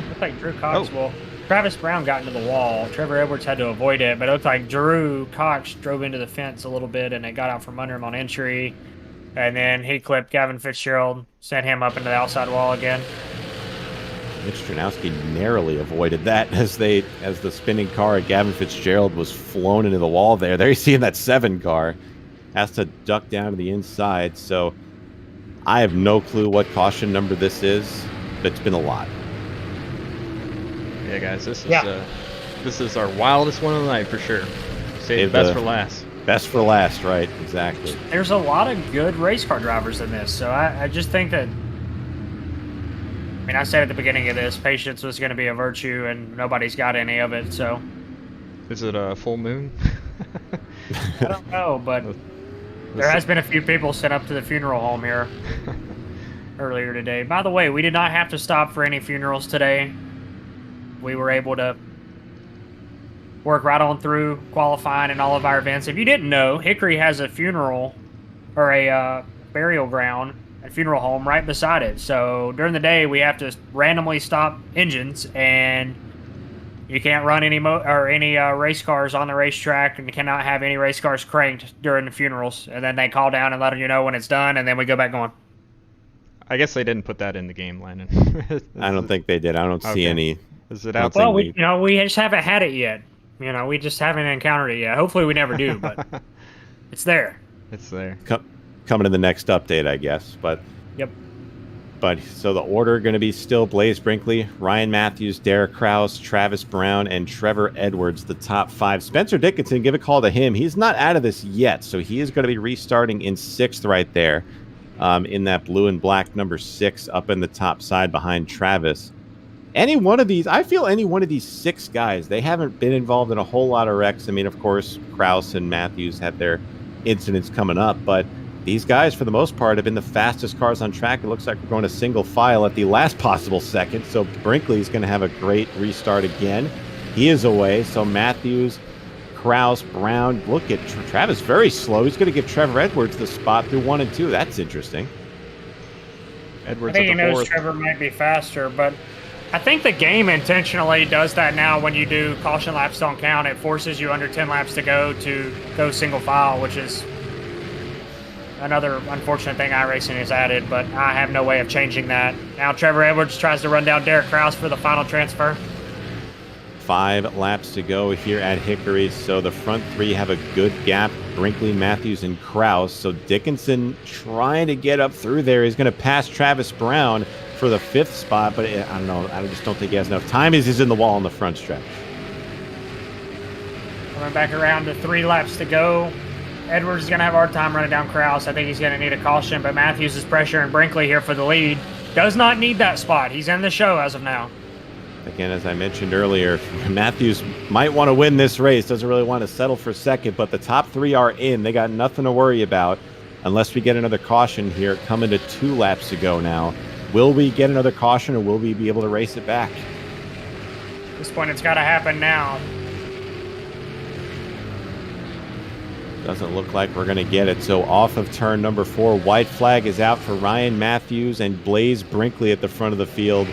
Looked like Drew Cox. Well, Travis Brown got into the wall. Trevor Edwards had to avoid it, but it looked like Drew Cox drove into the fence a little bit, and it got out from under him on entry. And then he clipped Gavin Fitzgerald, sent him up into the outside wall again. Mitch Jernowski narrowly avoided that as the spinning car of Gavin Fitzgerald was flown into the wall there. There you see in that 7 car. Has to duck down to the inside, so I have no clue what caution number this is, but it's been a lot. Yeah, guys, this is our wildest one of the night for sure. Save the best for last. Best for last, right? Exactly. There's a lot of good race car drivers in this, so I just think that. I mean, I said at the beginning of this, patience was going to be a virtue, and nobody's got any of it. So. Is it a full moon? I don't know, but there has been a few people sent up to the funeral home here earlier today. By the way, we did not have to stop for any funerals today. We were able to work right on through qualifying and all of our events. If you didn't know, Hickory has a funeral or a burial ground, a funeral home right beside it. So during the day, we have to randomly stop engines, and you can't run any race cars on the racetrack, and you cannot have any race cars cranked during the funerals. And then they call down and let you know when it's done, and then we go back going. I guess they didn't put that in the game, Landon. I don't think they did. I don't see any. Is it out? Well, we just haven't had it yet. We just haven't encountered it yet. Hopefully we never do, but it's there. It's there. Coming in the next update, I guess. But yep. But so the order going to be still Blaze Brinkley, Ryan Matthews, Derek Kraus, Travis Brown, and Trevor Edwards, the top 5. Spencer Dickinson, give a call to him. He's not out of this yet, so he is going to be restarting in 6th right there, in that blue and black number 6 up in the top side behind Travis. I feel any one of these 6 guys, they haven't been involved in a whole lot of wrecks. I mean, of course, Kraus and Matthews had their incidents coming up, but these guys, for the most part, have been the fastest cars on track. It looks like we're going to single file at the last possible second, so Brinkley's going to have a great restart again. He is away, so Matthews, Kraus, Brown. Look at Travis, very slow. He's going to give Trevor Edwards the spot through 1 and 2. That's interesting. Edwards I think at the he knows 4th. Trevor might be faster, but I think the game intentionally does that now. When you do caution laps don't count, it forces you under 10 laps to go single file, which is another unfortunate thing iRacing has added, but I have no way of changing that. Now Trevor Edwards tries to run down Derek Kraus for the final transfer. 5 laps to go here at Hickory. So the front 3 have a good gap. Brinkley, Matthews, and Kraus. So Dickinson trying to get up through there. He's going to pass Travis Brown for the 5th spot, but I don't know. I just don't think he has enough time as he's in the wall on the front stretch. Coming back around to 3 laps to go. Edwards is going to have a hard time running down Kraus. I think he's going to need a caution, but Matthews is pressuring Brinkley here for the lead. Does not need that spot. He's in the show as of now. Again, as I mentioned earlier, Matthews might want to win this race. Doesn't really want to settle for second, but the top 3 are in. They got nothing to worry about unless we get another caution here coming to 2 laps to go now. Will we get another caution or will we be able to race it back? At this point, it's got to happen now. Doesn't look like we're going to get it. So off of turn number 4, white flag is out for Ryan Matthews and Blaze Brinkley at the front of the field.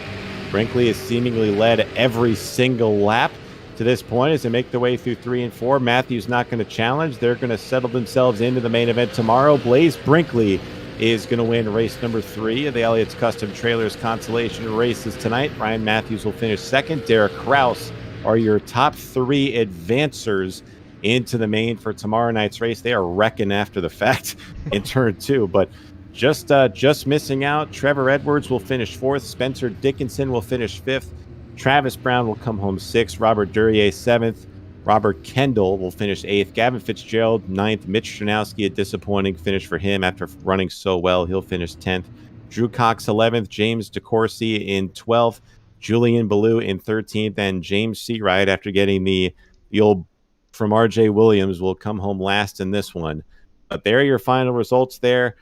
Brinkley has seemingly led every single lap to this point as they make their way through 3 and 4. Matthews not going to challenge. They're going to settle themselves into the main event tomorrow. Blaze Brinkley is going to win race number 3 of the Elliott's Custom Trailers Consolation Races tonight. Ryan Matthews will finish second. Derek Kraus are your top 3 advancers into the main for tomorrow night's race. They are wrecking after the fact in turn 2, but just missing out. Trevor Edwards will finish 4th. Spencer Dickinson will finish 5th. Travis Brown will come home 6th. Robert Duryea 7th. Robert Kendall will finish 8th. Gavin Fitzgerald 9th. Mitch Stranowski, a disappointing finish for him after running so well. He'll finish 10th. Drew Cox 11th. James DeCourcy in 12th. Julian Ballou in 13th. And James Seawright, after getting the old from RJ Williams, will come home last in this one. But there are your final results there.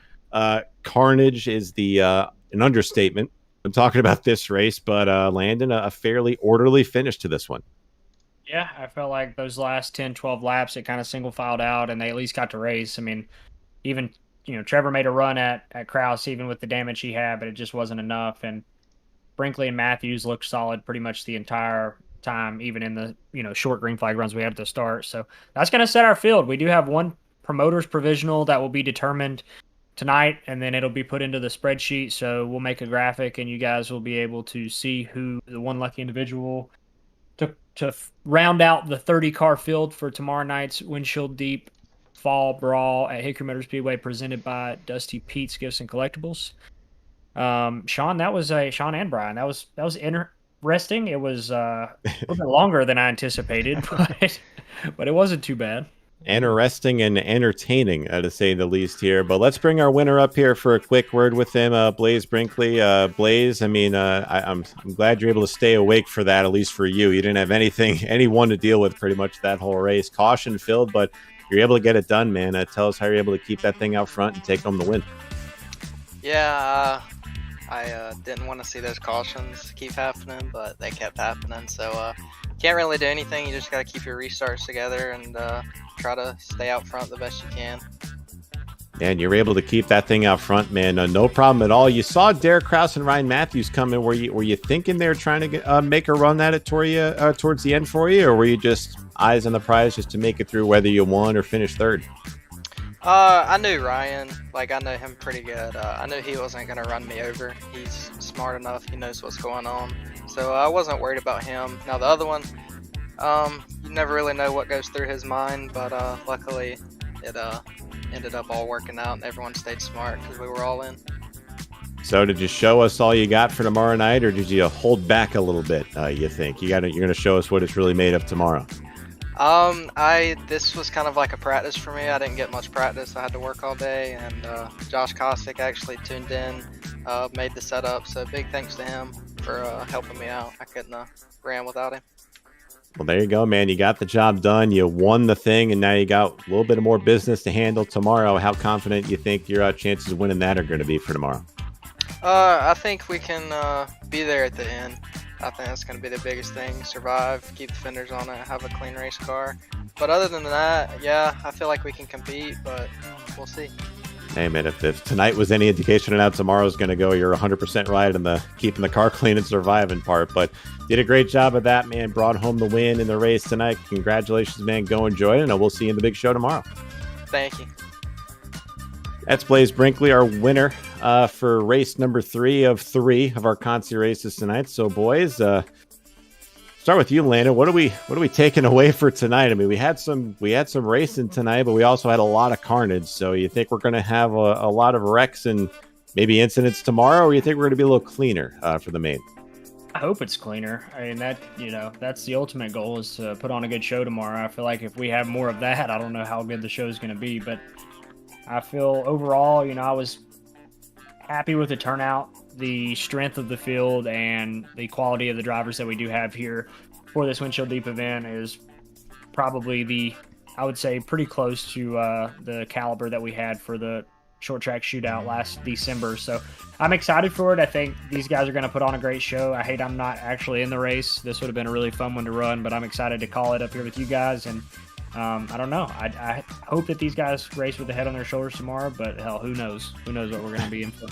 Carnage is an understatement. I'm talking about this race, but Landon, a fairly orderly finish to this one. Yeah, I felt like those last 10, 12 laps, it kind of single filed out and they at least got to race. I mean, even, Trevor made a run at Kraus, even with the damage he had, but it just wasn't enough. And Brinkley and Matthews looked solid pretty much the entire time, even in the, short green flag runs we had at the start. So that's going to set our field. We do have one promoter's provisional that will be determined tonight, and then it'll be put into the spreadsheet. So we'll make a graphic and you guys will be able to see who the one lucky individual to round out the 30 car field for tomorrow night's Windshield Deep Fall Brawl at Hickory Motor Speedway, presented by Dusty Pete's Gifts and Collectibles. Sean, that was Sean and Brian. That was interesting. It was a little bit longer than I anticipated, but it wasn't too bad. Interesting and entertaining, to say the least here. But let's bring our winner up here for a quick word with him, Blaze Brinkley. Blaze, I mean, I'm glad you're able to stay awake for that, at least for you. You didn't have anyone to deal with pretty much that whole race. Caution filled, but you're able to get it done, man. Tell us how you're able to keep that thing out front and take home the win. Yeah, I didn't want to see those cautions keep happening, but they kept happening. So can't really do anything. You just got to keep your restarts together and try to stay out front the best you can. And you're able to keep that thing out front, man. No problem at all. You saw Derek Kraus and Ryan Matthews come in. Were you thinking they were trying to make a run at it towards the end for you, or were you just eyes on the prize just to make it through whether you won or finished third? I knew Ryan. I know him pretty good. I knew he wasn't going to run me over. He's smart enough. He knows what's going on. So I wasn't worried about him. Now the other one, you never really know what goes through his mind, but luckily it ended up all working out and everyone stayed smart because we were all in. So did you show us all you got for tomorrow night, or did you hold back a little bit, you think? You're going to show us what it's really made of tomorrow? This was kind of like a practice for me. I didn't get much practice. I had to work all day, and Josh Kostick actually tuned in, made the setup. So big thanks to him for helping me out. I couldn't have ran without him. Well, there you go, man. You got the job done. You won the thing, and now you got a little bit more business to handle tomorrow. How confident you think your chances of winning that are going to be for tomorrow? I think we can be there at the end. I think that's going to be the biggest thing. Survive, keep the fenders on it, have a clean race car. But other than that, yeah, I feel like we can compete, but we'll see. Hey, man, if tonight was any indication of how tomorrow's going to go, you're 100% right in the keeping the car clean and surviving part. But did a great job of that, man. Brought home the win in the race tonight. Congratulations, man. Go enjoy it, and we'll see you in the big show tomorrow. Thank you. That's Blaze Brinkley, our winner for race number 3 of 3 of our Consi races tonight. So, boys, start with you, Landon. What are we taking away for tonight? I mean, we had some racing tonight, but we also had a lot of carnage. So you think we're going to have a lot of wrecks and maybe incidents tomorrow, or you think we're going to be a little cleaner for the main? I hope it's cleaner. I mean, that's the ultimate goal, is to put on a good show tomorrow. I feel like if we have more of that, I don't know how good the show is going to be, but I feel overall, I was happy with the turnout, the strength of the field, and the quality of the drivers that we do have here for this Windshield Deep event is probably I would say, pretty close to the caliber that we had for the short track shootout last December. So I'm excited for it. I think these guys are going to put on a great show. I hate I'm not actually in the race. This would have been a really fun one to run, but I'm excited to call it up here with you guys. And I don't know. I hope that these guys race with the head on their shoulders tomorrow, but hell, who knows? Who knows what we're going to be in for?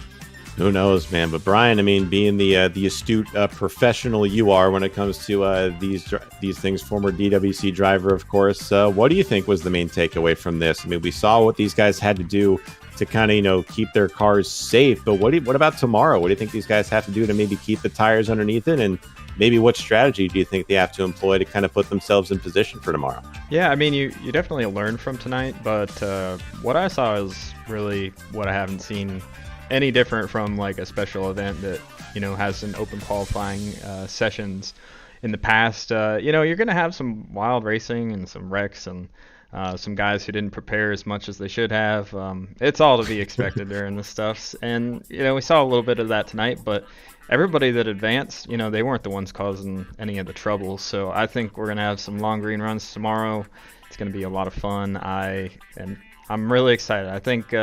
Who knows, man? But Brian, I mean, being the astute professional you are when it comes to these things, former DWC driver, of course. What do you think was the main takeaway from this? I mean, we saw what these guys had to do to kind of keep their cars safe. But what about tomorrow? What do you think these guys have to do to maybe keep the tires underneath it? And maybe what strategy do you think they have to employ to kind of put themselves in position for tomorrow? Yeah, I mean, you definitely learned from tonight, but what I saw is really what I haven't seen any different from like a special event that has an open qualifying sessions in the past. You're gonna have some wild racing and some wrecks and some guys who didn't prepare as much as they should have. It's all to be expected during this stuff, and we saw a little bit of that tonight, but everybody that advanced, they weren't the ones causing any of the trouble. So I think we're gonna have some long green runs tomorrow. It's gonna be a lot of fun. I'm really excited. I think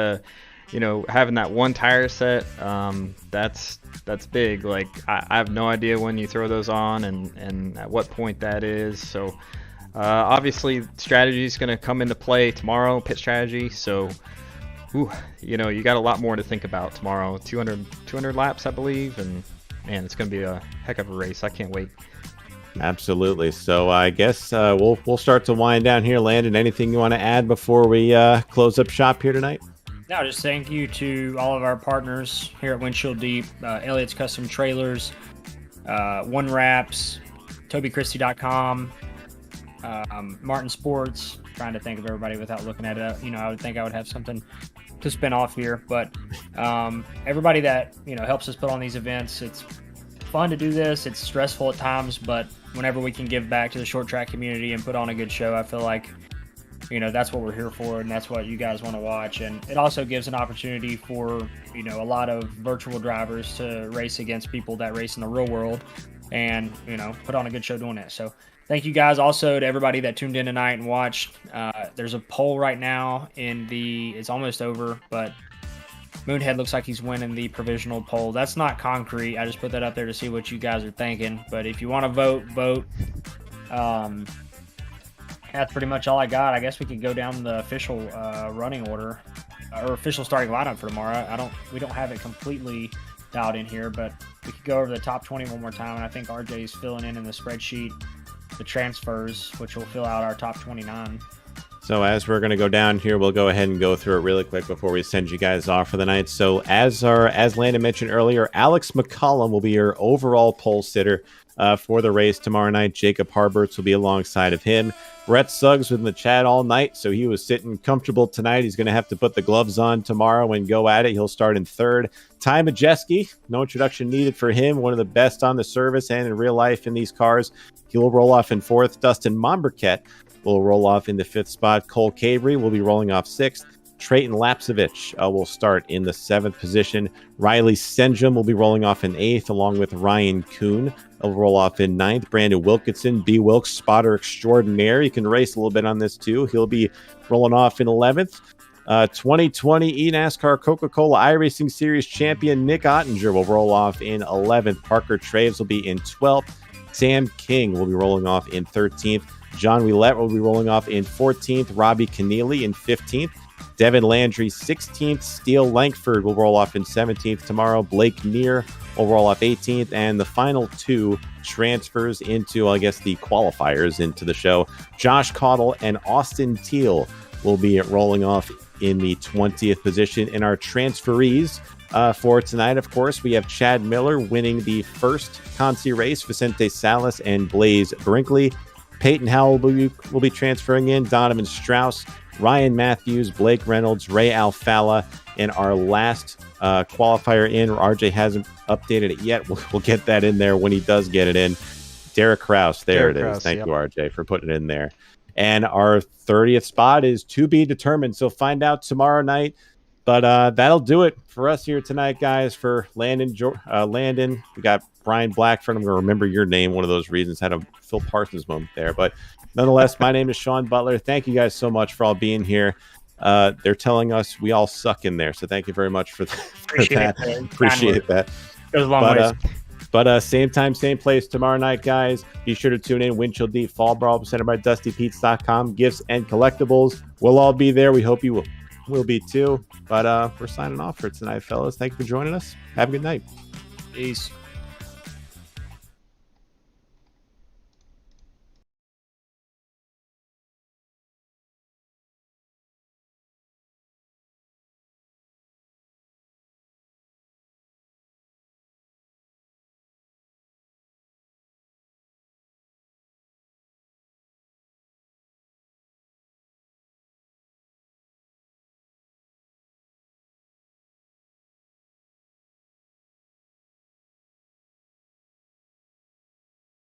having that one tire set, that's big. Like I have no idea when you throw those on and at what point that is. So obviously strategy is going to come into play tomorrow, pit strategy. So you got a lot more to think about tomorrow. 200 laps, I believe, and man, it's going to be a heck of a race. I can't wait. Absolutely. So I guess we'll start to wind down here. Landon, anything you want to add before we close up shop here tonight? No, just thank you to all of our partners here at Windshield Deep, Elliot's Custom Trailers, OneWraps, TobyChristie.com, Martin Sports. Trying to think of everybody without looking at it. I would think I would have something to spin off here, but everybody that helps us put on these events. It's fun to do this. It's stressful at times, but whenever we can give back to the short track community and put on a good show, I feel like that's what we're here for, and that's what you guys want to watch. And it also gives an opportunity for, a lot of virtual drivers to race against people that race in the real world and, put on a good show doing it. So thank you guys also to everybody that tuned in tonight and watched. There's a poll right now it's almost over, but Moonhead looks like he's winning the provisional poll. That's not concrete. I just put that up there to see what you guys are thinking. But if you want to vote. That's pretty much all I got. I guess we could go down the official running order or official starting lineup for tomorrow. We don't have it completely dialed in here, but we could go over the top 20 one more time. And I think RJ is filling in the spreadsheet the transfers, which will fill out our top 29. So as we're going to go down here, we'll go ahead and go through it really quick before we send you guys off for the night. So as Landon mentioned earlier, Alex McCollum will be your overall pole sitter for the race tomorrow night. Jacob Harberts will be alongside of him. Brett Suggs was in the chat all night, so he was sitting comfortable tonight. He's going to have to put the gloves on tomorrow and go at it. He'll start in third. Ty Majeski, no introduction needed for him. One of the best on the service and in real life in these cars. He'll roll off in fourth. Dustin Momberket will roll off in the fifth spot. Cole Cabry will be rolling off sixth. Trayton Lapsevich will start in the seventh position. Riley Senjum will be rolling off in eighth, along with Ryan Kuhn. He'll roll off in ninth. Brandon Wilkinson, B. Wilkes, spotter extraordinaire. You can race a little bit on this too. He'll be rolling off in 11th. 2020 eNASCAR Coca-Cola iRacing Series champion Nick Ottinger will roll off in 11th. Parker Traves will be in 12th. Sam King will be rolling off in 13th. John Willett will be rolling off in 14th. Robbie Keneally in 15th. Devin Landry 16th. Steele Langford will roll off in 17th tomorrow. Blake Neer will roll off 18th. And the final two transfers into, I guess, the qualifiers into the show. Josh Caudle and Austin Teal will be rolling off in the 20th position. In our transferees for tonight, of course, we have Chad Miller winning the first Consi race, Vicente Salas and Blaze Brinkley. Peyton Howell will be transferring in, Donovan Strauss, Ryan Matthews, Blake Reynolds, Ray Alfala, and our last qualifier in. RJ hasn't updated it yet. We'll get that in there when he does get it in. Derek Kraus. There Derek it is. Kraus, Thank you, RJ, for putting it in there. And our 30th spot is to be determined. So find out tomorrow night. But that'll do it for us here tonight, guys. For Landon, we got Brian Blackford. I'm going to remember your name. One of those reasons. Had a Phil Parsons moment there. But nonetheless, my name is Sean Butler. Thank you guys so much for all being here. They're telling us we all suck in there. So thank you very much for that. Appreciate that. Goes a long ways. But same time, same place tomorrow night, guys. Be sure to tune in. Wind Chill Deep Fall Brawl presented by DustyPete's.com. Gifts and collectibles. We'll all be there. We hope you will be too. But we're signing off for tonight, fellas. Thank you for joining us. Have a good night. Peace.